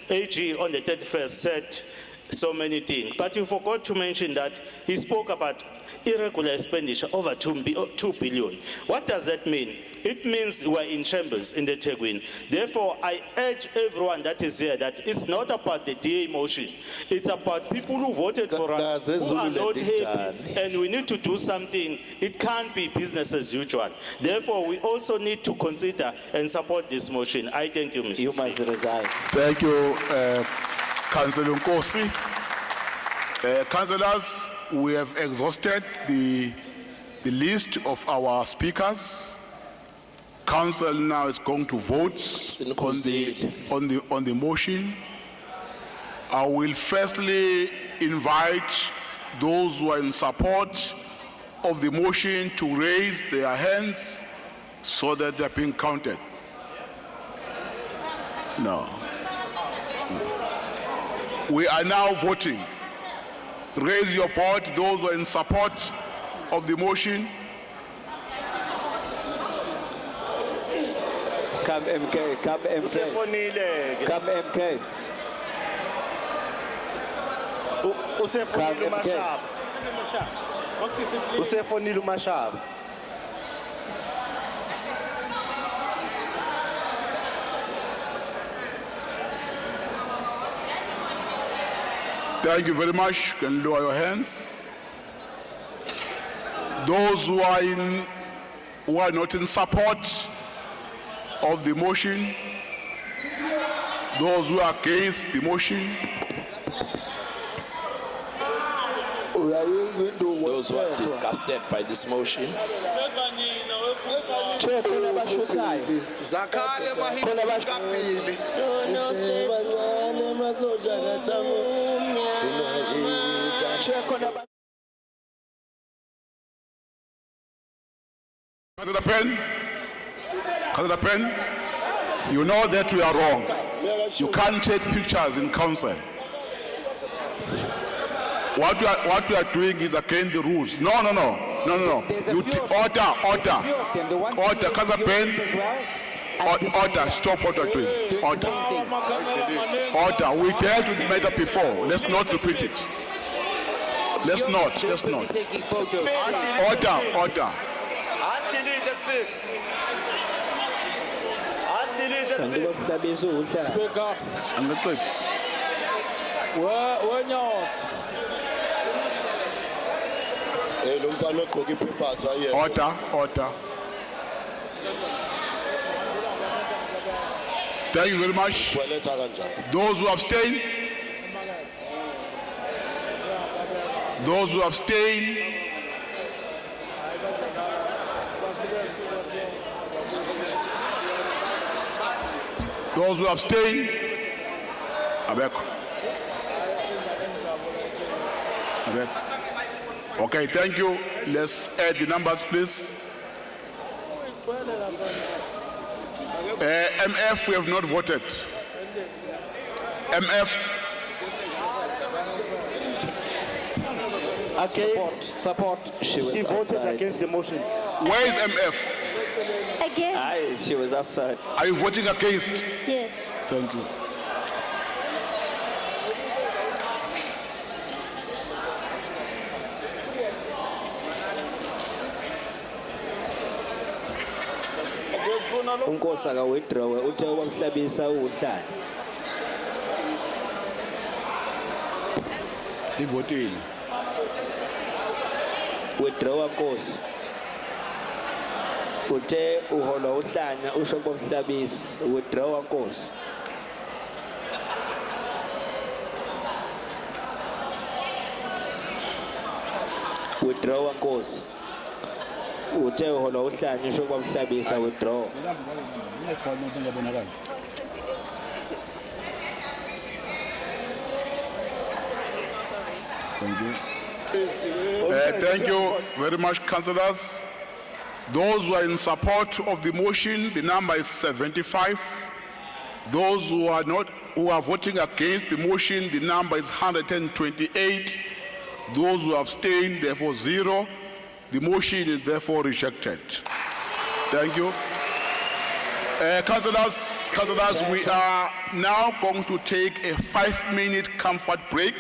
AG on the 31st said so many things, but you forgot to mention that he spoke about irregular expenditure over 2 billion. What does that mean? It means we're in chambers in the EThekwini. Therefore, I urge everyone that is here that it's not about the DA motion. It's about people who voted for us, who are not happy, and we need to do something. It can't be business as usual. Therefore, we also need to consider and support this motion. I thank you, Mr. You Speaker. must resign. Thank you, Councillor Nkosi. Councillors, we have exhausted the list of our speakers. Council now is going to vote on the motion. I will firstly invite those who are in support of the motion to raise their hands so that they're being counted. No. We are now voting. Raise your vote, those who are in support of the motion. Come MK, come MK. Come MK. Usefonile uMashaba. Usefonile uMashaba. Thank you very much. You can lower your hands. Those who are not in support of the motion, those who are against the motion, Those who are disgusted by this motion. Councillor Pen, you know that we are wrong. You can't take pictures in council. What we are doing is against the rules. No. Order, Councillor Pen. Order, stop what you're doing. Order, we dealt with the matter before. Let's not repeat it. Let's not. Order. Speaker. Order. Thank you very much. Those who abstain. Those who abstain. Those who abstain. Okay, thank you. Let's add the numbers, please. MF, we have not voted. MF. Support. She voted against the motion. Where is MF? Against. She was outside. Are you voting against? Yes. Thank you. Unkosi aka withdraw uthe ubamhlabisa uhlala. Sivotile. Withdraw Nkosi. Uthe uhola uhlanya usho bomhlabisa withdraw Nkosi. Withdraw Nkosi. Uthe uhola uhlanya usho bomhlabisa withdraw. Thank you. Thank you very much, councillors. Those who are in support of the motion, the number is 75. Those who are not, who are voting against the motion, the number is 128. Those who abstain, therefore 0. The motion is therefore rejected. Thank you. Councillors, we are now going to take a 5-minute comfort break.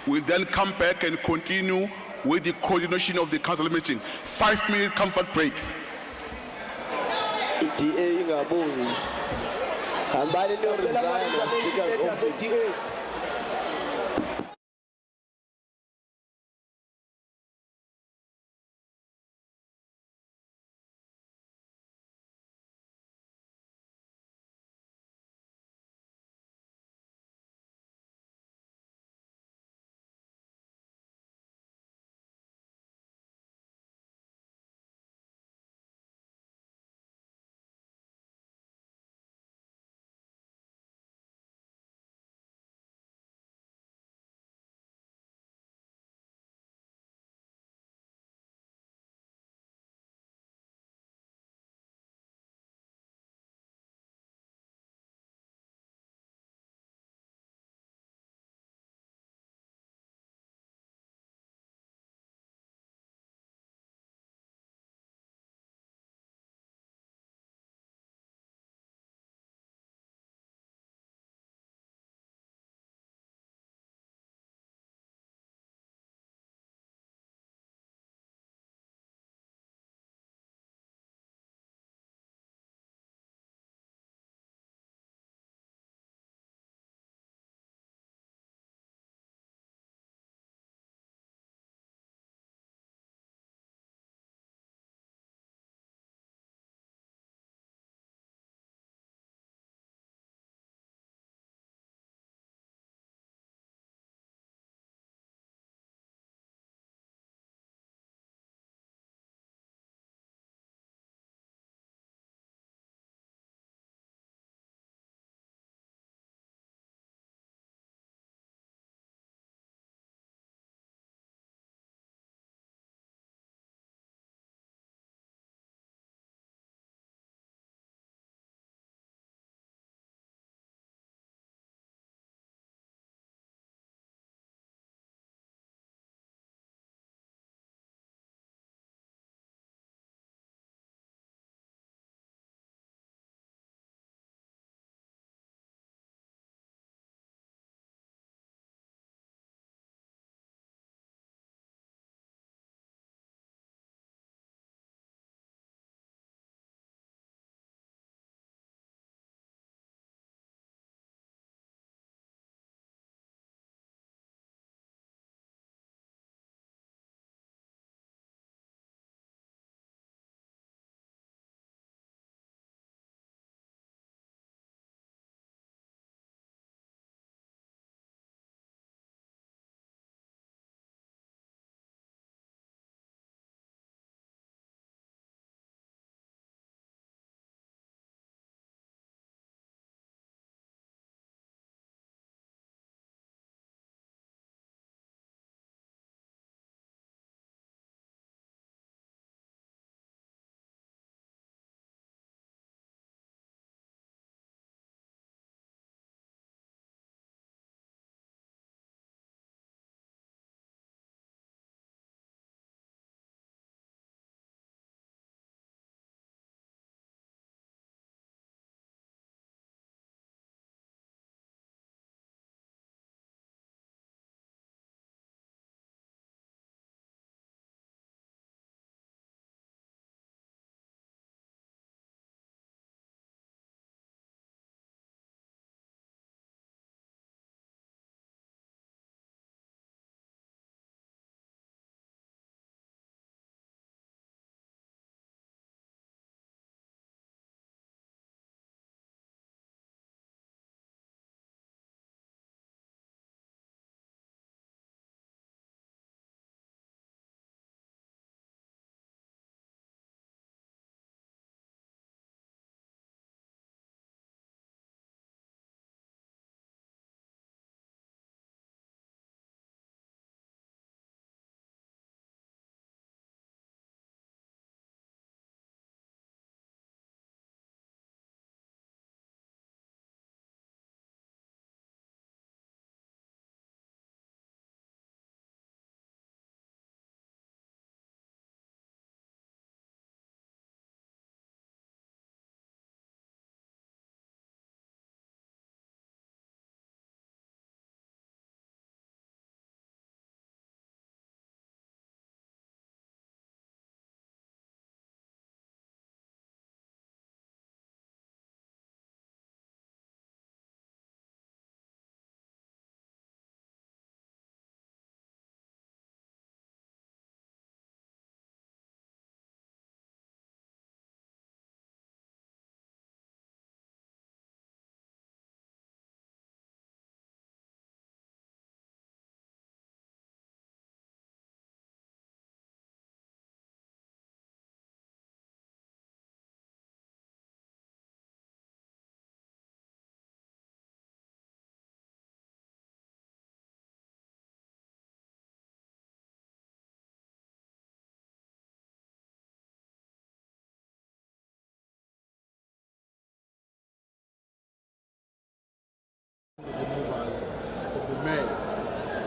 We'll then come back and continue with the coordination of the council meeting. 5-minute comfort break. DA ingabongi. Hambani niyoresign speakers office.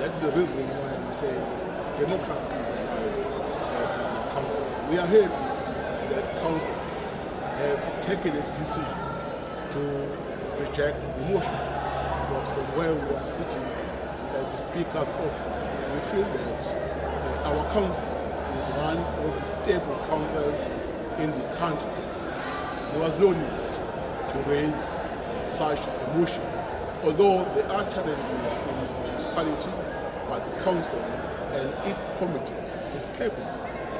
That's the reason why I'm saying democracy is alive in our council. We are happy that council have taken a decision to reject the motion, because from where we are sitting at the Speaker's office, we feel that our council is one of the stable councils in the country. There was no need to raise such a motion, although there are challenges in our municipality, but the council and its committees is capable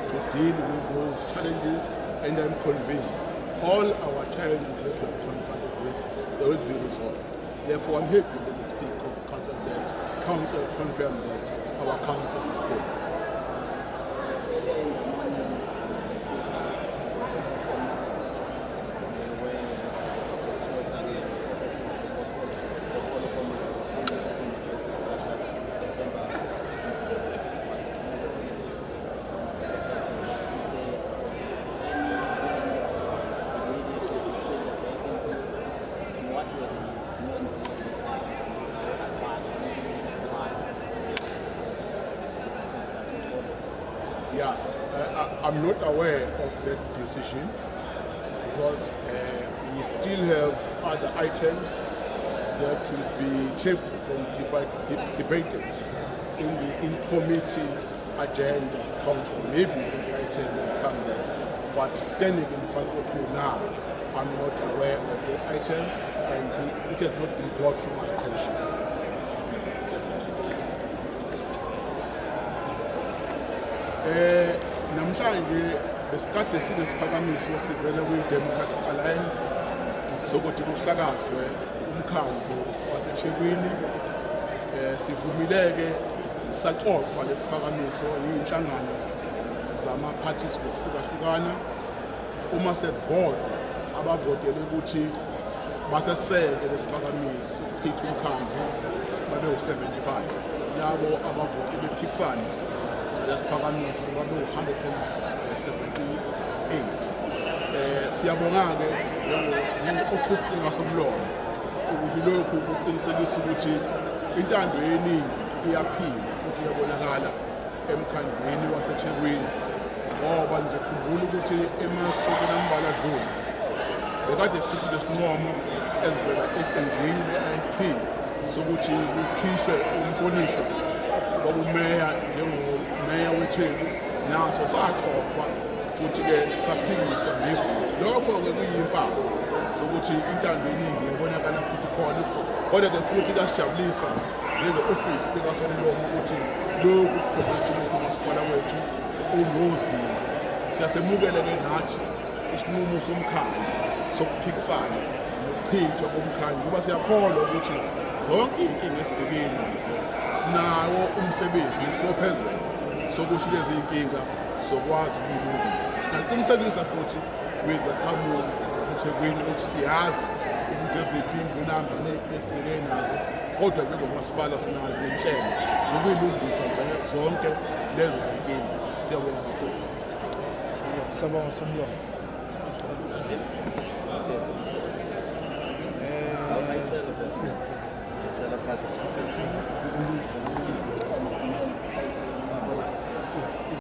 to deal with those challenges, and I'm convinced all our challenges that we are confronted with, they will be resolved. Therefore, I'm happy as the Speaker of Council that Council confirmed that our council is stable. Yeah, I'm not aware of that decision because we still have other items that will be tabled and debated in the in-committee agenda of council. Maybe the item will come there. But standing in front of you now, I'm not aware of the item and it has not been brought to my attention. Namhlanje besikade sinesiphakamiso sivela kwi-Democratic Alliance sokuthi kuhlakazwe umkhandlu waseThekwini. Sivumileke saxoxwa lesiphakamiso yinhlangano zama-parties ngokuhlukahlukana. Uma sekuvotwa abavotele ukuthi baseseke lesiphakamiso ukuchitha umkhandlu babe u-75. Labo abavotele bephikisana lesiphakamiso babe u-178. Siyabonga-ke njenge-ofisi engasomlomo ukuthi lokhu kuqinisekisa ukuthi intando yeningi iyaphila futhi iyabonakala emkhandlwini waseThekwini, ngoba nje khumbula ukuthi emasukwini ambalwa adlule bekade futhi lesinqumo ezivela eqenjini le-IFP sokuthi kukhishwe umhlonishwa wabumeya njengomeya weTheku, naso saxoxwa futhi-ke saphikiswa ngevoti. Lokho-ke kuyimpawu sokuthi intando yeningi yabonakala futhi khona, kodwa-ke futhi kuyasijabulisa njenge-ofisi likasomlomo ukuthi lokhu kukhombisa ukuthi umasipala wethu unozinzo. Siyasemukela-ke nathi isinqumo somkhandlu sokuphikisana nokuchithwa komkhandlu, ngoba siyakholwa ukuthi zonke iy'nkinga esibhekene nazo sinawo umsebenzi nesibophezelo sokuthi lezi y'nkinga sokwazi ukuyilungisa. Singaqinisekisa futhi kwizakhamuzi zaseThekwini ukuthi siyazi ukuthi eziphi iy'ngqinamba esibhekene nazo, kodwa njengomasipala sinazo iy'nhlelo zokuyilungisa zonke lezo zinkinga. Siyabonga kakhulu. Sabonga somlomo.